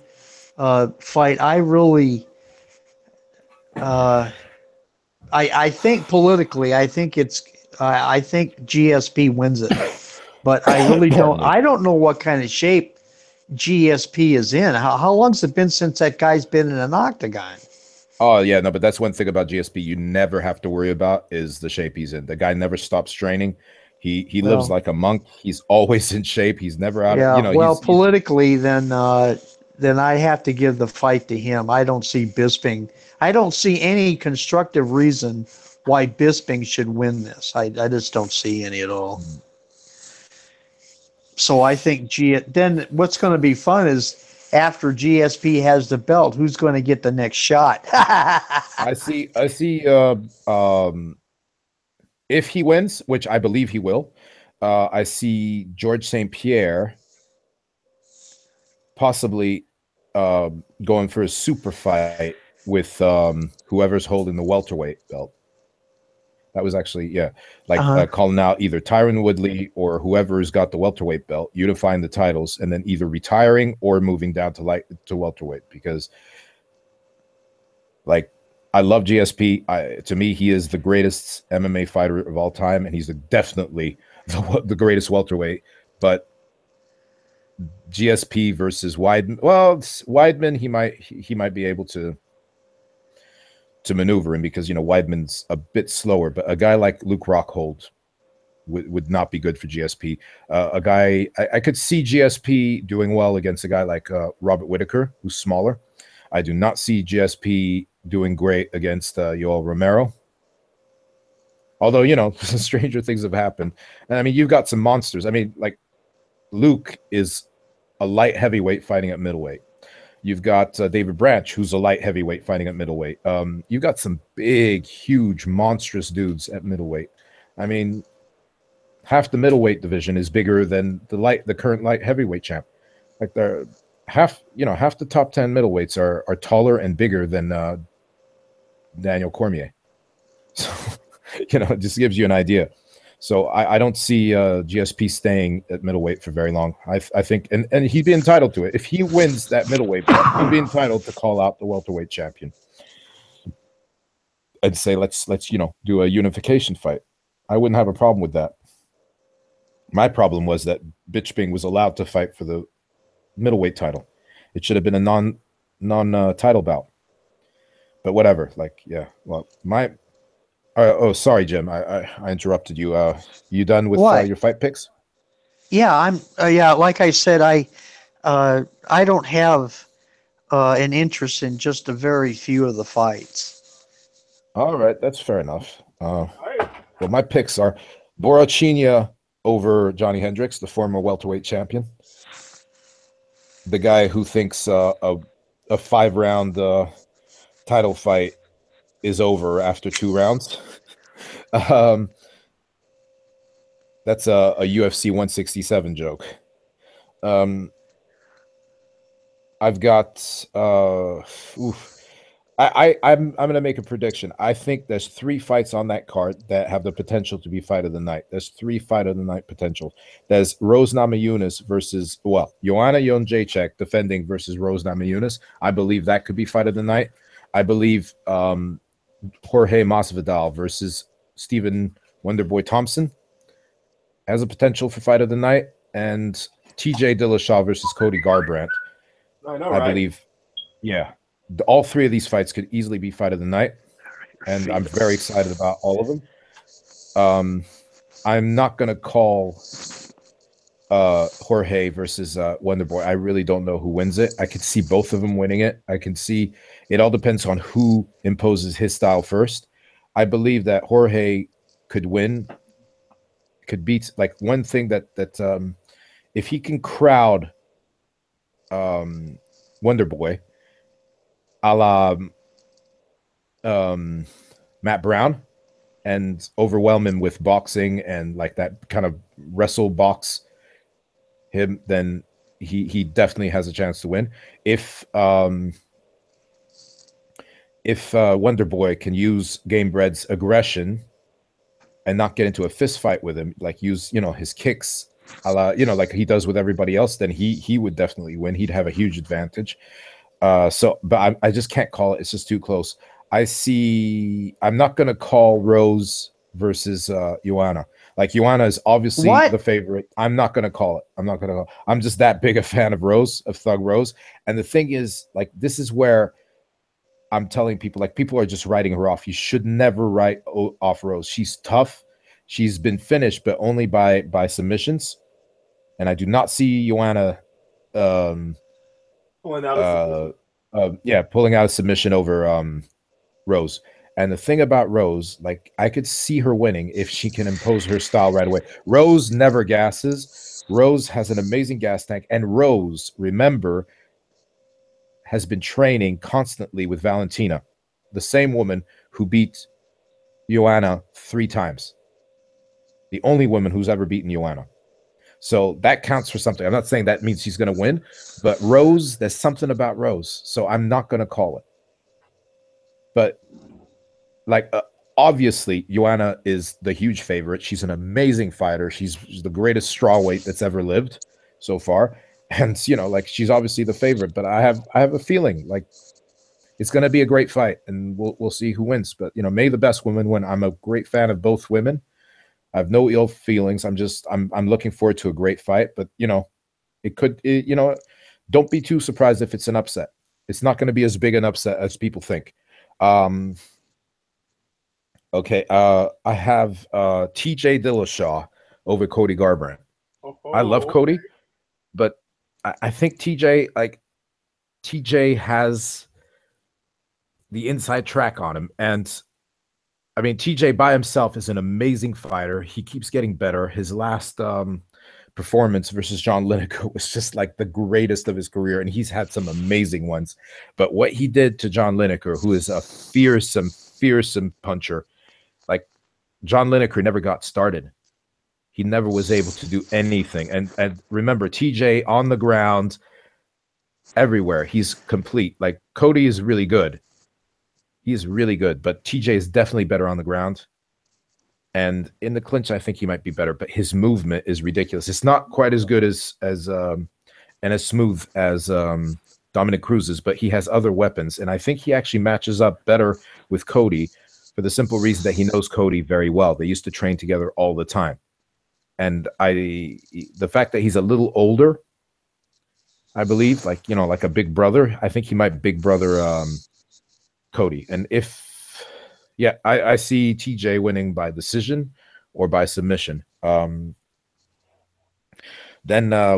fight, I really I think politically, I think GSP wins it, but I really don't. I don't know what kind of shape GSP is in. How long's it been since that guy's been in an octagon? Oh yeah, no, but that's one thing about GSP you never have to worry about is the shape he's in. The guy never stops training. He lives like a monk. He's always in shape. He's never out of politically, then I have to give the fight to him. I don't see Bisping. I don't see any constructive reason why Bisping should win this. I just don't see any at all. So I think then what's going to be fun is after GSP has the belt, who's going to get the next shot? I see if he wins, which I believe he will, I see George St. Pierre possibly going for a super fight with whoever's holding the welterweight belt. That was actually, calling out either Tyron Woodley or whoever's got the welterweight belt, unifying the titles, and then either retiring or moving down to welterweight, because I love GSP. To me, he is the greatest MMA fighter of all time, and he's definitely the greatest welterweight. But GSP versus Weidman. Well, Weidman, he might be able to maneuver him because Weidman's a bit slower. But a guy like Luke Rockhold would not be good for GSP. A guy I could see GSP doing well against a guy like Robert Whitaker, who's smaller. I do not see GSP doing great against Yoel Romero. Although, stranger things have happened. And I mean, you've got some monsters. I mean, like Luke is a light heavyweight fighting at middleweight. You've got David Branch, who's a light heavyweight fighting at middleweight. You've got some big, huge, monstrous dudes at middleweight. I mean, half the middleweight division is bigger than the current light heavyweight champ. Like they're half the top 10 middleweights are taller and bigger than Daniel Cormier. So, it just gives you an idea. So I don't see GSP staying at middleweight for very long. I think, and he'd be entitled to it. If he wins that middleweight, he'd be entitled to call out the welterweight champion and say, let's do a unification fight. I wouldn't have a problem with that. My problem was that Bisping was allowed to fight for the middleweight title. It should have been a non title bout. But whatever. Like, yeah. Well, sorry, Jim. I interrupted you. You done with your fight picks? Yeah, I'm. Like I said, I don't have an interest in just a very few of the fights. All right, that's fair enough. Well, my picks are Borrachinha over Johnny Hendricks, the former welterweight champion. The guy who thinks a 5-round title fight is over after 2 rounds. That's a UFC 167 joke. I've got I'm going to make a prediction. I think there's 3 fights on that card that have the potential to be fight of the night. There's 3 fight of the night potential. There's Rose Namajunas versus, Joanna Jędrzejczyk defending versus Rose Namajunas. I believe that could be fight of the night. I believe Jorge Masvidal versus Stephen Wonderboy Thompson has a potential for fight of the night. And TJ Dillashaw versus Cody Garbrandt. I believe, all 3 of these fights could easily be fight of the night, and I'm very excited about all of them. I'm not going to call Jorge versus Wonderboy. I really don't know who wins it. I could see both of them winning it. I can see it all depends on who imposes his style first. I believe that Jorge could win, could beat. Like one thing that if he can crowd Wonderboy, a la Matt Brown, and overwhelm him with boxing and like that kind of wrestle box him, then he definitely has a chance to win. If Wonderboy can use Gamebred's aggression and not get into a fist fight with him, like use his kicks, like he does with everybody else, then he would definitely win. He'd have a huge advantage. But I just can't call it. It's just too close. I'm not going to call Rose versus Joanna. Like Joanna is obviously the favorite. I'm not going to call it. I'm just that big a fan of Thug Rose. And the thing is, like, this is where I'm telling people, like, people are just writing her off. You should never write off Rose. She's tough. She's been finished, but only by submissions. And I do not see Joanna pulling out a submission over Rose. And the thing about Rose, like, I could see her winning if she can impose her style right away. Rose never gasses. Rose has an amazing gas tank. And Rose, remember, has been training constantly with Valentina, the same woman who beat Joanna 3 times. The only woman who's ever beaten Joanna. So that counts for something. I'm not saying that means she's going to win, but Rose, there's something about Rose. So I'm not going to call it. But like, obviously, Joanna is the huge favorite. She's an amazing fighter. She's the greatest strawweight that's ever lived so far. And, like, she's obviously the favorite. But I have a feeling, like, it's going to be a great fight, and we'll see who wins. But may the best women win. I'm a great fan of both women. I have no ill feelings. I'm looking forward to a great fight. But don't be too surprised if it's an upset. It's not going to be as big an upset as people think. Okay, I have TJ Dillashaw over Cody Garbrandt. I love Cody, but I think TJ has the inside track on him. And I mean, TJ by himself is an amazing fighter. He keeps getting better. His last performance versus John Lineker was just like the greatest of his career, and he's had some amazing ones. But what he did to John Lineker, who is a fearsome puncher, like John Lineker never got started. He never was able to do anything. And remember, TJ on the ground, everywhere, he's complete. Like Cody is really good. He is really good, but TJ is definitely better on the ground. And in the clinch, I think he might be better, but his movement is ridiculous. It's not quite as good as and as smooth as Dominic Cruz's, but he has other weapons. And I think he actually matches up better with Cody for the simple reason that he knows Cody very well. They used to train together all the time. And the fact that he's a little older, I believe, like a big brother, I think he might big brother Cody. And I see TJ winning by decision or by submission. Then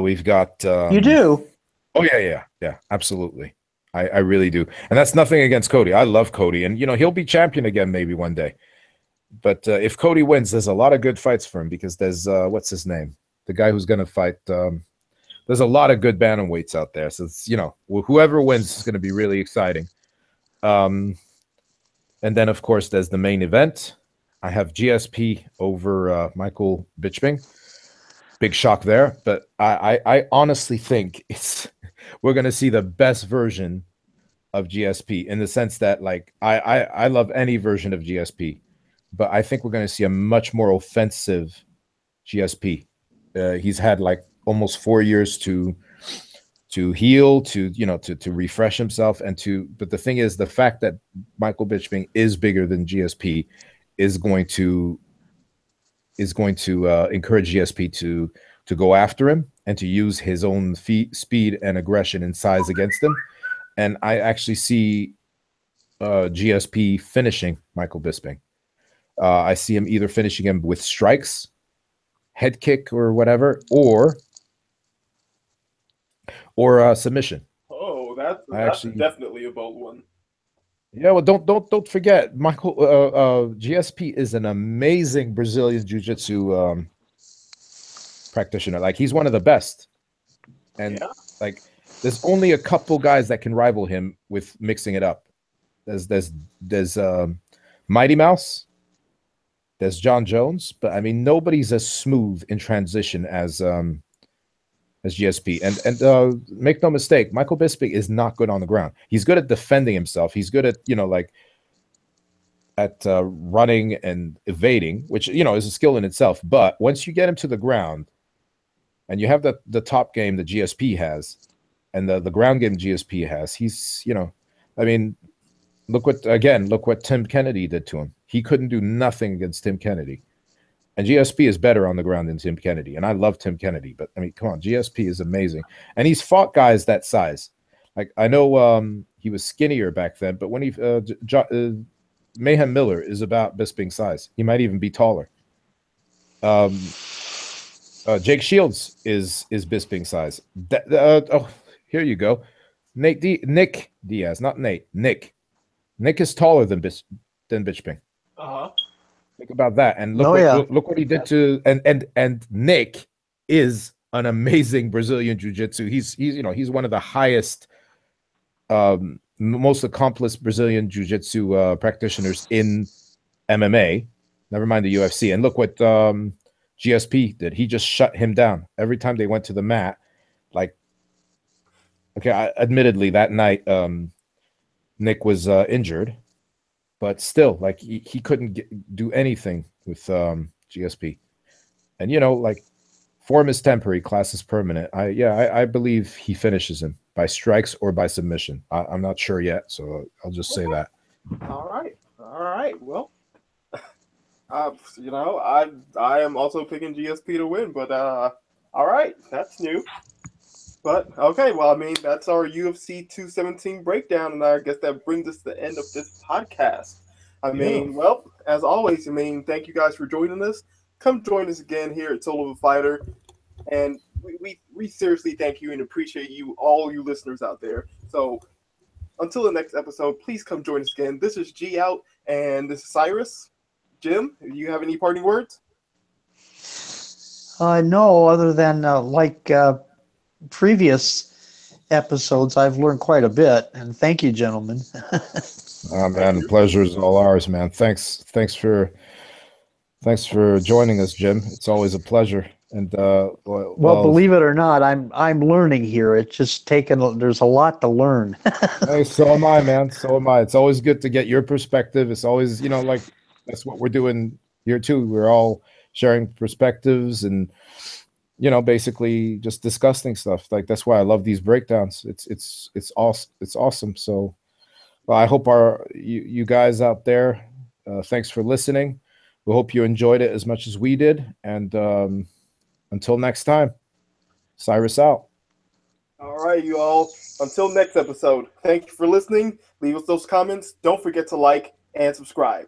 we've got you do? Oh yeah, absolutely. I really do. And that's nothing against Cody. I love Cody, and he'll be champion again maybe one day. But if Cody wins, there's a lot of good fights for him, because there's what's his name? The guy who's going to fight. There's a lot of good bantamweights out there. So it's, whoever wins is going to be really exciting. And then of course there's the main event. I have GSP over Michael Bisping. Big shock there, but I honestly think we're going to see the best version of GSP, in the sense that, like, I love any version of GSP, but I think we're going to see a much more offensive GSP. He's had like almost 4 years to heal, to refresh himself, but the thing is, the fact that Michael Bisping is bigger than GSP is going to encourage GSP to go after him and to use his own speed and aggression and size against him. And I actually see GSP finishing Michael Bisping. I see him either finishing him with strikes, head kick or whatever, or submission. Oh, that's definitely a bold one. Yeah, well, don't forget, Michael GSP is an amazing Brazilian jiu-jitsu practitioner. Like, he's one of the best, and like, there's only a couple guys that can rival him with mixing it up. There's Mighty Mouse, there's John Jones, but I mean, nobody's as smooth in transition as GSP. And make no mistake, Michael Bisping is not good on the ground. He's good at defending himself. He's good at running and evading, which is a skill in itself. But once you get him to the ground, and you have the top game that GSP has, and the ground game GSP has, he's I mean, look what Tim Kennedy did to him. He couldn't do nothing against Tim Kennedy. And GSP is better on the ground than Tim Kennedy. And I love Tim Kennedy, but I mean, come on, GSP is amazing. And he's fought guys that size. Like, I know he was skinnier back then, but when Mayhem Miller is about Bisping's size. He might even be taller. Jake Shields is Bisping's size. Here you go. Nick Diaz, not Nate. Nick is taller than Bisping. Uh-huh. Think about that, and look what he did to and Nick is an amazing Brazilian jiu-jitsu. He's one of the highest, most accomplished Brazilian jiu-jitsu practitioners in MMA. Never mind the UFC. And look what GSP did. He just shut him down every time they went to the mat. Like, okay, admittedly that night Nick was injured. But still, like, he couldn't do anything with GSP. And, like, form is temporary, class is permanent. I believe he finishes him. by strikes or by submission. I'm not sure yet, so I'll just say that. All right. Well, I am also picking GSP to win, but all right, that's new. But okay, well, I mean, that's our UFC 217 breakdown, and I guess that brings us to the end of this podcast. I mean, well, as always, I mean, thank you guys for joining us. Come join us again here at Soul of a Fighter, and we seriously thank you and appreciate you, all you listeners out there. So until the next episode, please come join us again. This is G out, and this is Cyrus. Jim, do you have any parting words? No, other than previous episodes, I've learned quite a bit, and thank you, gentlemen. Oh man, the pleasure is all ours, man. Thanks for joining us, Jim. It's always a pleasure. And well, believe it or not, I'm learning here. It's just there's a lot to learn. Hey, so am I, man. So am I. It's always good to get your perspective. It's always, like that's what we're doing here too. We're all sharing perspectives and basically just discussing stuff. Like that's why I love these breakdowns. It's awesome. So well, I hope you guys out there, thanks for listening. We hope you enjoyed it as much as we did. And until next time, Cyrus out. All right, you all. Until next episode, thank you for listening. Leave us those comments. Don't forget to like and subscribe.